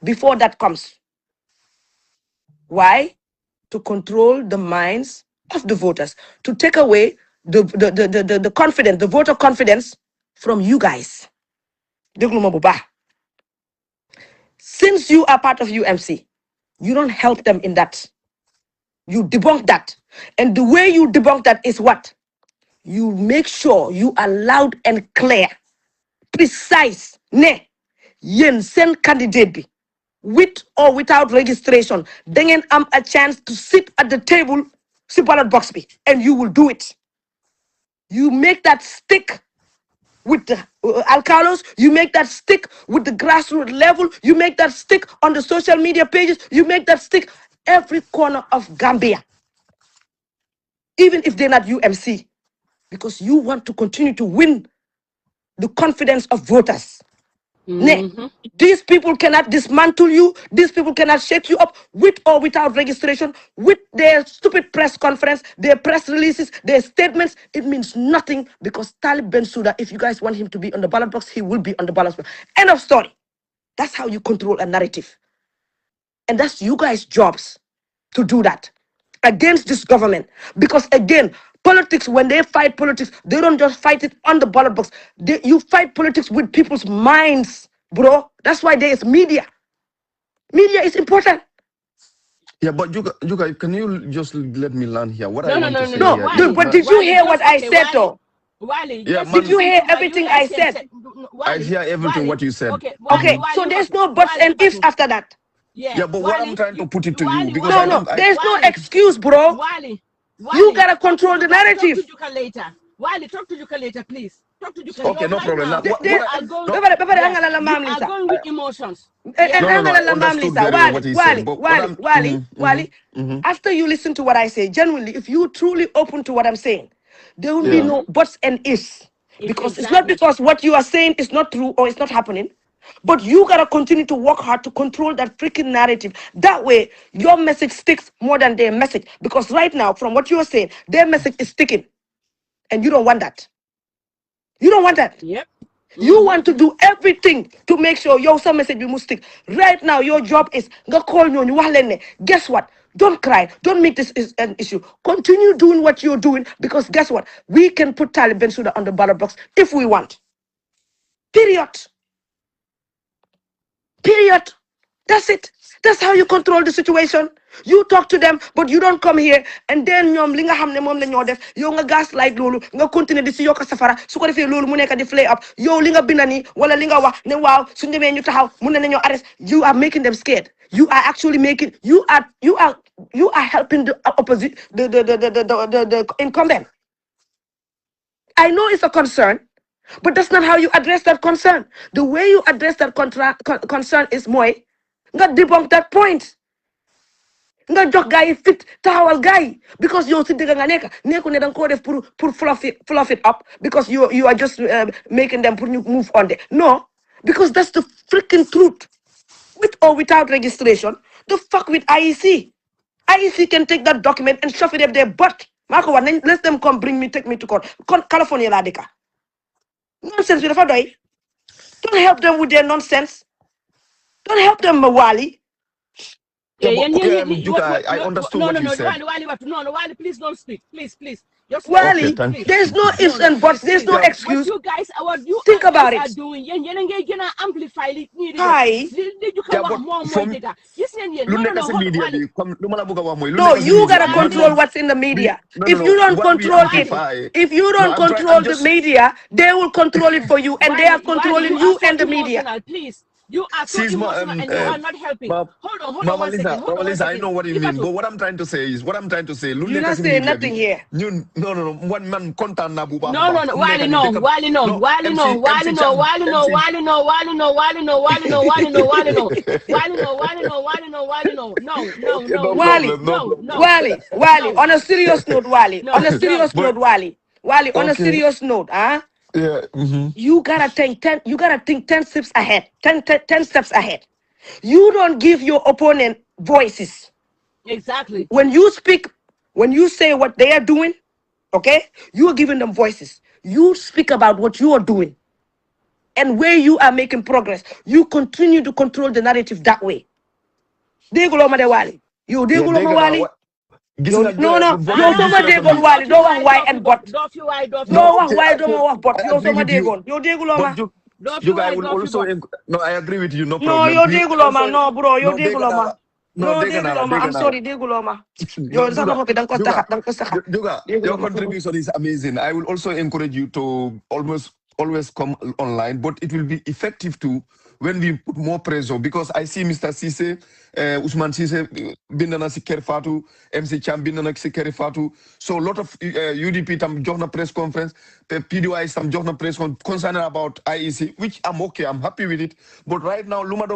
before that comes. Why? To control the minds of the voters, to take away the confidence, the voter confidence from you guys. Déglu ma bu baax. Since you are part of UMC, you don't help them in that. You debunk that. And the way you debunk that is what? You make sure you are loud and clear, precise. Ne, yen send candidate bi, with or without registration, then a chance to sit at the table, see ballot box be, and you will do it. You make that stick with the alcalos, you make that stick with the grassroots level, you make that stick on the social media pages, you make that stick every corner of Gambia, even if they're not UMC, because you want to continue to win the confidence of voters. These people cannot dismantle you. These people cannot shake you up with or without registration, with their stupid press conference, their press releases, their statements. It means nothing because Talib Bensouda, if you guys want him to be on the ballot box, he will be on the ballot box. End of story. That's how you control a narrative. And that's you guys' jobs to do that against this government. Because again, politics, when they fight politics, they don't just fight it on the ballot box. You fight politics with people's minds, bro. That's why there is media. Media is important. Yeah, but you guys, can you just let me land here? What I No, want to say no. here Wally, is But did you hear what I said, though? Wally, Yeah, just man. Did you hear listen to what everything you I guys said? I hear everything what you said. Okay, Wally, Okay, so there's no buts and ifs after that. Yeah, but what I'm trying to put it to you, because No, I don't. there's no excuse, bro. Wally, You gotta control the narrative. Talk to Juka later. Wally, talk to Juka later, please. Talk to Juka. Okay, no problem. Now, What you I- are going, no, you are going with emotions. no, I understood very well what he said. But what I'm, Wally, after you listen to what I say, genuinely, if you truly open to what I'm saying, there will be Yeah. no buts and ifs. Because it's not Exactly. because what you are saying is not true or it's not happening. But you gotta continue to work hard to control that freaking narrative. That way, your message sticks more than their message. Because right now, from what you are saying, their message is sticking. And you don't want that. You don't want that. Yep. You want to do everything to make sure your some message will stick. Right now, your job is go call you. Guess what? Don't cry. Don't make this is an issue. Continue doing what you're doing because guess what? We can put Talib Bensouda on the ballot box if we want. Period. Period. That's it. That's how you control the situation. You talk to them, but you don't come here and then ñoom li nga xam ne moom la ñoo def yow nga gaslight loolu nga continuer di si yokk safara su ko defee loolu mu nekk di flare up yow li nga binda nii wala li nga wax ne waaw suñu demee ñu taxaw mun na nañoo arrest. You are making them scared. You are actually making you are helping the opposite the incumbent. I know it's a concern, but that's not how you address that concern. The way you address that concern is mooy nga debunk that point. Nga jox gars yi fit taxawal gars yi because yow si dëgg nga nekku ne danga koo def pour fluff it up because you are just making them pour ñu move on de no, because that's the freaking truth. With or without registration, the fuck with IEC. IEC can take that document and shove it up their butt. Marco, let them come take me to court. California la deka. Nonsense with the doy. Don't help them with their nonsense. Don't help them, Wally. Yeah, I understood what you said. Wally, please don't speak. Please. Just Wally, thank you. there's no ifs and buts. There's no what excuse. you guys Think about guys it. are doing. Yen amplify it. Hi. Did you Yeah, come but more from data? Yes, lu no, nekk si hold media on. bi comme lu ma la bëgg a wax mooy lu No, nekk si you media gotta bi control what's in the media. If you don't what we control it, amplify. if you No, don't control the media, they will control it for you, and they are controlling you and the media. Please. You are so She's emotional and you are not helping. Hold on Mama one second. Lisa, Mama Lisa, I know what you mean, but what I'm trying to say is, lu You're nekk not si saying media nothing bi, here. ñun no, one man kontaan na bu baax. No, Wally, no. Wally, no. Wally, on a serious note, Wally, on a serious note, Wally, on a serious note, Yeah. you gotta think 10 steps ahead. 10 steps ahead. You don't give your opponent voices. Exactly. When you speak, when you say what they are doing, okay, you are giving them voices. You speak about what you are doing and where you are making progress. You continue to control the narrative that way. Déguloo de Wally. You déguloo ma Wally. No, yow soo ma déggoon Wally doo wax why and but. Doo wax why doo ma wax but. Yow soo ma déggoon. Yow déguloo ma. You guys will also no, I agree with you, no problem. No, yow déguloo ma. No, bro, yow No, déguloo ma. No, No, déguloo ma. I'm sorry, déguloo ma. Yow sax ma ko dang ko saxat. Your contribution is amazing. I will also encourage you to always come online, but it will be effective too when we put more pressure, because I see Mr. Cisse, Ousmane Cisse, bindana si Kër Fatou, MC Cham bindana si Kër Fatou. So a lot of UDP tam jox na press conference, PDY tam jox na press conference concerning about IEC, which I'm okay, I'm happy with it. But right now, luma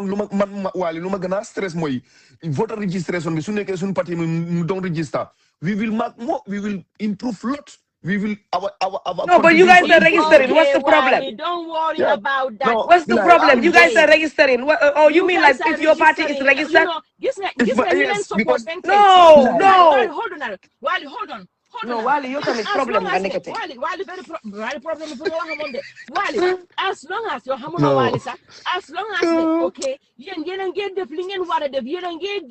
gana stress moy voter registration bi su nekké sun parti mu don't register. We will make more, we will improve lot. We will our No, but you guys are registering. What's the problem? Wally, don't worry about that. No, what's the problem? You guys are registering. Oh, you mean like if your party is registered? No. Hold on. Wally, hold on. No, Wally, you have a problem. Wally, very problem. Wally, as long as you're Wally, sir, as long as okay, you get the fling and water, you don't get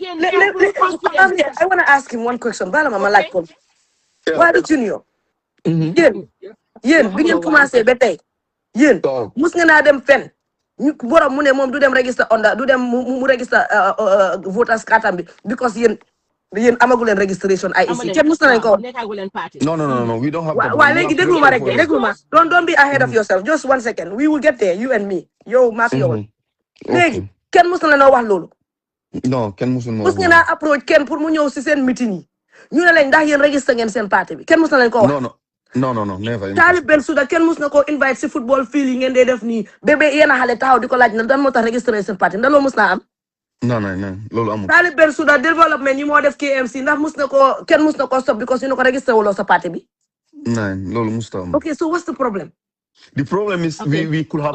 I want to ask him one question. Bala mama like Wally Junior. Yen bi ngeen commencé ba tey yéen mus nga naa dem fen ñu borom mu ne moom du dem register onda du dem mu register voters card bi because yéen amagu leen registration IEC kenn mus na leen ko No, we don't have that. waaw léegi déglu ma rek déglu ma don't be ahead of yourself, just 1 second, we will get there, you and me, yow maak yow léegi kenn mus na leen wax loolu. No, kenn musul mus nga naa approach kenn pour mu ñëw si seen meeting yi ñu ne leen ndax yéen register ngeen seen parti bi kenn mus na leen ko wax. No, never. Talib Bensouda kenn mus na ko invite si football field yi ngeen dee def nii bébé yéen a xale taxaw di ko laaj na dan moo tax registré seen parti ndax loolu mus naa am. No, loolu amul. Talib Bensouda développement yi moo def KMC ndax kenn mus na ko stop because you know ko registré wuloo sa parti bi. Loolu musta am. Okay, so what's the problem? The problem is we could have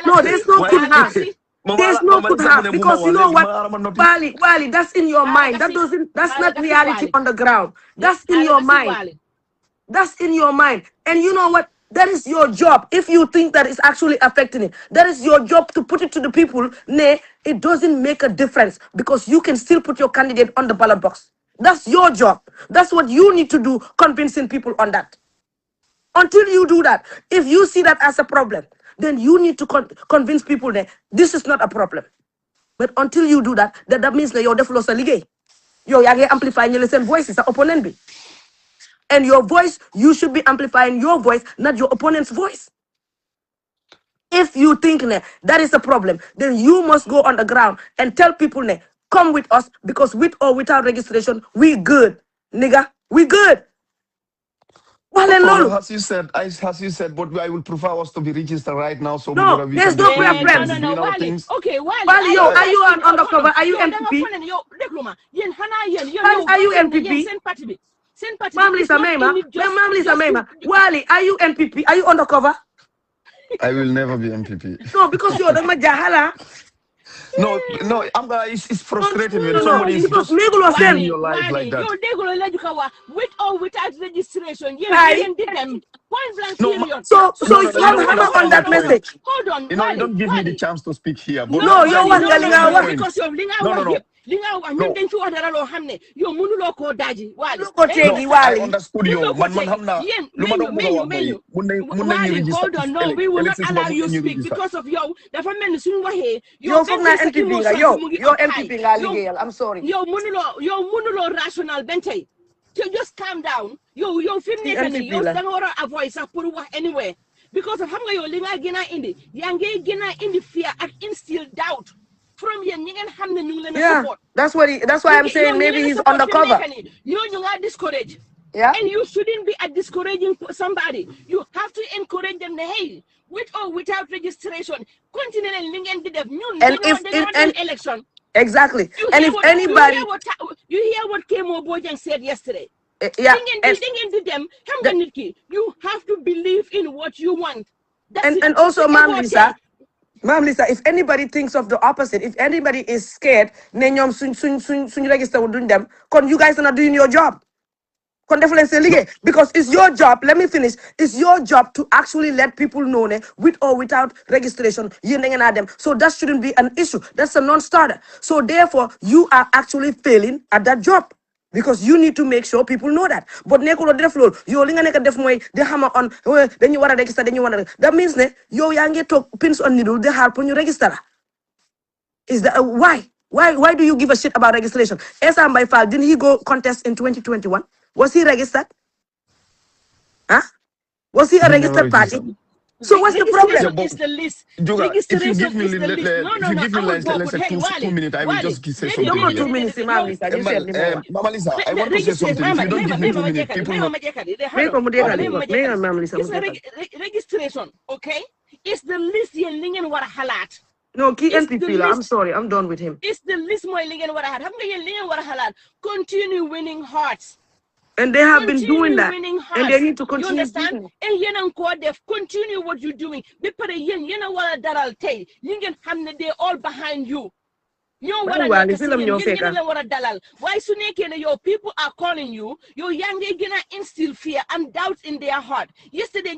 No, there's no could have. There's no could have because you know what, Wally, that's in your mind. That's not reality on the ground. That's in your mind. That's in your mind. And you know what? That is your job. If you think that it's actually affecting it, that is your job to put it to the people. Nay, it doesn't make a difference because you can still put your candidate on the ballot box. That's your job. That's what you need to do, convincing people on that. Until you do that, if you see that as a problem, then you need to convince people that this is not a problem. But until you do that, that means that you're the flow ligay. You're amplifying your voices, opponent. And your voice, you should be amplifying your voice, not your opponent's voice. If you think that is a problem, then you must go on the ground and tell people, come with us, because with or without registration, we good. Nigga, we good. As you said, but I will prefer us to be registered right now. So no, there's no preference. Okay, Wally, are you on undercover? Are you MPP? Are you MPP? Ma'am Lisa Mema. Wally, are you MPP? Are you undercover? I will never be MPP. No, because you're the Majahala. No, it's frustrating when somebody is just living your life like that. With or without registration, So you have a hammer on that message. Hold on. You don't give me the chance to speak here. But no, you're one because you're No. Linga wa ñun dañ ci wax dara loo xam ne yow mënuloo koo daaji Wally. I understood you. Man hamna. Luma do buga wax moy mun nañu register. Hold on, no, we will not allow you to speak because of you. Dafa melni suñu waxee yow foog naa NPP nga yow NPP nga liggéeyal. I'm sorry. Yow mënuloo rational bentay. Just calm down. Yow fi mu nekk nii yow da nga war a avoid sax pour wax anywhere. Because of how you li nga gëna indi yaa ngi gëna indi fear and instill doubt from yéen ñi ngeen xam ne ñu ngi leen support. That's why I'm saying maybe he's undercover. You are discouraged. Yeah. And you shouldn't be discouraging somebody. You have to encourage them. Hey, with or without registration, continue and election. Exactly. And if anybody, you hear what Kemo Bojang said yesterday. Yeah. You have to believe in what you want. And also, Ma'am Lisa, if anybody thinks of the opposite, if anybody is scared, soon register with them, you guys are not doing your job. Because it's your job, let me finish, it's your job to actually let people know with or without registration, so that shouldn't be an issue. That's a non-starter. So therefore, you are actually failing at that job. Because you need to make sure people know that. But neko def lol, yo linga neka def moy de hammer on, then you wanna register, then you wanna. That means yo yange talk pins on needle, they help when you register. Is that why? Why do you give a shit about registration? Esam by file, didn't he go contest in 2021? Was he registered? Huh? Was he a registered party? So what's the problem? It's the list. If you give me let's say 2 minutes, I will just say something. No, 2 minutes, Mama Lisa. Mama Lisa, I want to say something. If you don't give me 2 minutes, people know. Registration, okay? It's the list you're linging what halat. No, key NPP. I'm sorry, I'm done with him. It's the list more linging what halat. Continue winning hearts. And they have been doing that. And they need to continue. You understand? And continue what you're doing. They're all behind you. Why your people are calling you, your young gonna instill fear and doubt in their heart. Yesterday,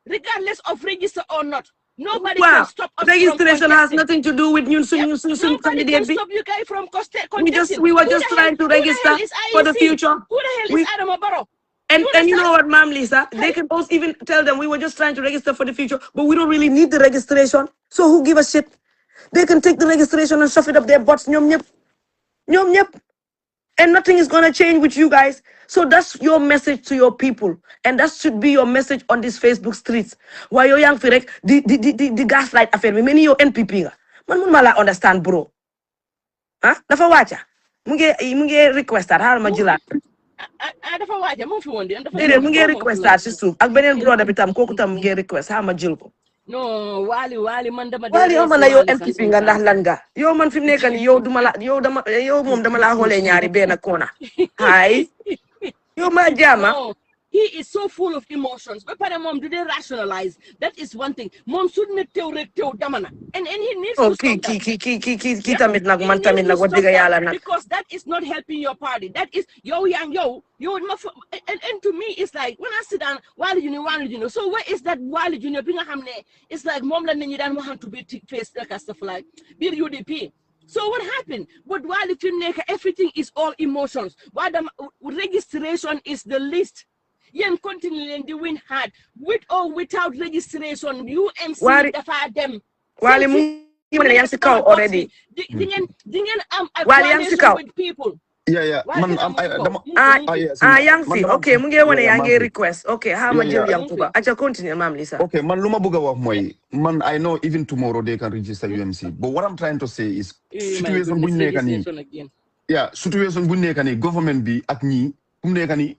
regardless of register or not. Nobody can stop us. Registration has nothing to do with you. Nobody can stop you guys from contesting. We were just trying to register for the future. Who the hell is Adam Barrow? And you know what, Ma'am Lisa? They can also even tell them we were just trying to register for the future, but we don't really need the registration. So who give a shit? They can take the registration and shove it up their butts. Nyom nyep. And nothing is going to change with you guys. So that's your message to your people. And that should be your message on these Facebook streets. Why you young Firek, the gaslight affair, many your NPP. Man mala understand, bro. Huh? Dafa wacha. Munge request that. How majila? Dafa wacha. Munge request that. Sisu. Ak benen brother bitam koku tam munge request. How majilko? No, Wally man dama Wally yo man la yo NPP nga ndax lan nga yo man fi mu nekk ni yow moom dama la xoolee ñaari benn kona hi yo ma jama. He is so full of emotions. But mom, do they rationalize? That is one thing. Mom shouldn't tell damana. And he needs to stop that. Because that is not helping your party. That is and to me it's like when I sit down, Wally Junior. So where is that Wally Junior? It's like mom and you don't want to be face like stuff like be UDP. So what happened? But while if you make everything is all emotions, while the registration is the list. Yen continuing doing hard with or without registration. UMC them. While you already. With people. Yeah. Young fee. Okay, munge wane yange request. Okay, how much young kuba? Acha continue, Ma'am Lisa. Okay, man luma buga wax moy. Man I know even tomorrow they can register UMC. But what I'm trying to say is situation bu nekk ni. Yeah, situation bu nekk ni government bi ak ñi bu nekk ni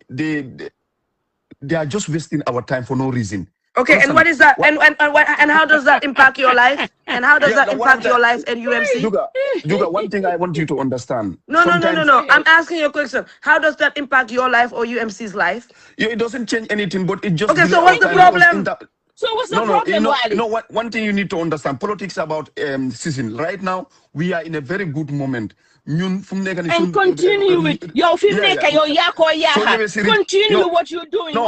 they are just wasting our time for no reason. Okay, and what is that? And how does that impact your life? And how does that impact your life at UMC? Juga, one thing I want you to understand. No. I'm asking you a question. How does that impact your life or UMC's life? Yeah, it doesn't change anything, but it just. Okay, so what's the problem? So what's the problem, Wally? One thing you need to understand. Politics about season. Right now, we are in a very good moment. And continue with your continue what you're doing. No,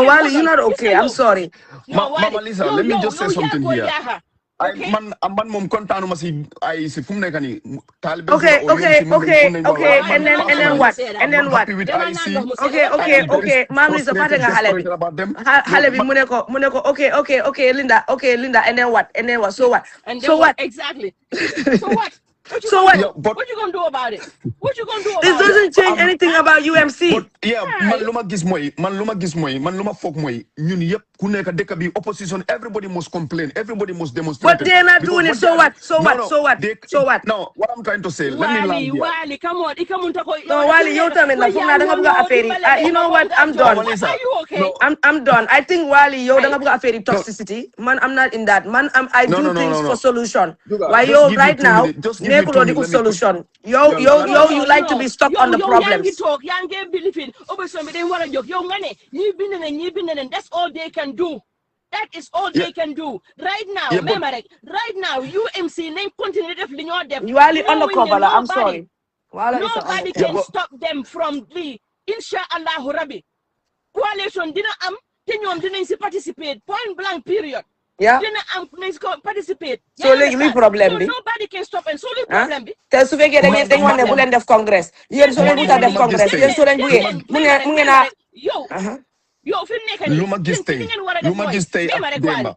Wally, you're not okay. I'm sorry. Mama Lisa, let me just say something here. Okay. man mom kontaanuma si IEC fu mu nekk nii taalibe Okay, okay, okay, and then what? And then what? happy with IEC. Okay. Ma'am Lisa, pate nga xale bi. Xale bi mu ne ko okay, Linda, and then what? So what? And then So what? Exactly. So what? So what? What you gonna do about it? What you gonna do about It doesn't change anything about UMC. But yeah, man luma gis moy, man luma fok moy, ñun yep ku nekk dëkk bi opposition, everybody must complain, everybody must demonstrate. But they're not doing it. So what? No, what I'm trying to say, let me land here. Wally, come on. No, Wally, you tell me na fu na da nga bëgg affaire. You know what? I'm done. Are you okay? No. I'm done. I think Wally, yo, da nga bëgg affaire toxicity. Man, I'm not in that. Man, I do things for solution. Why yo right now? Nekuloo di solution. Yo, you like to be stuck on the problems. That's all they can do. That is all they can do. Right now, right now, UMC name continue to You are undercover, I'm sorry. Nobody can stop them from the Inshallah Rabbi. Coalition didn't didn't participate. Point blank period. Yeah. Didn't participate. So legally problem. So nobody can stop and solely problem. Tell su fekkee da ngeen wane bu leen def congress. Yéen so leen bu def congress. Yéen so leen bu ngeen Yo, fi nekk luma gis tey ak démba.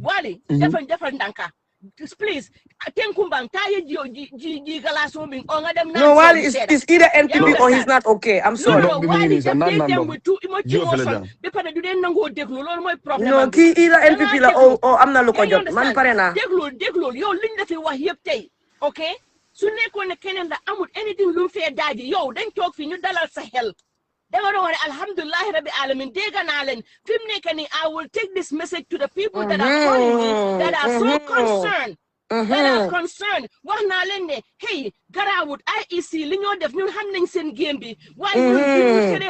Wally, defal ndanka. Please, tenkumbang taye ji galaso min on them. No, Wally is either NPP or he's not okay. I'm sorry. No, Wally just take them with too much emotion. Because do they nango deglu lolu moy problem. No, ki either NPP la or am na lu ko jot. Man pare na. Deglu yo liñ la fi wax yeb tay. Okay? Su nekkon ne keneen la amul anything lu fi daaji yow dañ tok fi ñu dalal sa xel. Alhamdulillah Rabbi Alamin Deganalen Fimnekani, I will take this message to the people that are calling me that are so concerned. That are concerned. Wanalende, hey, Garawut, IEC, Lingo def new handling sen Gambi. Why you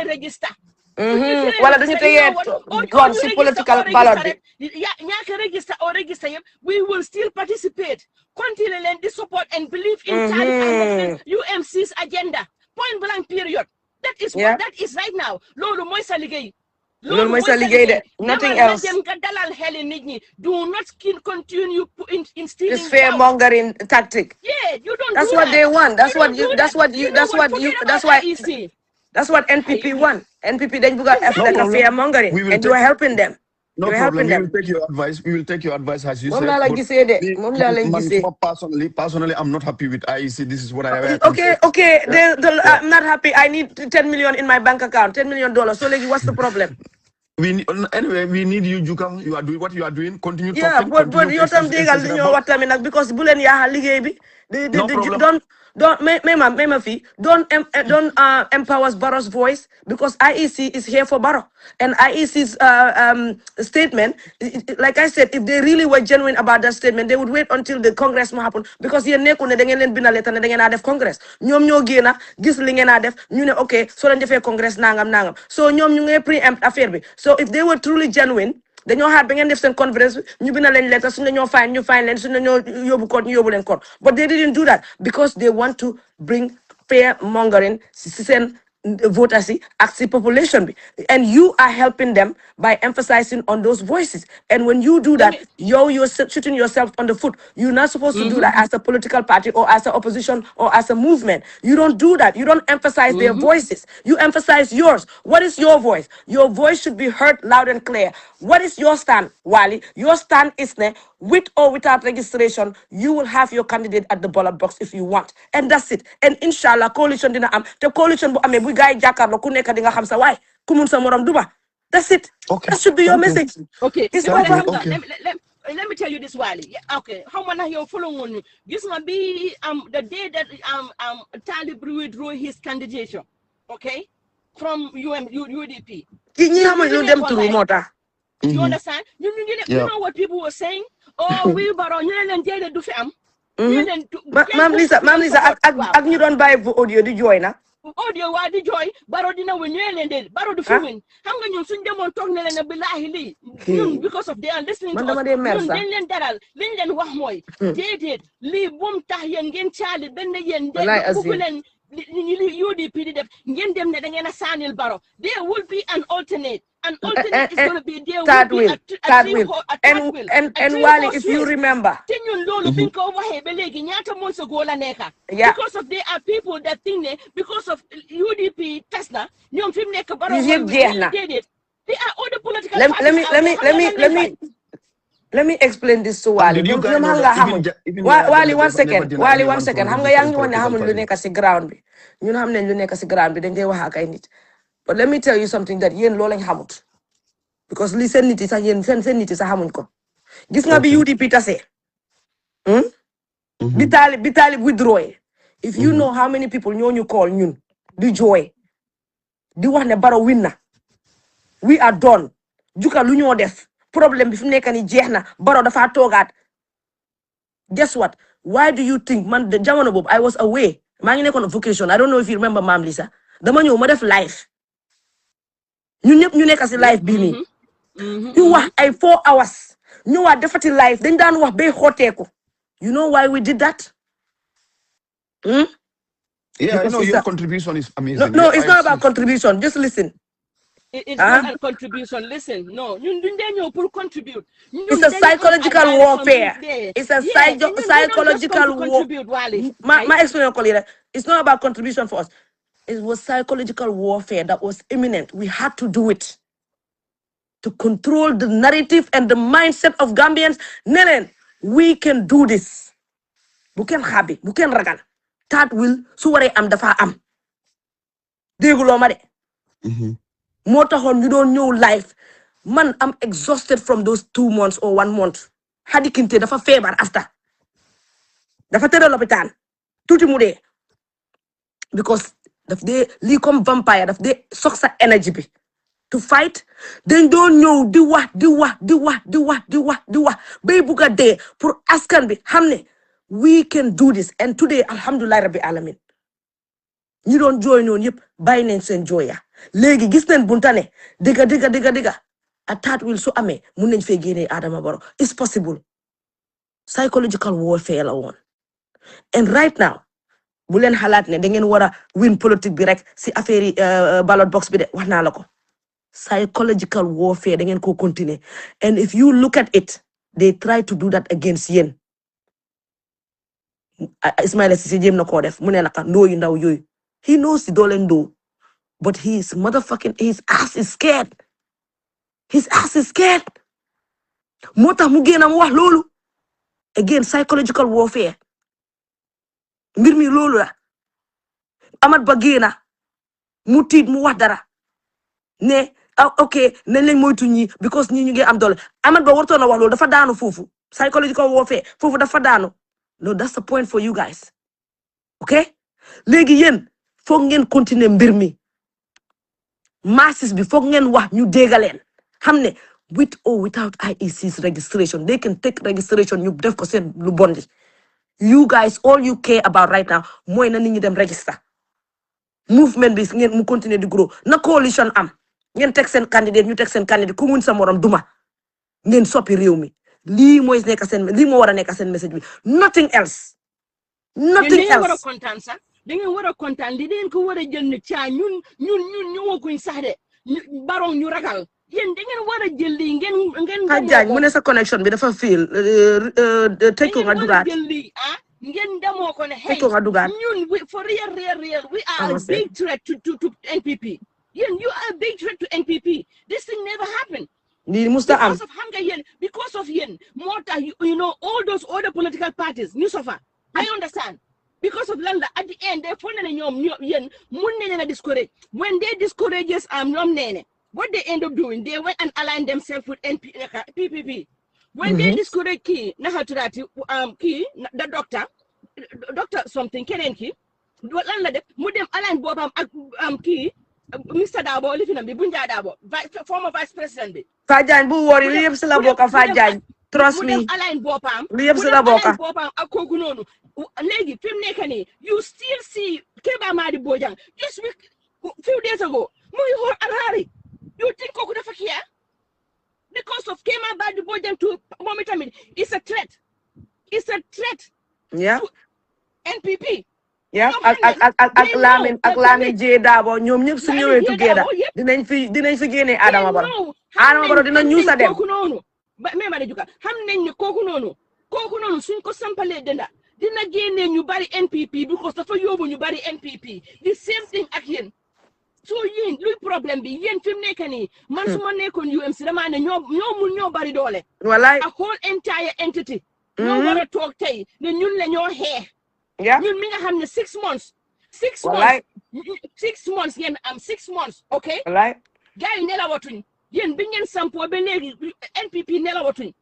register? Well, don't you take political ballot? Register or register, we will still participate. Continue lend the support and believe in UMC's agenda. Point blank period. That is what that is right now. Lolo Moisa Ligay. Nothing else. Do not continue instilling this fear mongering tactic. Yeah, you don't. That's do what that. they want. That's what NPP want. NPP then like a fear mongering, and you are helping them. No problem. We will take your advice. We will take your advice as you said. Personally, I'm not happy with IEC. This is what I have. Okay. I'm not happy. I need 10 million in my bank account. $10 million. So, like, what's the problem? We need you, Jukang. You are doing what you are doing. Continue talking. Yeah, but you're something what I mean, because Bulen ya ligebi. Don't empower Barrow's voice, because IEC is here for Barrow, and IEC's statement, like I said, if they really were genuine about that statement, they would wait until the Congress will happen, because you nekune dengen len bina letter na dengen def Congress ñom ñoo gëna gis li ngeen def ñu ne okay so lañ defé Congress nangam so ñom ñu ngay preempt affaire bi. So if they were truly genuine, dañoo xaar ba ngeen def seen conference ñu bina leen lettre suñu ñoo fine ñu fine leen suñu ñoo yóbbu court ñu yóbbu leen court, but they didn't do that because they want to bring fear mongering si seen voters ak population, and you are helping them by emphasizing on those voices. And when you do that, you're shooting yourself on the foot. You're not supposed to do that as a political party or as an opposition or as a movement. You don't do that. You don't emphasize their voices. You emphasize yours. What is your voice? Your voice should be heard loud and clear. What is your stand, Wally? Your stand is with or without registration, you will have your candidate at the ballot box if you want. And that's it. And inshallah, coalition dina am. The coalition bu amé bu gaay jakarlo ku nekk di nga xam sa way. Ku mun sa morom duba. That's it. Okay. That should be your message. Okay. It's over. Okay. Let me tell you this, Wally. Yeah, okay. How many you following me? This will be the day that Talib withdrew his candidature. Okay? From UDP. You understand? You know what people were saying? Oh, we baron and do fam. Ma'am Lisa, ak ñu doon bàyyi audio di joy na. Audio wa di joy baro dina we ñëlende baro du filming. Xam nga ñun suñu demoon tok ne leen billahi li. Ñun because of they are listening to us. Ñun dañ leen daral liñ leen wax mooy déedéet li bum tax yeen ngeen caali benn yeen de bu leen UDP def ngeen dem ne da ngeen a sanil baro there will be an alternate is going to be there third will be will a third will and Wally, if you remember te ñun loolu biñ ko waxee ba léegi ñaata moon sa góor la nekka yeah because of there are people that think ne because of UDP tas na ñoom fi mu nekk baro yëpp jeex na déedéet there are other political let parties let me explain this to Wally. Did you guys ñoom know xam that nga xamul even Wally never 1 second deny Wally 1 anyone second from xam nga yaa ngi different wax ne xamul lu political nekk si ground bi ñun xam nañ lu nekk si ground bi dañ koy wax ak ay nit but let me tell you something that yéen loolu lañ xamut because li seen nit yi sax yéen seen nit yi sax xamuñ ko gis nga bi UDP tasee bi Talib withdraw if you know how many people ñoo ñu call ñun di jooy di wax ne Barrow win na we are done juka lu ñoo def problème bi fi mu nekk ni jeex na Barrow dafa toogaat guess what why do you think man the jamono boobu I was away maa ngi nekkoon vacation I don't know if you remember Mam Lisa dama ñëw ma def live ñun ñëpp ñu nekk si live bii nii ñu wax ay 4 hours ñëwaat defati live dañ daan wax bay xooteeku you know why we did that Yeah, I because know your contribution is amazing. no it's not about contribution just listen. It's not a contribution. Listen, no, you pour contribute. It's a psychological warfare. It's a psychological warfare. My explanation, it's not about contribution for us. It was psychological warfare that was imminent. We had to do it to control the narrative and the mindset of Gambians. Nenen, we can do this. We can have it. We can ragal. That will so what I am the far am. Degulomade. Moo taxoon ñu doon ñëw live man I'm exhausted from those 2 months or 1 month Hadi Kinte dafa feebar after dafa tëral lopitaan tuuti mu dee because daf dee lii comme vampire daf dee sox sa energy bi to fight dañ doon ñëw di wax bay bugga dee pour askan bi xam ne we can do this and today alhamdulillah rabbi alamin ñi doon jooy noonu yëpp bàyyi nañ seen jooya léegi gis nañ buntane digga a third will su amee mun nañ fee génnee Adama Barrow it's possible psychological warfare la woon and right now bu leen xalaat ne da ngeen war a win politique bi rek si affaire yi ballot box bi de wax naa la ko psychological warfare da ngeen ko continuer and if you look at it they try to do that against yéen Ismaila Cissé jéem na koo def mu ne naka ndoo yu ndaw yooyu he knows si doo leen ndoo but his ass is scared. Moo tax mu génn mu wax loolu again psychological warfare mbir mi loolu la Amat Bah génn mu tiit mu wax dara ne ok nañ leen moytu ñi because ñi ñu ngi am doole Amat Bah wartoon na wax loolu dafa daanu foofu psychological warfare foofu dafa daanu no that's the point for you guys ok léegi yéen foog ngeen continuer mbir mi masses bi foog ngeen wax ñu déggaleen xam ne with or without IEC's registration they can take registration ñu def ko seen lu bondi you guys all you care about right now mooy na nit ñi dem register movement bi ngeen mu continuer di grow na coalition am ngeen teg seen candidate ñu teg seen candidate ku mun sa morom duma ngeen soppi réew mi lii mooy nekk seen lii moo war a nekk seen message bi nothing else da ngeen war a kontaan li deen ko war a jël ne caa ñun ñëwaguñ sax de Barrow ñu ragal yéen da ngeen war a jël lii ngeen Hajjaj mu ne sa connection bi dafa fail tëj ko nga dugaat ngeen demoo ko ne hey ñun for real we are a big threat to NPP yéen you are a big threat to NPP this thing never happened lii musta am because of yéen moo tax you know all those other political parties ñu sofa I understand because of Landa, at the end, they found that discourage. When they discourage us, what they end up doing, they went and aligned themselves with PPP. When they discourage Key, the doctor something, Kerenki, what Landa, them align Bob Key, Mr. Dabo, living on Bunja Dabo, former vice president. Fajan, bu worry, leave Salaboka Fajan. Trust me. Leave Salaboka. Legi film nekani you still see Keba Madi Bojang just few days ago you think koku dafa kia because of Kema Madi Bojang to Momitamid it's a threat yeah to NPP Yeah, They know. ak Lamin J Dabo ñoom ñëpp su ñëwee together dinañ fi génne Adama Barrow. Adama Barrow dina ñu sa dem. Kooku noonu ba mais ma ne juga xam nañ ne kooku noonu suñ ko sampalee denda dina génne ñu bari NPP because dafa yóbbu ñu bari NPP the same thing ak yéen. So yéen luy problème bi yéen fi mu nekk nii man su ma nekkoon UMC dama ne ñoo bari doole. Wallaay a whole entire entity. ñoo war a toog tey ne ñun la ñoo xeex. ñun mi nga xam ne 6 months. 6 months 6 months ngeen am 6 months ok. wallaay gars yi nelawatuñ yéen bi ngeen sampoo ba léegi NPP nelawatuñ.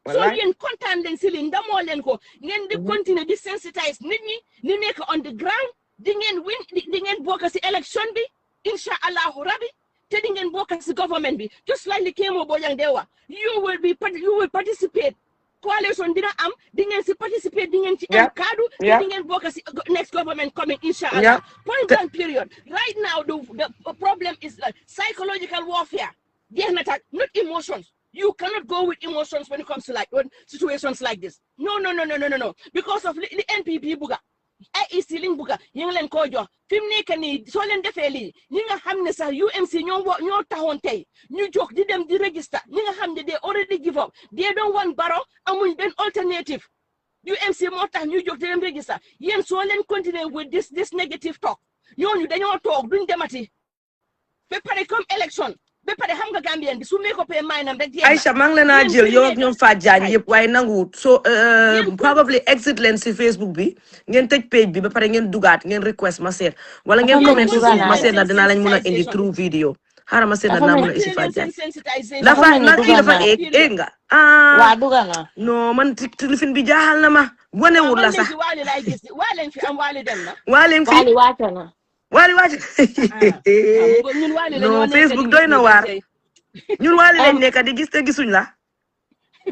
so yéen kontaan leen si li ndamoo leen ko ngeen di continuer di sensitize nit ñi ni nekk on the ground. di ngeen bokk si election bi insha allahu rabbi te di ngeen bokk si government bi just like li Kemo Bojang Dewa you will participate coalition dina am di ngeen si participate di ngeen ci am kaddu te di ngeen bokk si next government coming insha allah point blank period right now the problem is psychological warfare jeex na tak not emotions. You cannot go with emotions when it comes to when situations like this. No. Because of the NPP buga. IEC liñ buga ñu ngi leen ko jox fi mu nekk nii soo leen defee lii ñi nga xam ne sax UMC ñoo taxoon tey ñu jóg di dem di register ñi nga xam ne they already give up they don't want Barrow amuñ benn alternative UMC moo tax ñu jóg di dem register yéen soo leen continuer with this negative talk ñooñu dañoo toog duñ demati ba pare comme election ba pare xam nga Gambian bi su mee ko pay maynam rek Aisha maa ngi leen a jël yow ak ñoom Fatou Jagne yëpp waaye nanguwut so probably exit leen si Facebook bi ngeen tëj page bi ba pare ngeen dugaat ngeen request ma seet wala ngeen comment si suuf ma seet na dinaa lañ mën a indi through video xaaral ma seet na dinaa mën a isi Fatou Jagne dafa na kii dafa eeg nga waa duga nga non man téléphone bi jaaxal na ma wanewul la sax waalen fi am waali dem na waalen fi waali wàcc na waali non Facebook doy na waar ñun waali lañ nekk di gis te gisuñ la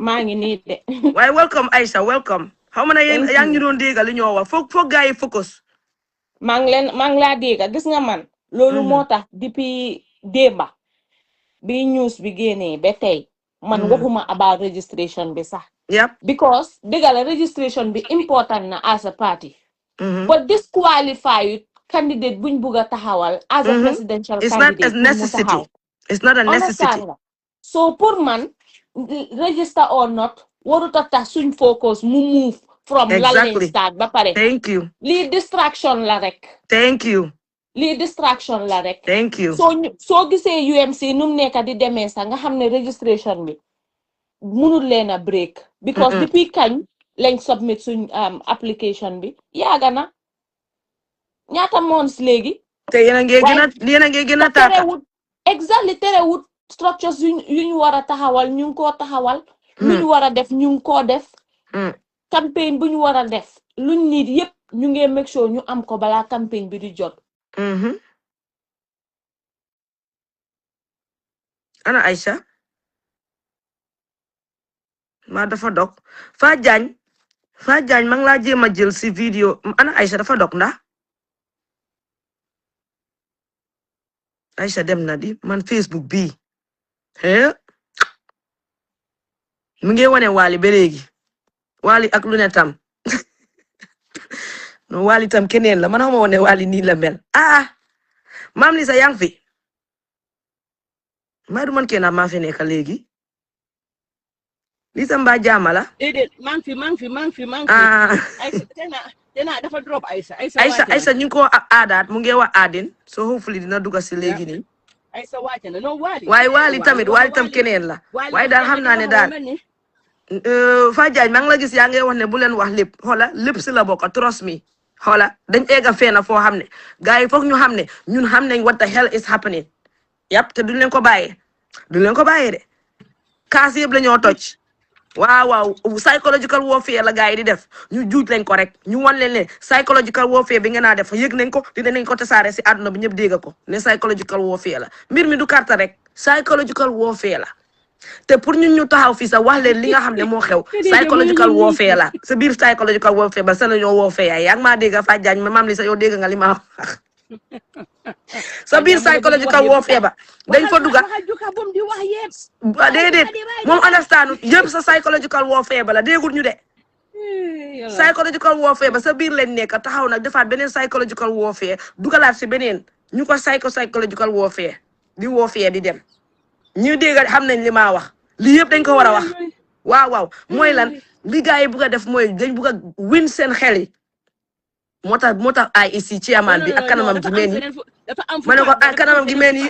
maa ngi nii de waaye welcome Aisha welcome xaw ma ne yéen yaa ngi doon dégg li ñoo wax foog gars yi focus maa ngi laa dégg gis nga man loolu moo tax depuis démba bi news bi génnee ba tey man waxuma about registration bi sax because dëgg la registration bi important na as a party but disqualify candidate buñ bugg a taxawal as a presidential candidate it's not a necessity so pour man register or not warut a tax suñ focus mu move from lañ start ba pare thank you lii distraction la rek thank you soo gisee UMC num nekk di demee sax nga xam ne registration bi munul leen a break because depuis kañ lañ submit suñ application bi yaaga na ñaata months léegi te yéen a ngi gën a taata exactly terewut structures yuñ war a taxawal ñu ngi koo taxawal luñ war a def ñu ngi koo def campagne bu ñu war a def luñ nit yëpp ñu ngi make sure ñu am ko balaa campagne bi di jot ana Aisha ma dafa dog Fatou Jagne ma ngi laa jéem a jël si vidéo ana Aisha dafa dog ndax Aisha dem na di man Facebook bi mu ngi wane Wally ba léegi Wally ak lu ne tam no Wally tam keneen la man xama wane Wally nii la mel maam Lisa yaa ngi fi maa du man kenn maa fi nekk léegi Lisa mbaa jaama la maa ngi fi Aisha dafa drop Aisha ñu ko aadaat mu ngi wax aadin so hopefully dina dugg si léegi nii Aisha wàcc na no Wally waaye Wally tam keneen la waaye daal xam naa ne daal Fatou Jagne maa ngi la gis yaa ngi wax ne bu leen wax lépp xoola lépp si la bokk trust me xoola dañ egga feena foo xam ne gars yi foog ñu xam ne ñun xam nañ what the hell is happening yap te duñ leen ko bàyyee de kaas yëpp la ñoo toj waaw psychological warfare la gars yi di def ñu juuj lañ ko rek ñu wan leen ne psychological warfare bi ngeen naa def yëg nañ ko dinañ ko tasaare si àdduna bi ñëpp dégg ko ne psychological warfare la mbir mi du carte rek psychological warfare la te pour ñun ñu taxaw fii sax wax leen li nga xam ne moo xew psychological warfare la sa biir psychological warfare ba sa la ñoo warfare yaa ngi maa dégg Fatou Jagne ma maam li sa yow dégg nga li ma wax sa biir psychological warfare ba dañ fa dugga déedéet moom understand yëpp sa psychological warfare ba la déggul ñu de psychological warfare ba sa biir leen nekk taxaw nag defaat beneen psychological warfare dugalaat si beneen ñu ko psychological warfare di dem ñu dégg xam nañ li maa wax lii yëpp dañ ko war a wax waaw mooy lan li gars yi bugg a def mooy dañ bugg a win seen xel yi moo tax IEC chairman bi ak kanamam gi mel ni ma ne ko kanamam gi mel ni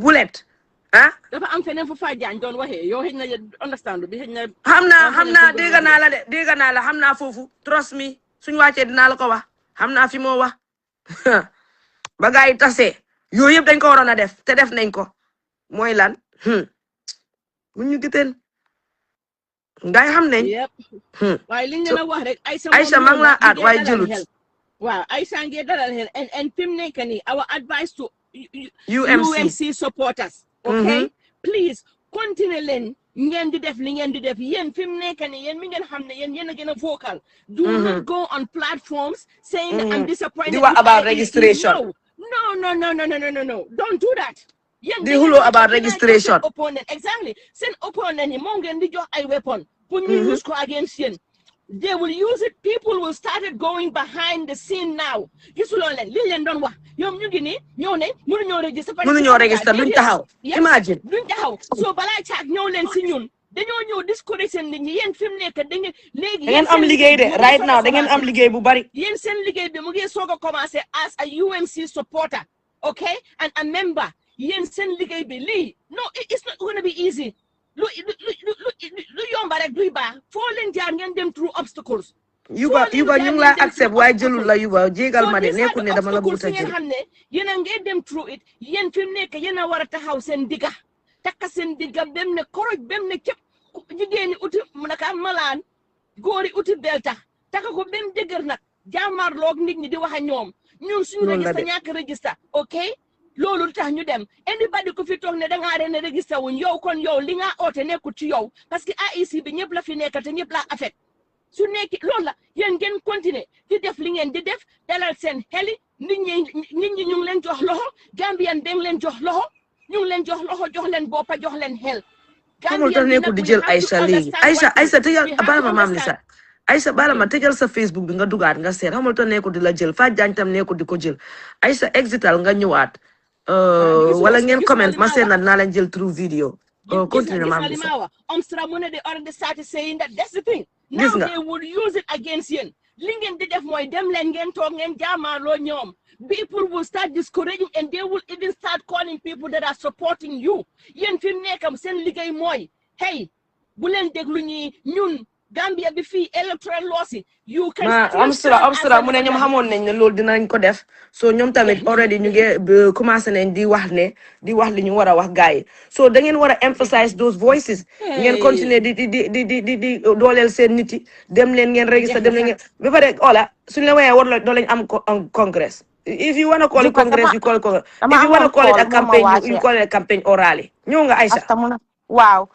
bulet dafa am feneen fu Fadiane doon waxee yow xëy na understand bi xëy na xam naa dégg naa la xam naa foofu trust me suñu wàccee dinaa la ko wax xam naa fi moo wax ba gars yi tasee yooyu yëpp dañ ko waroon a def te def nañ ko mooy lan mu ñu giteen ngay xam nañ waaye li ngeen a wax rek Aïssa maa ngi laa aat waaye jëlut waaw Aïssa ngee dalal xel and fi mu nekk nii our advice to UMC supporters okay please continue leen ngeen di def li ngeen di def yéen fi mu nekk nii yéen mi ngeen xam ne yéen a gën a vocal do not go on platforms saying that I'm disappointed di wax about registration no don't do that di huloo about registration opponent exactly seen opponent yi moom ngeen di jox ay weapon pour ñu use ko against yéen they will use it people will start going behind the scene now gisuloo leen li leen doon wax ñoom ñu ngi nii ñëw ne mënuñoo register duñ taxaw imagine duñ taxaw so balaa caag ñëw leen si ñun dañoo ñëw discourage seen nit ñi yéen fi mu nekk da ngeen léegi da ngeen am liggéey de right now da ngeen am liggéey bu bari yéen seen liggéey bi mu ngi soog a commencé as a UMC supporter okay and a member yéen seen liggéey bi lii no it's not going to be easy lu yomba rek duy baax foo leen jaar ngeen dem through obstacles yuba ñu ngi laa accept waaye jëlul la yuba jégal ma de nekkul ne dama la bëgg a jël xam ne yéen a ngeen dem through it yéen fi mu nekk yéen a war a taxaw seen digga takka seen digga bem ne koroj bem ne képp jigéen ñi uti naka malaan góor yi uti belta taka ko bem dëgër nag jàmmarloog nit ñi di wax ak ñoom ñun suñu register ñàkk register ok loolu tax ñu dem anybody ku fi toog ne dangaa rene register wuñ yow kon yow li nga oote nekkul ci yow parce que IEC bi ñëpp la fi nekk te ñëpp la affect su nekki loolu la yéen ngeen continuer di def li ngeen di def dalal seen xeli nit ñi ñu ngi leen jox loxo Gambian beng leen jox loxo ñu ngi leen jox loxo jox leen boppa jox leen xel xamul tax nekkul di jël Aïssa léegi Aïssa tëjal bala ma maam li sax Aïssa bala ma tëjal sa Facebook bi nga dugaat nga seet xamul tax nekkul di la jël Fatou Jagne tam nekkul di ko jël Aïssa exital nga ñëwaat wala ngeen comment ma seet na dinaa leen jël through video continue maam li sax Omstra mu ne they already started saying that that's the thing now they would use it against yéen li ngeen di def mooy dem leen ngeen toog ngeen jaamaarloo ñoom people will start discouraging and they will even start calling people that are supporting you yéen fi mu nekkam seen liggéey mooy hey bu leen déglu ñun Gambia bi fii electoral laws you can Omstra mu ne ñoom xamoon nañ ne loolu dinañ ko def so ñoom tamit already ñu ngi commencé nañ di wax li ñu war a wax gars yi so da ngeen war a emphasize those voices ngeen continuer di dooleel seen nit yi dem leen ngeen register dem leen ngeen ba pare ola suñu la wayee war la doo lañ am congress if you want to call it congress you call it congress if you want to call it a campaign you call it a campaign orale ñëw nga Aïssa waaw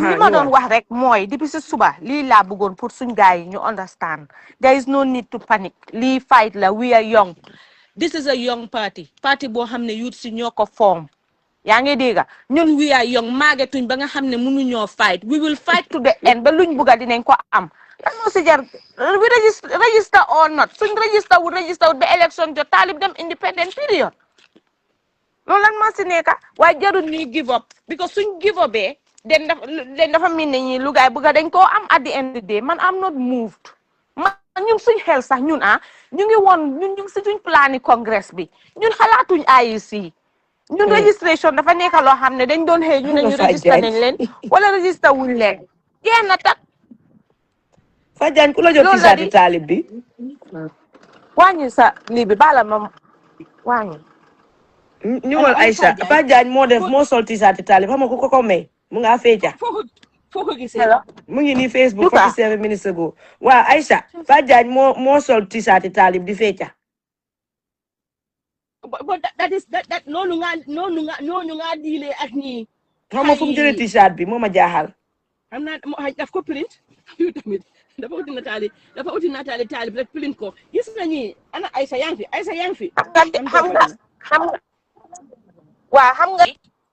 li ma doon wax rek mooy depuis si suba lii laa bëggoon pour suñ gars yi ñu understand there is no need to panic lii fight la we are young this is a young party boo xam ne youth si ñoo ko form yaa ngi dégg ñun we are young maagetuñ ba nga xam ne mënuñoo fight we will fight to the end ba luñ bëgga dinañ ko am lan moo si jar we register or not suñ register wut ba élection jot taalib dem independent period loolu lan moo si nekk waaye jarul ñuy give up because suñ give up den dafa mel ne ñi lu gaay bëgg dañ koo am at the end of the day man am not moved man ñun suñ xel sax ñun ñu ngi woon ñun ñu ngi si suñ plani congress bi ñun xalaatuñ IEC ñun registration dafa nekk loo xam ne dañ doon xëy ñu ne ñu register nañ leen wala register wuñ leen jeex na tak Fatou Jagne ku la jot ci saati taalib bi wàññi sa lii bi bala ma wàññi ñëwal Aïssa Fatou Jagne moo sol t-shirt taalib xam nga ku ko may mu nga feeca foo ko gisee mu ngi nii Facebook 47 minutes ago waaw Aïssa Fatou Jagne moo sol t-shirt taalib di feeca but that is that noonu nga diile ak ñi xam nga fu mu jëlee t-shirt bi moo ma jaaxal am naa daf ko print yu tamit dafa uti nataali taalib rek print ko gis nga ñi ana Aïssa yaa ngi fi xam nga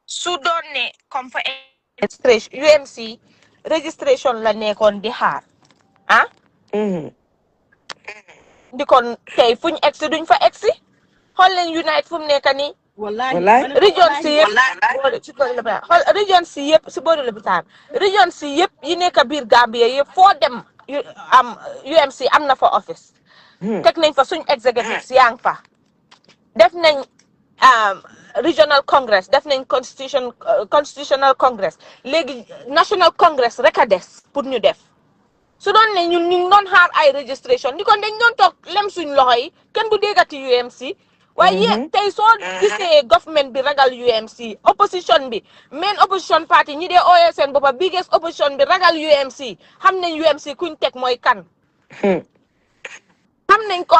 su doon ne comme fa UMC registration la nekkoon di xaar di kon tey fuñ egsi duñ fa egsi xool leen unite fu mu nekk nii wallahi région si yëpp région si yëpp si boori lopitaan région si yëpp yi nekk biir Gambia yëpp foo dem am UMC am na fa office teg nañ fa suñ executives yaa ngi fa def nañ regional congress def nañ constitutional congress léegi national congress rek a des pour ñu def su doon ne ñun ñu doon xaar ay registration di kon dañ doon toog lem suñ loxo yi kenn du déggati UMC waaye tey soo gisee government bi ragal UMC opposition bi main opposition party ñi dee OSN boppa biggest opposition bi ragal UMC xam nañ UMC kuñ teg mooy kan xam nañ ko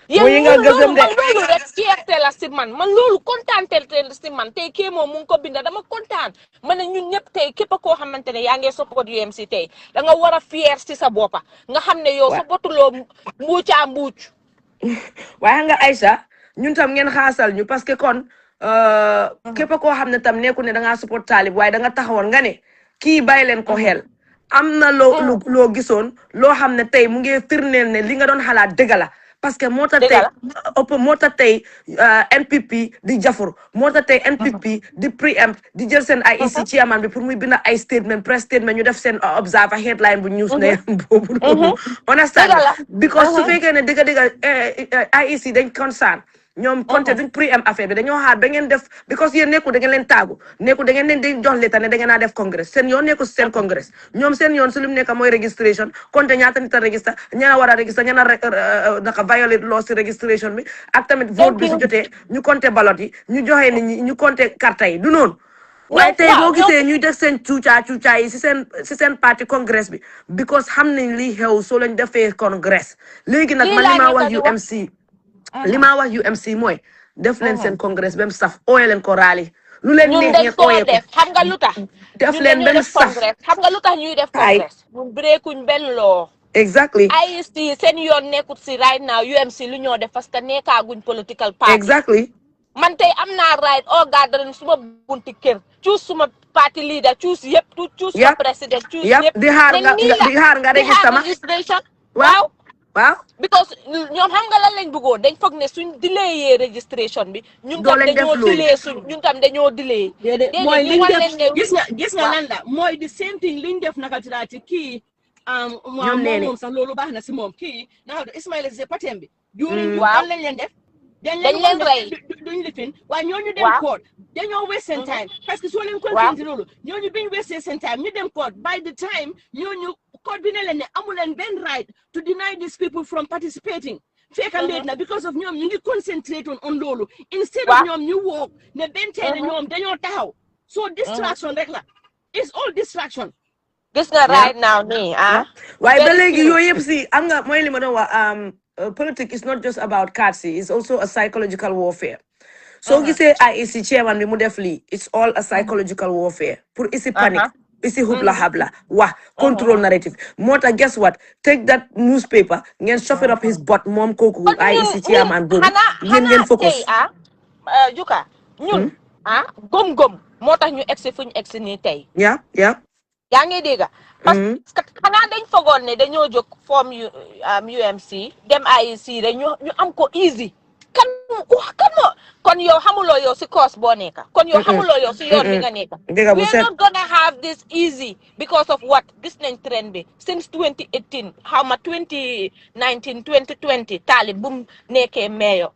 yéen loolu man loolu rek fierté la si man loolu kontaan la si man tey kii moom mu ngi ko binda dama kontaan ma ne ñun ñëpp tey képp koo xamante ne yaa ngi support UMC tey da nga war a fier si sa boppa nga xam ne yow supportuloo mbuucaa mbuuc waaye nga Aïssa ñun tam ngeen xaasal ñu parce que kon képp koo xam ne tam nekku ne da ngaa support Talib waaye da nga taxawoon nga ne kii bàyyi leen ko xel am na loo gisoon loo xam ne tey mu ngi firndeel ne li nga doon xalaat dëgg la parce que moo tax tey NPP di jafur moo tax tey NPP di preempt di jël seen IEC chairman bi pour muy bind ay statement press statement ñu def seen observer headline bu news ne boobu noonu understand because su fekkee ne dëgg IEC dañ concern ñoom konte duñ preempt affaire bi dañoo xaar ba ngeen def because yéen nekku da ngeen leen taagu nekku da ngeen leen di jox leta ne da ngeen naa def congrès seen yoon nekku seen congrès ñoom seen yoon su lim nekk mooy registration konte ñaata nit a register ñana war a register ñana naka violate law si registration bi ak tamit vote bi su jotee ñu compter ballot yi ñu joxe nit ñi ñu compter carte yi du noonu waaye tey boo gisee ñuy def seen cuucaa yi si seen parti congrès bi because xam nañ lii xew soo lañ defee congrès léegi nag man li ma wax UMC mooy def leen seen congrès ba mu saf ooye leen ko raali lu leen neex ngeen ooye ko xam nga lu tax def leen ba mu saf xam nga lu tax ñuy def congrès ñu breekuñ benn loo exactly IEC seen yoon nekkut si right now UMC lu ñoo def parce que nekkaaguñ political party exactly man tey am naa right gathering suma bunti kër choose suma party leader choose yëpp choose suma président choose yëpp di xaar nga registration waaw because ñoom xam nga lan lañ bëggoon dañ foog ne suñ delayé registration bi ñun tam dañoo delay ñun tam dañoo delay mooy liñ def gis nga lan la mooy the same thing liñ def naka ci kii moom sax loolu baax na si moom kii naka Ismaïla Cissé patem bi during lan lañ leen def dañ leen rey duñ lifin waaye ñooñu dem court dañoo waste seen time parce que soo leen continué loolu ñooñu biñ waste seen time ñu dem court by the time ñooñu court bi ne leen ne amu leen benn right to deny these people from participating fekka late na because of ñoom ñu ngi concentrate on loolu instead of ñoom ñu woog ne benn tey ne ñoom dañoo taxaw so distraction rek la it's all distraction gis nga right now nii waaye ba léegi yooyu yëpp si am nga mooy li ma doon wax politics is not just about cards, it's also a psychological warfare. So you say IEC chairman bi mu def li, it's all a psychological warfare. Pour isi panic, isi hubla habla, control narrative. Mota, guess what? Take that newspaper, ngeen shove it up his butt, mom koku IEC chairman bobu. Ngeen focus. Juka, ñun gom mota ñu exi fuñ exi ni tay. Yeah. Yaa ngi dégg parce que xanaa dañ fogoon ne dañoo jóg form UMC dem IEC rek ñu am ko easy kan kon yow xamuloo yow si course boo nekka kon yow xamuloo yow si yoon bi nga nekka we are not gonna have this easy because of what gis nañ trend bi since 2018 xaw ma 2019 2020 Talib bu mu nekkee mayor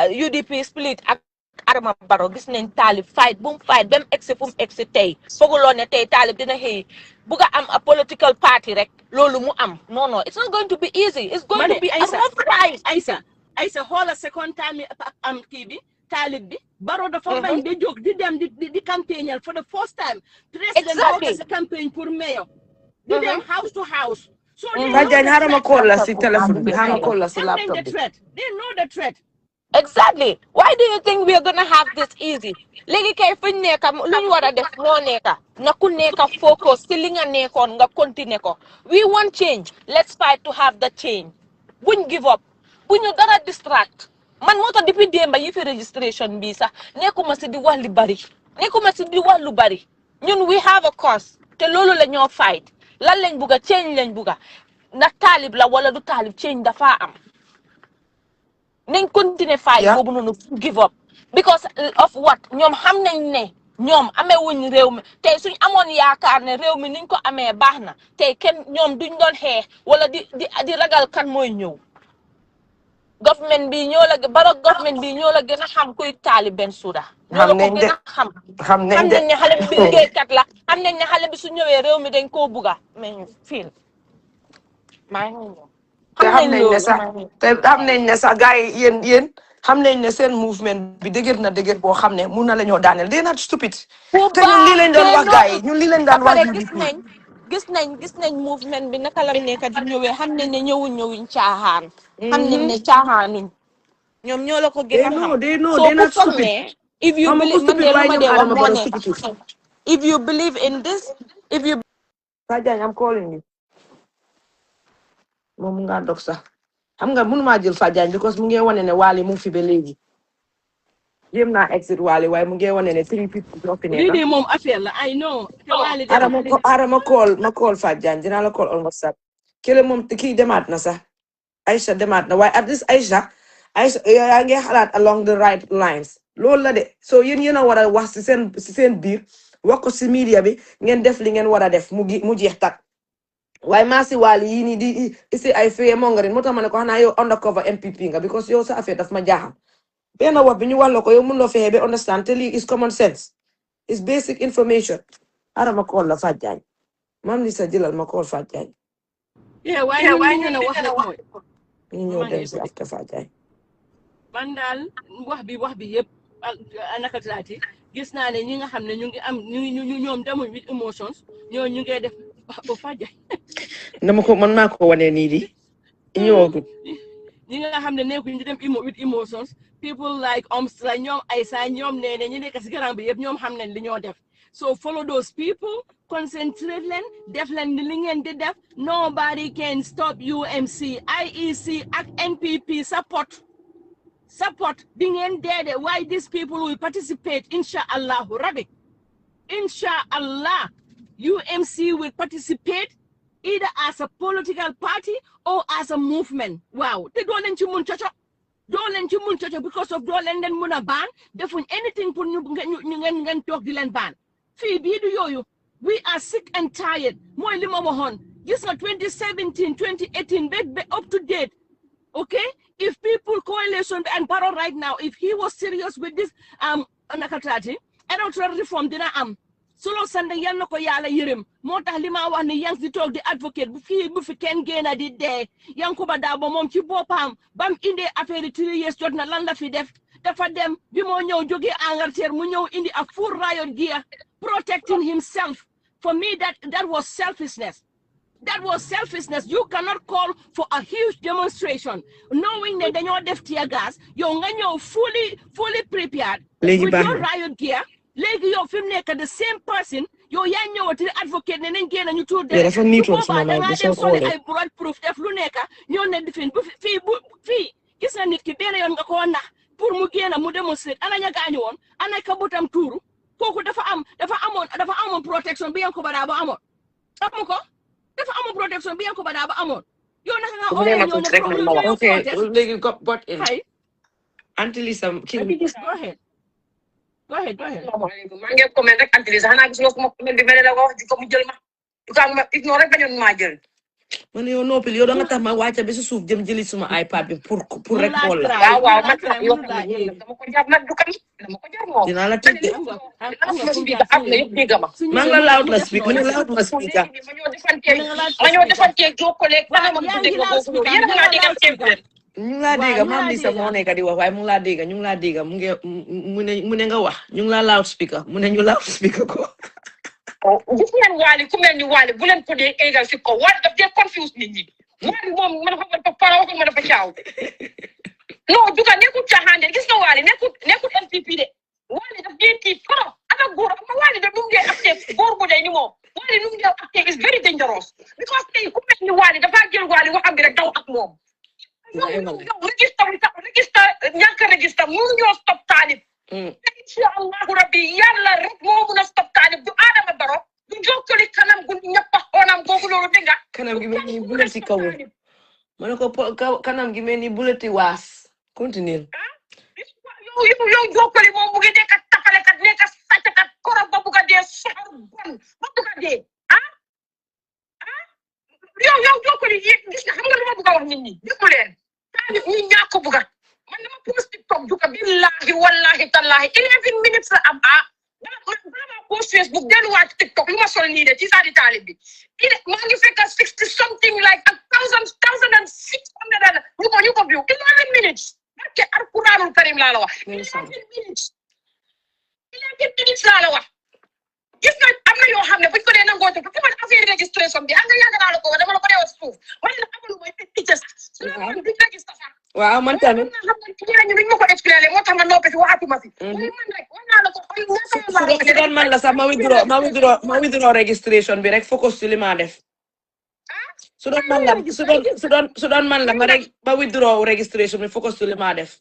UDP split ak Adama Barrow gis nañ Talib fight bu mu fight ba mu egsi fu mu egsi tey fooguloo ne tey Talib dina xëy buga am a political party rek loolu mu am no it's not going to be easy it's going to be a rough ride Aïssa xoola second time am kii bi Talib bi Barrow dafa bañ di jóg di dem di campagnal for the first time president bokk sa campagne pour mayor di dem house to house so Badiane harama call la si téléphone bi harama call la si laptop bi they know the threat. Exactly. Why do you think we are gonna have this easy? Legi kay fuñ nekk luñ wara def moo nekk na ku nekk focus ci li nga nekkoon nga continue ko. We want change. Let's fight to have the change. Buñ give up. Buñu dara distract. Man moo tax depuis démba yi fi registration bi sax nekkuma si di wax li bari. Nekkuma si di wax lu bari. Ñun we have a cause te loolu la ñoo fight. Lan lañ buga change lañ buga. na talib la wala du talib change dafa am nañ continuer fight Yeah. boobu noonu give up because of what ñoom xam nañ ne ñoom amee wuñ réew mi tey suñ amoon yaakaar ne réew mi niñ ko amee baax na tey kenn ñoom duñ doon xeex wala di ragal kan mooy ñëw government bi ñoo la bara government bi ñoo la gën a xam kuy Talib Bensouda ñoo la ko gën a xam xam nañ ne xale bi liggéeykat la xam nañ ne xale bi su ñëwee réew mi dañ koo bugga mais fii maa ngi ñëw xam nañ ne sax te xam nañ ne sax gars yi yéen xam nañ ne seen movement bi dëgër na dëgër boo xam ne mun na la ñoo daaneel they're not stupid te ñun lii lañ doon wax gars yi ñun lii lañ daan wax gis nañ movement bi naka la nekk di ñëwee xam nañ ne ñëwuñ caaxaan xam nañ ne caaxaanuñ ñoom ñoo la ko gën a xam soo ku foog ne if you believe man de lu ma dee wax moo ne if you believe in this if you Fadiane I'm calling you moom mu ngaa dog sax xam nga mënumaa jël Fadiane because mu ngi wane ne Wally mu ngi fi ba léegi jéem naa exit Wally waaye mu ngi wane ne 3 people ñoo fi nekk lii moom affaire la I know ma call Fadiane dinaa la call on WhatsApp kële moom kii demaat na sax Aïcha demaat na waaye at least Aïcha yaa ngi xalaat along the right lines loolu la de so yéen a war a wax si seen biir wax ko si media bi ngeen def li ngeen war a def mu jeex tak waaye maa si Wally yii nii di isi ay fee mongarin moo tax ma ne ko xanaa yow undercover MPP nga because yow sa affaire daf ma jaaxal benn wax bi ñu wax la ko yow mun loo fexe ba understand te lii is common sense is basic information ara ma call la Fadiane mam li sa jëlal ma call Fadiane waaye ñu wax rek mooy ñu ñëw dem si after Fadiane man daal wax bi yëpp naka laati gis naa ne ñi nga xam ne ñu ngi am ñoom demuñ with emotions ñu ngi def ba Fadiane dama ko man maa ko wane nii di ñëwagul ñi nga xam ne nekkuñ di dem with emotions people like la ñoom Aïssa ñoom nee ne ñu nekk si garan bi yëpp ñoom xam nañ li ñoo def so follow those people concentrate leen def leen li ngeen di def nobody can stop UMC IEC ak NPP support di ngeen deede why these people will participate inshallah rabbi inshallah UMC will participate either as a political party or as a movement waaw te doo leen ci mun coco because of doo leen mun a baan defuñ anything pour ñu ngeen toog di leen baan fii bii du yooyu we are sick and tired mooy li ma waxoon gis nga 2017 2018 ba up to date okay if people coalition and Barrow right now if he was serious with this nakataati electoral reform dina am solo sande yal na ko yàlla yërëm moo tax li ma wax ne yang di toog di advocate bu fi kenn génna di dee Yankuba Dabo moom ci boppam bam indee affaire yi 3 years jot na lan la fi def dafa dem bi moo ñëw jógee Angleterre mu ñëw indi a full riot gear protecting himself for me that was selfishness. You cannot call for a huge demonstration knowing that dañoo def tear gas yow nga ñëw fully prepared with your riot gear léegi yow fi mu nekk the same person yow yaa ñëwati advocate ne nañ génn ñu tuur de dafa niitoon sama da ngaa dem soli ay blood proof def lu nekk ñoo ne di fii gis nga nit ki benn yoon nga ko nax pour mu génn mu démonstrate ana ña gaañu woon ana kabutam tuuru kooku dafa amoon protection bi Yankuba Dabo amoon amu ko dafa amoon protection bi Yankuba Dabo amoon yow naka nga ooyee ñoo ne okay léegi got in Auntie Lisa go ahead maa ngi comment rek Auntie Lisa xanaa gis nga ko ma comment bi mel la wax ji ko mu jël ma du ko ma ignore rek bañoon maa jël man yow noppil yow da nga tax ma wàcca bi si suuf jëm jëli suma iPad bi pour rek xool la waaw man yow dama ko jar nag du kam dama ko jar moom dinaa la tëj de am na yëpp dégg ma maa ngi la loud la speak ma ne loud ma speaker ma ñoo defantee jokkale kanam ak dégg ko ko yéen nga dégg temple ñu ngi laa dégg maam Lisa moo nekk di wax waaye mu ngi laa dégg ñu ngi laa dégg mu ne nga wax ñu ngi laa loud speaker mu ne ñu loud speaker ko gis ngeen Wally ku mel ni Wally bu leen ko dee égal si ko Wally daf dee confuse nit ñi Wally moom man xam nga dafa para wax nga dafa caaw non duga nekkul caaxaan de gis nga Wally nekkul MPP de Wally daf dee tiit trop ak góor ak Wally da num dee acte góor bu day ni moom Wally num dee acte is very dangerous because tey ku mel ni Wally dafa jël Wally waxam bi rek daw ak moom register ñàkk register mu ñoo stop Talib inshallah rabbi yàlla rek moo mun a stop Talib du Adama Barrow du jokkali kanam gu ñëpp a xoonam googu loolu dégg nga kanam gi mel ni buleti kawu ma ne ko kanam gi mel ni buleti waas continue yow jokkali moom mu ngi nekk tapalekat nekk sàcckat korop ba bugg a dee soxor bon ba bugg a dee yow jokkali gis nga xam nga lu ma bugg a wax nit ñi déglu leen taalib ñi ñàkk bugg a man dama post TikTok duka billahi wallahi tallahi 11 minutes la am bala ma post Facebook delluwaat TikTok lu ma sol nii de ci saadi taalib bi maa ngi fekk 60 something like 1,600 ñu ko view 11 minutes barke alquranul karim laa la wax 11 minutes laa la wax gis nga am na yoo xam ne buñ ko dee nangoo te man affaire registration bi am nga yàgg naa la ko wax dama la ko dee wax suuf man la amalu mooy picc sax su la man duñ register sax waaw man tamit xam nga ñeneen ñi duñ ma ko expliqué moo tax ma noppi fi waxatuma fi man rek wax naa la ko su doon man la sax ma withdraw registration bi rek focus ci li ma def su doon man la ma withdraw registration bi focus ci li ma def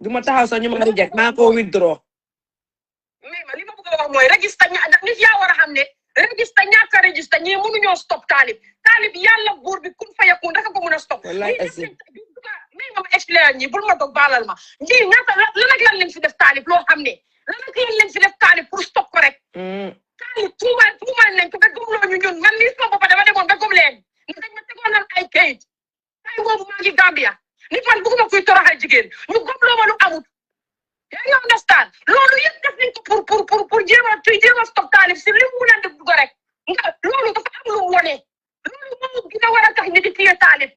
du ma taxaw sax ñu ma reject maa ko withdraw mais ma li ma bëgg a wax mooy register nit yaa war a xam ne register ñàkk a register ñii mënuñoo stop taalib yàlla buur bi kun fayakun rek ko mën a stop mais ma expliqué ñi bul ma dog baalal ma ñii ñaata lan ak lan lañ fi def taalib loo xam ne lan ak lan lañ fi def taalib pour stop ko rek taalib tuumaal nañ ko ba gëmloo ñu ñun man nii sama bopp dama demoon ba gëm leen ni dañ ma tegoon nan ay kayit tay boobu maa ngi Gambia nit man bëgguma kuy toroxal jigéen ñu gëmloo ma lu amut yaa ngi understand loolu yëpp def nañ ko pour jéem a stop taalib si li mu mun a def du ko rek nga loolu dafa am lu mu wone loolu moo gën a war a tax ni di téye taalib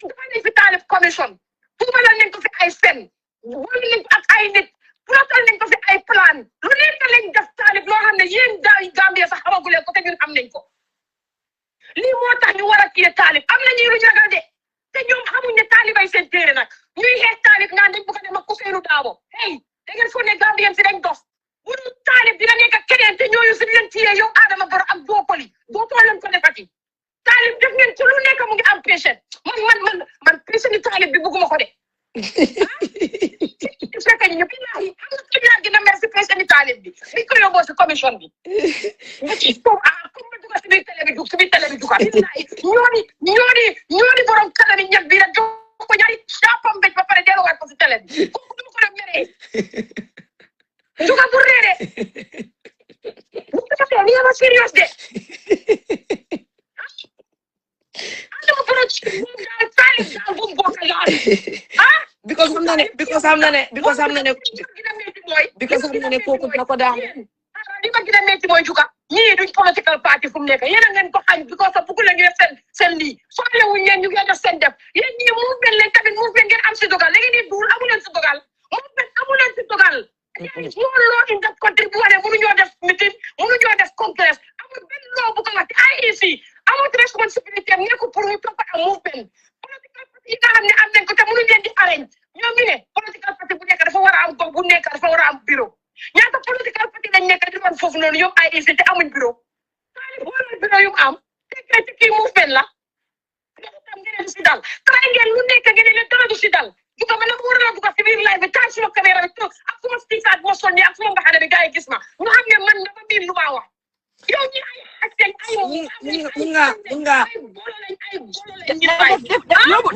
dafa nañ fi taalib commission tuumalal nañ ko fi ay fen wala nañ ko ak ay nit plotal nañ ko fi ay plan lu nekk lañ def taalib loo xam ne yéen daay Gambia sax xamaguleen ko te ñun am nañ ko lii moo tax ñu war a téye taalib am na ñuy lu ñu ragal de te ñoom xamuñ ne taalibay seen téere nag ñuy xeex taalib naan dañ bëgg a dem ak Ousainou Darboe hey da ngeen foog ne Gambien si dañ dof bu dul taalib dina nekk ak keneen te ñooñu si leen téye yow Adama Barrow ak doopali dootoo leen ko defati taalib def ngeen ci lu nekk mu ngi am patient man patient ni taalib bi bëgguma ko de fekk ñu billahi am na ci laa gën a merci patient ni taalib bi biñ ko yóbboo si commission bi comme ma duga si biir télé bi duga billahi ñooni borom kanami ñag bi rek jox ko ñaari sapam bëj ba pare delluwaat ko si télé bi kooku duma ko dem meree duga bu reere bu ko defee ni ma serious de andama borom ci moom daal taalib daal bu bokk laal because xam na ne kooku na ko daan li ma gën a metti mooy juga ñii duñ political party fu mu nekk yéen a ngeen ko xañ because of bëgg la ngeen seen lii soxla wuñ leen ñu ngeen def seen def yéen ñii movement leen tamit movement ngeen am si dogal da ngeen di duul amu leen si dogal movement amu leen si dogal small law in that country bu wane mënuñoo def meeting mënuñoo def congress amul benn law bu ko wax IEC amul responsibilité am nekku pour ñu topp am movement political party yi nga xam ne am nañ ko te mënuñ leen di arrange ñoom ñu ne political party bu nekk dafa war a am gox bu nekk dafa war a am bureau ñaata political party lañ nekk di doon foofu noonu yóbbu ay te amuñ bureau taalib wala bureau yu am te kii movement la tam ngeen du si dal try ngeen lu nekk ngeen leen dara du si dal du ko mën a war a dugg si biir live bi taal suma caméra bi toog ak suma stisaat boo sonni ak suma mbaxane bi gars yi gis ma ñu xam ne man dafa biir lu maa wax yow ñi ay acten ay mun nga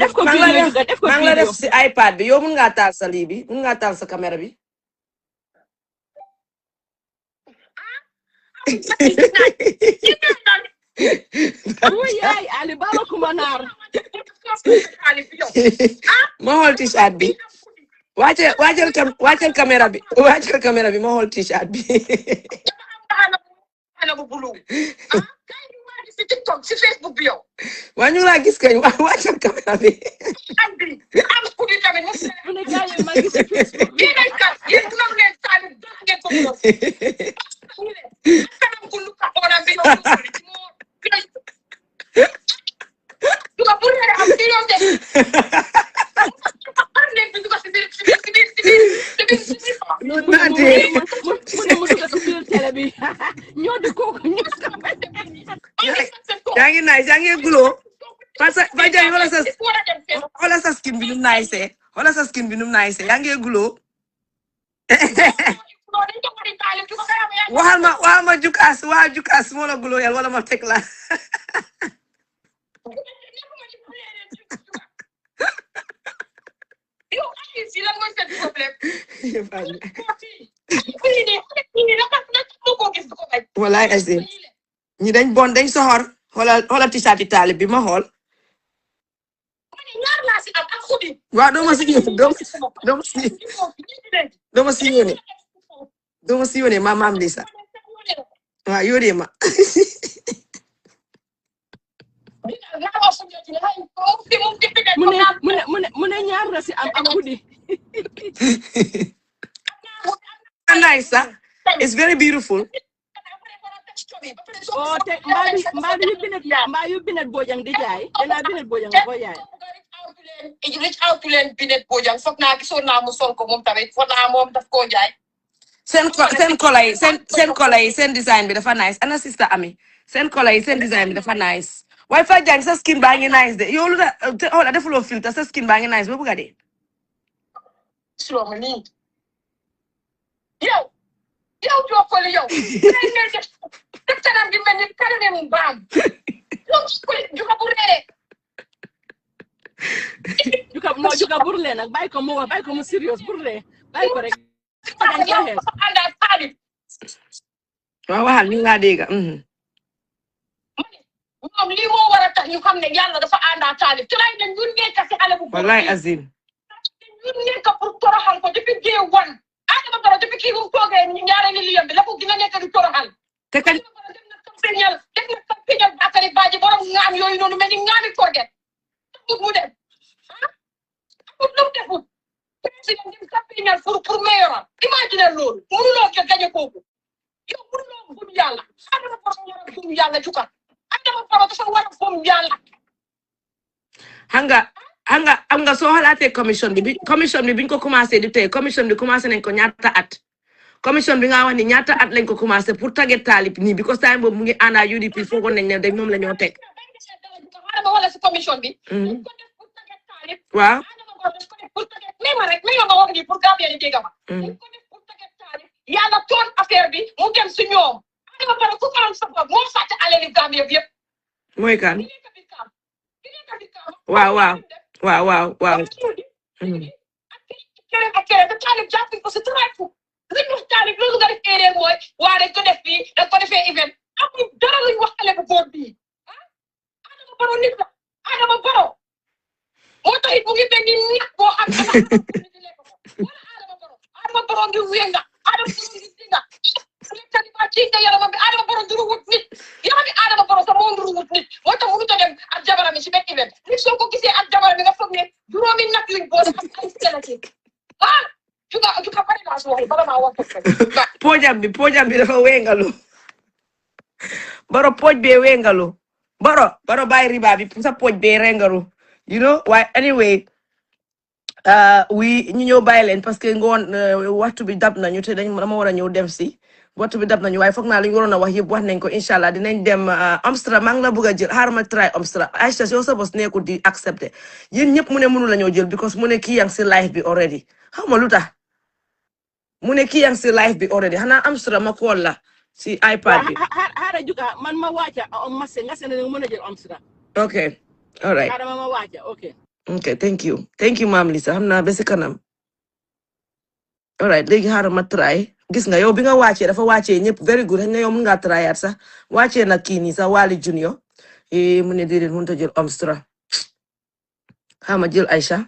def ko video maa ngi la def si iPad bi yow mun ngaa taal sa lii bi mun ngaa taal sa caméra bi yaay Ali balo ko manar ma xool t-shirt bi wàccel caméra bi ma xool t-shirt bi si TikTok si Facebook bi yow waa ñu laa gis kañ wàccel caméra bi am ku di tamit mu ne gaay ma ngi si Facebook bi day kat yéen bu ngeen taal ngeen ko mo kanam ku lu ka ona bi no du ko pour am di yoon de yaa ngi nice yaa ngi gulo parce que ba jay wala sa skin bi num nice yaa ngi gulo waxal ma jukaas waa jukaas moo la gulóoyal wala ma teg la wallaay azim ñi dañ bon dañ soxor xoolal t-shirt taalib bi ma xool waaw doo ma si yónnee ma maam Lisa waaw yónnee ma mu ne ñaar la si am guddi nice sax it's very beautiful oh te mbaa yu binet bojang di jaay dana binet bojang ko jaay reach out to leen binet bojang foog naa gisoon naa mu sol ko moom tamit foog naa moom daf koo jaay seen kola yi seen design bi dafa nice ana sister Ami seen kola yi seen design bi dafa nice waaye fa jàng sa skin baa ngi nice de yow lu da xoolal defuloo filtre sa skin baa ngi nice ba bëgg a dee silo ma nii yow jokkoli yow def tanam bi mel ni karne mu baam juga bu reere juga burle nag bàyyi ko mu wax bàyyi ko mu serious burle bàyyi ko rek waaw waxal ni nga dégg moom lii moo war a tax ñu xam ne yàlla dafa àndaa taalib te lay ne ñun nekk si xale bu wallaay azim ñun nekk pour toroxal ko depuis day one Adama Barrow depuis kii bu mu toogee ñaareelu liyam bi la ko dina nekk di toroxal te kañ def na campagnal Bakary Badji borom ngaam yooyu noonu mel ni ngaami korget mu dem lu mu defut président dem campagnal pour mayoral imagine loolu mënuloo ko gañe kooku yow mënuloo gëm yàlla Adama Barrow war a gëm yàlla cukat Adama Barrow dafa war a gëm yàlla xam nga soo xalaatee commission bi biñ ko commencé di tey commission bi commencé nañ ko ñaata at commission bi nga wax ni ñaata at lañ ko commencé pour tagget taalib nii because time boobu mu ngi ànd ak UDP foogoon nañ ne dañ moom la ñoo teg wala si commission bi waaw ma wax ni pour Gambia ni dégg ma ko def pour tagget taalib yàlla toon affaire bi mu dem si ñoom Adama Barrow ku faral sa bopp moo sàcc alali Gambia bi yëpp mooy kan waaw kere te taalib jàppuñ ko si trafic liñ wax taalib loolu nga def erreur mooy waa dañ ko def fii dañ ko defee event amul dara luñ wax xale bu góor bii Adama Barrow nit la Adama Barrow moo tax it mu ngi mel ni ñax boo xam Adama Barrow ngi wénga Adama Barrow ngi dinga lekkanima cinga yaramam bi Adama Barrow duru wut nit yaram bi Adama Barrow sax moo duru wut nit moo tax mënut a dem ak jabaram si benn event nit soo ko gisee ak jabaram nga foog ne juróomi nag yuñ boole ak ay selati juga bari naa si wax bala maa wax poojam bi dafa wéngalu Barrow pooj bee wéngalu Barrow bàyyi riba bi sa pooj bee rengaru you know why anyway ñu ñëw bàyyi leen parce que ngoon waxtu bi dab nañu te dama war a ñëw dem si waxtu bi dab nañu waaye foog naa li ñu waroon a wax yëpp wax nañ ko incha allah dinañ dem Amstra maa ngi la bëgg a jël xaaral ma try Amstra Aïcha yow sa bos nekkul di accepté yéen ñëpp mu ne mënu la ñoo jël because mu ne kii yang si live bi already xaw ma lu tax mu ne kii yang si live bi already xanaa Amstra ma call la si iPad bi xaaral juga man ma wàcca nga seen mën a jël Amstra ok all right xaaral ma wàcca ok thank you maam Lisa xam naa ba si kanam all right léegi xaaral ma try gis nga yow bi nga wàccee dafa wàccee ñëpp very good xëy na yow mun ngaa tryaat sax wàccee nag kii nii sax Wali Junior mu ne déedéet mënut a jël Amstra xama jël Aïcha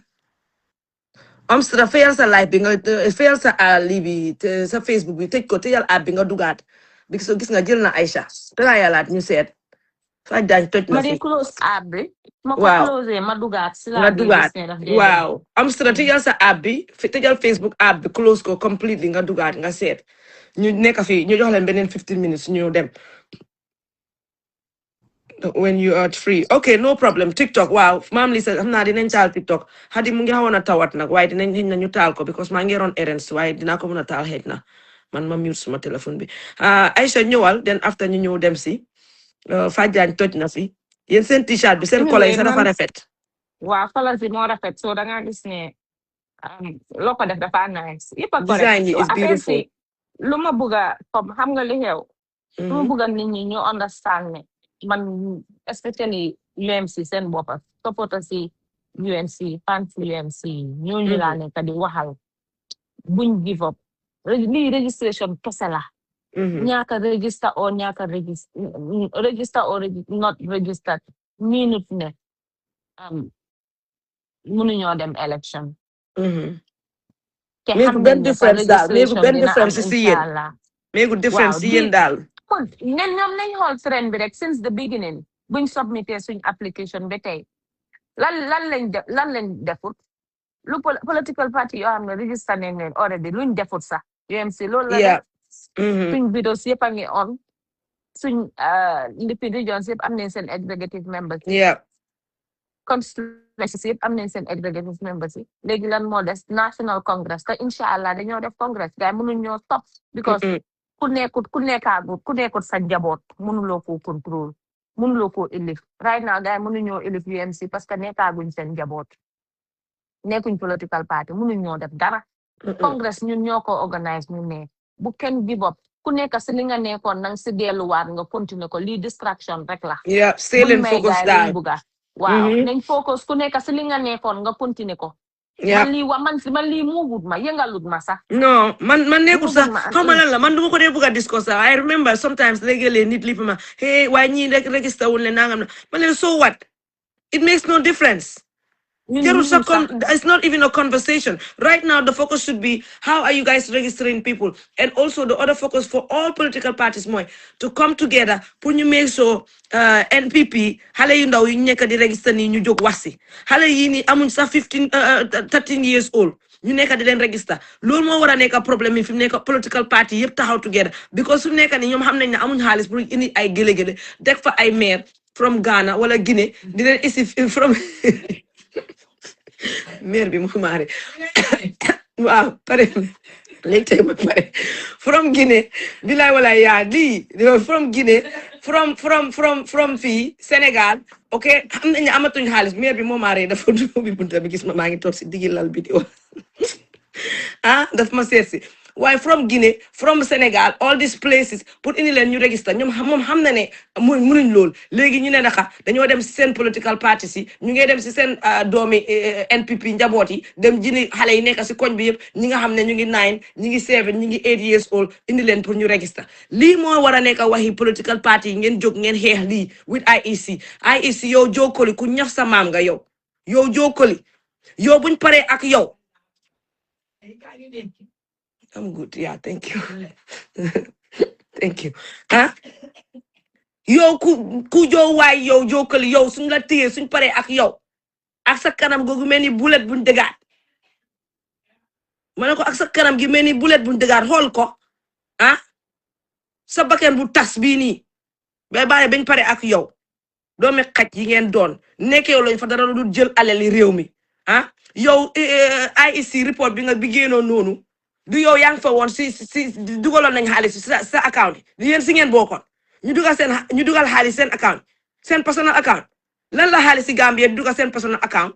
Amstra fayal sa live bi nga fayal sa lii bi sa Facebook bi tëj ko tëjal app bi nga dugaat bi gis nga jël na Aïcha tryalaat ñu seet fa daañ toj na fi close app bi waaw close ma dugaat nga dugaat waaw Amstra tëjal sa app bi tëjal Facebook app bi close ko completely nga dugaat nga seet ñu nekk fi ñu jox leen beneen 15 minutes ñu dem when you are free okay no problem TikTok waaw maam Lisa xam naa dinañ taal TikTok xadi mu ngi xawoon a tawat nag waaye dinañ xëy na ñu taal ko because maa ngi ron errands waaye dinaa ko mën a taal xëy na man ma mute suma téléphone bi Aïcha ñëwal then after ñu ñëw dem si Fadiane toj na fi yéen seen t-shirt bi seen kola yi sax dafa rafet waaw kola si moo rafet so da nga gis ne loo ko def dafa nice yëpp a design yi is beautiful lu ma bëgga comme xam nga li xew lu ma bëgga nit ñi ñu understand ne man especially UMC seen boppa supporter si UMC fans UMC ñooñu laa nekk di waxal buñ give up lii registration kese la ñaaka register or ñaaka register or not registered minute ne mënuñoo dem election te xam nañ ne sa registration dina am inshallah make a difference si yéen daal nen ñoom nañ xool trend bi rek since the beginning buñ submité suñ application ba tey lan lañ defut lu political party yoo xam ne register nañ leen already luñ defut sax UMC loolu la def suñ videos yëpp a ngi on suñ ndippi regions yëpp am nañ seen executive members constituencies yëpp am nañ seen executive members yi léegi lan moo des national congress te inshallah dañoo def congress gars yi mënuñ ñoo stop because ku nekkut sa njaboot mënuloo koo contrôle mënuloo koo élif right now gars yi mënuñoo élif UMC parce que nekkaaguñ seen njaboot nekkuñ political party mënuñ ñoo def dara congress ñun ñoo ko organise ñu ne bu kenn give up ku nekk si li nga nekkoon nang si delluwaat nga continuer ko lii distraction rek la stay leen focus daal waaw nañ focus ku nekk si li nga nekkoon nga continuer ko man lii muuvut ma yëngalut ma sax non man nekkul sax xaw ma lan la man duma ko dee bëgg a discuss sax I remember sometimes léegi-léeg nit li fi ma hey waaye ñii rek register wul ne nangam na ma leen so what it makes no difference. It's not even a conversation. Right now, the focus should be how are you guys registering people? And also the other focus for all political parties more to come together, put you make sure NPP, hale yu ndaw yu nekk di register ni ñu jóg wasi. Hale yi ni amuñ sax 13 years old. ñu nekk di leen register. Loolu moo war a nekk problème yi fi mu nekk political party yëpp taxaw together. Because su nekk ni ñoom xam nañ ne amuñ xaalis pour indi ay gële-gële deg fa ay maire from Ghana wala Guinée di leen isi from maire bi mu maare waaw pare léegi tey ma pare from Guinée bilaay wala yaa lii from Guinée from fii Sénégal ok xam nañ ne amatuñ xaalis maire bi moo maare dafa bi bunta bi gis maa ngi toog si diggi lal bi di wax daf ma seet si waaye from Guinée from Sénégal all these places pour indi leen ñu register ñoom moom xam na ne mënuñ lool léegi ñu ne naka dañoo dem si seen political party si ñu ngi dem si seen doomi NPP njaboot yi dem jini xale yi nekk si koñ bi yëpp ñi nga xam ne ñu ngi 9 ñi ngi 7 ñi ngi 8 years old indi leen pour ñu register lii moo war a nekk waxi political party yi ngeen jóg ngeen xeex lii with IEC yow jokkoli ku ñaf sa maam nga yow jokkoli yow buñ paree ak yow I'm good. Yeah, thank you. Thank you. Yow ku jow waay yow jokkali yow suñ la téye suñ paree ak yow ak sa kanam googu mel ni bulet buñ dëgaat ma ne ko ak sa kanam gi mel ni bulet buñ dëgaat xool ko sa bakkan bu tas bii nii bay bàyyi bañ pare ak yow doomi xaj yi ngeen doon nekkee lañ fa dara lu jël alali réew mi yow IEC report bi nga bi génnoon noonu du yow yaa ngi fa woon si dugaloon nañ xaalis sa account yi yéen si ngeen bokkoon ñu dugal xaalis seen account seen personal account lan la xaalis si Gambie dugal seen personal account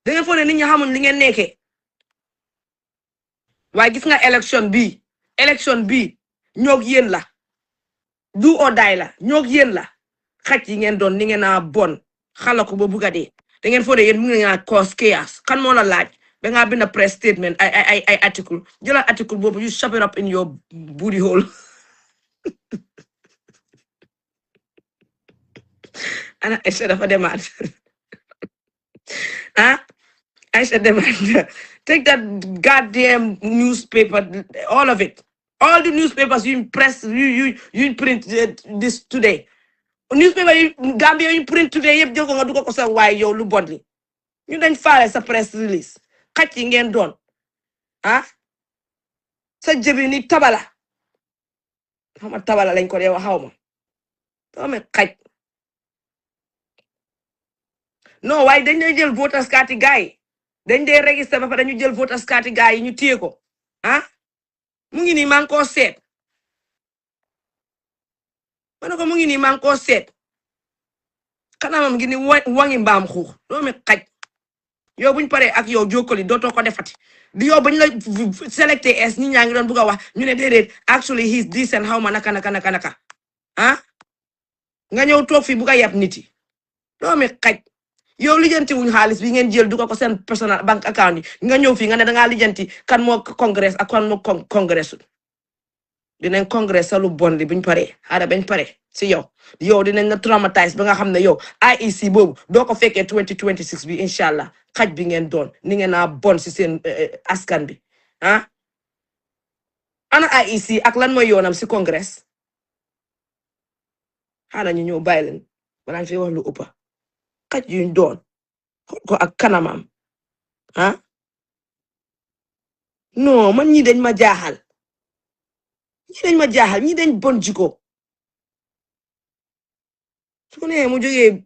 da ngeen foog ne nit ñi xamuñ li ngeen nekkee waaye gis nga élection bi ñoog yéen la du or die la ñoog yéen la xaj yi ngeen doon ni ngeen a bon xala ko ba bugga dee da ngeen foog ne yéen mu ngi nga cause chaos kan moo la laaj ba nga bind a press statement ay article jëlal article boobu you shove it up in your booty hole ana Aïcha dafa demaat Aïcha demaat take that goddamn newspaper all of it all the newspapers you press you print this today newspaper yu Gambia yu print today yëpp jël ko nga dugal ko sa waay yow lu bon li ñu dañ faale sa press release xaj yi ngeen doon sa jëbi ni tabala xawma tabala lañ ko dee wax xawma doome xaj non waaye dañ dee jël voters card yi gars yi dañ dee register ba fa dañu jël voters card yi gars yi ñu téye ko mu ngi nii maa ngi koo seet ma ne ko mu ngi nii maa ngi koo seet kanamam ngi ni wangi mbaam xuux doome xaj yow buñ paree ak yow jokkoli dootoo ko defati di yow bañ la selecté es ñi ñaa ngi doon bugg a wax ñu ne déedéet actually he's decent xaw ma naka ah nga ñëw toog fii bugg a yab nit yi doomi xaj yow lijjanti wuñ xaalis bi ngeen jël dugal ko seen personal bank account yi nga ñëw fii nga ne dangaa lijjanti kan moo congrès ak kan moo congrès dinañ congrès sa lu bon li buñ paree xaaral bañ pare si yow dinañ la traumatise ba nga xam ne yow IEC boobu doo ko fekkee 2026 bi incha allah xaj bi ngeen doon ni ngeen naa bon si seen askan bi ah ana IEC ak lan mooy yoonam si congrès xaaral ñu ñëw bàyyi leen balaa ñu fi wax lu ëppa xaj yuñ doon xool ko ak kanamam ah non man ñi dañ ma jaaxal ñi dañ bon jiko su ko nee mu jógee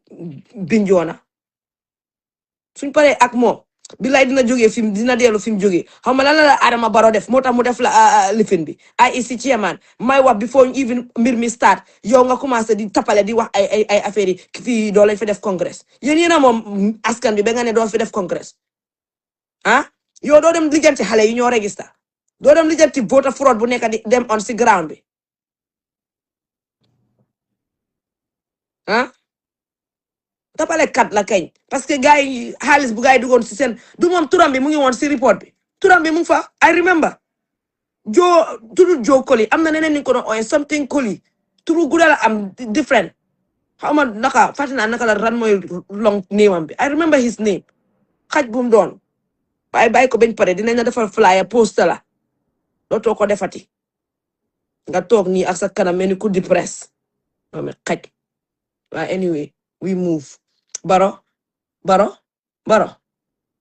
Binjoona suñ paree ak moom billaay dina jógee fi dina dellu fi mu jógee xam nga lan la Adama Barrow def moo tax mu def la lifin bi IEC chairman may wax before even mbir mi start yow nga commencé di tapale di wax ay affaire yi fii doo lañ fi def congrès yéen a moom askan bi ba nga ne doo fi def congrès ah yow doo dem lijjanti xale yi ñoo register doo dem lijjanti voter fraud bu nekk di dem on si ground bi ah tapale kat la kañ parce que gars yi xaalis bu gars yi duggoon si seen du moom turam bi mu ngi woon si report bi turam bi mu ngi fa I remember turu Joe Koli am na neneen ni ko doon ooyee something Koli turu gudda la am different xaw ma naka fàtte naa naka la ran mooy long néewam bi I remember his name xaj bu mu doon waaye bàyyi ko bañ pare dinañ la defal flyer poster la dootoo ko defati nga toog nii ak sa kanam mel ni coup de presse moom xaj waaye anyway we move Baro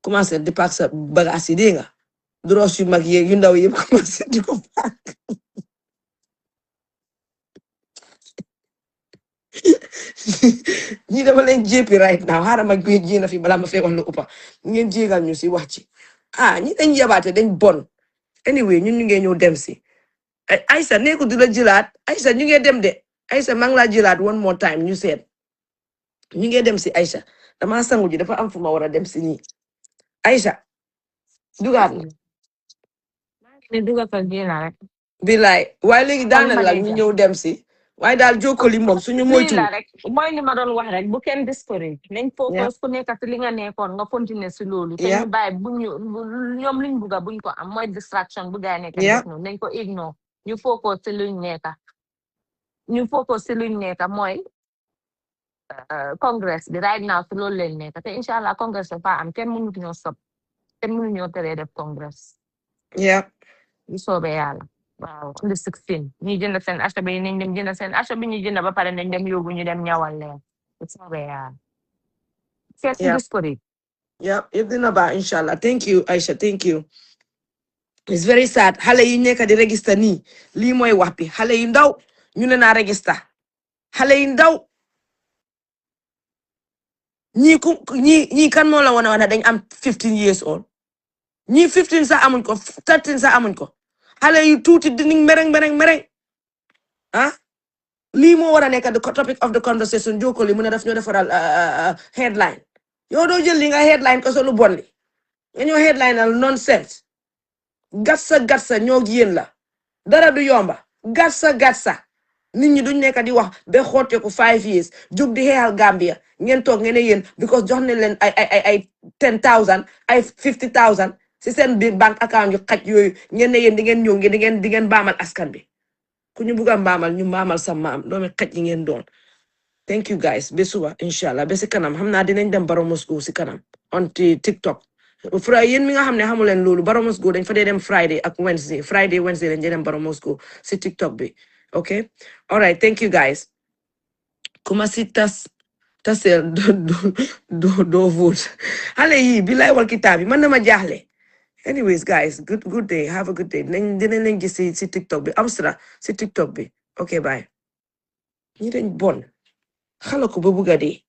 commencé di paak sa bagage yi dégg nga dross yu mag yeeg yu ndaw yëpp commencé di ko paak ñi dama leen jéppi right now xaaral ma jéem fi balaa ma fee wax lu ëppa ngeen jéegal ñu si wax ci ñi dañ yabaate dañ bon anyway ñun ñu ngi ñëw dem si Aïssa neeku di la jëlaat Aïssa ñu ngi dem de Aïssa maa ngi laa jëlaat one more time ñu seet ñu ngi dem si Aïssa dama sangu ji dafa am fu ma war a dem si nii Aïssa dugaat na ni duga fa génn rek bilaay waaye léegi daanal la ñu ñëw dem si waaye daal jokkoli moom suñu moytu rek mooy li ma doon wax rek bu kenn discourage nañ focus ku nekk si li nga nekkoon nga continuer si loolu te ñu bàyyi ñoom liñ bugga buñ ko am mooy distraction bu gaay nekk def noonu nañ ko ignore ñu focus si luñ nekk mooy congress bi right now si loolu leen nekk te incha allah congress dafa am kenn mënut ñoo stop kenn mënut ñoo teree def congress bu soobee yàlla waaw on the 16 ñi jënd seen achat bi nañ dem jënd seen achat bi ñu jënd ba pare nañ dem yóbbu ñu dem ñawal leen bu soobee yàlla kenn discourage yëpp dina baax incha allah thank you Aïcha thank you it's very sad xale yi nekk di register nii lii mooy wax bi xale yu ndaw ñu ne naa register xale yu ndaw ñii kan moo la wane wane dañ am 15 years old ñii 15 sax amuñ ko 13 sax amuñ ko xale yu tuuti dinañ mereng lii moo war a nekk the topic of the conversation jokkoli mu ne daf ñoo defaral headline yow doo jël li nga headline ko solu bon li nga ñoo headline al nonsense gatsa ñoo yéen la dara du yomba gatsa nit ñi duñ nekk di wax ba xooteeku 5 years jóg di xeexal Gambia ngeen toog ngeen ne yéen because jox nañ leen ay 10,000 ay 50,000 si seen biir bank account yu xaj yooyu ngeen ne yéen di ngeen ñëw di ngeen baamal askan bi ku ñu bugg a mbaamal ñu mbaamal sa maam doomi xaj yi ngeen doon thank you guys ba suba inshallah ba si kanam xam naa dinañ dem Barrow Mosque si kanam on TikTok yéen mi nga xam ne xamu leen loolu Barrow Mosque dañ fa dee dem Friday Wednesday lañ dee dem Barrow Mosque si TikTok bi okay all right thank you guys kuma si tasel do vote xale yi bi lay wal kitaab yi man na ma jaaxle anyways guys good day have a good day dinañ leen gis si TikTok bi Amstra si TikTok bi okay bye ñi dañ bon xala ko ba bugga dee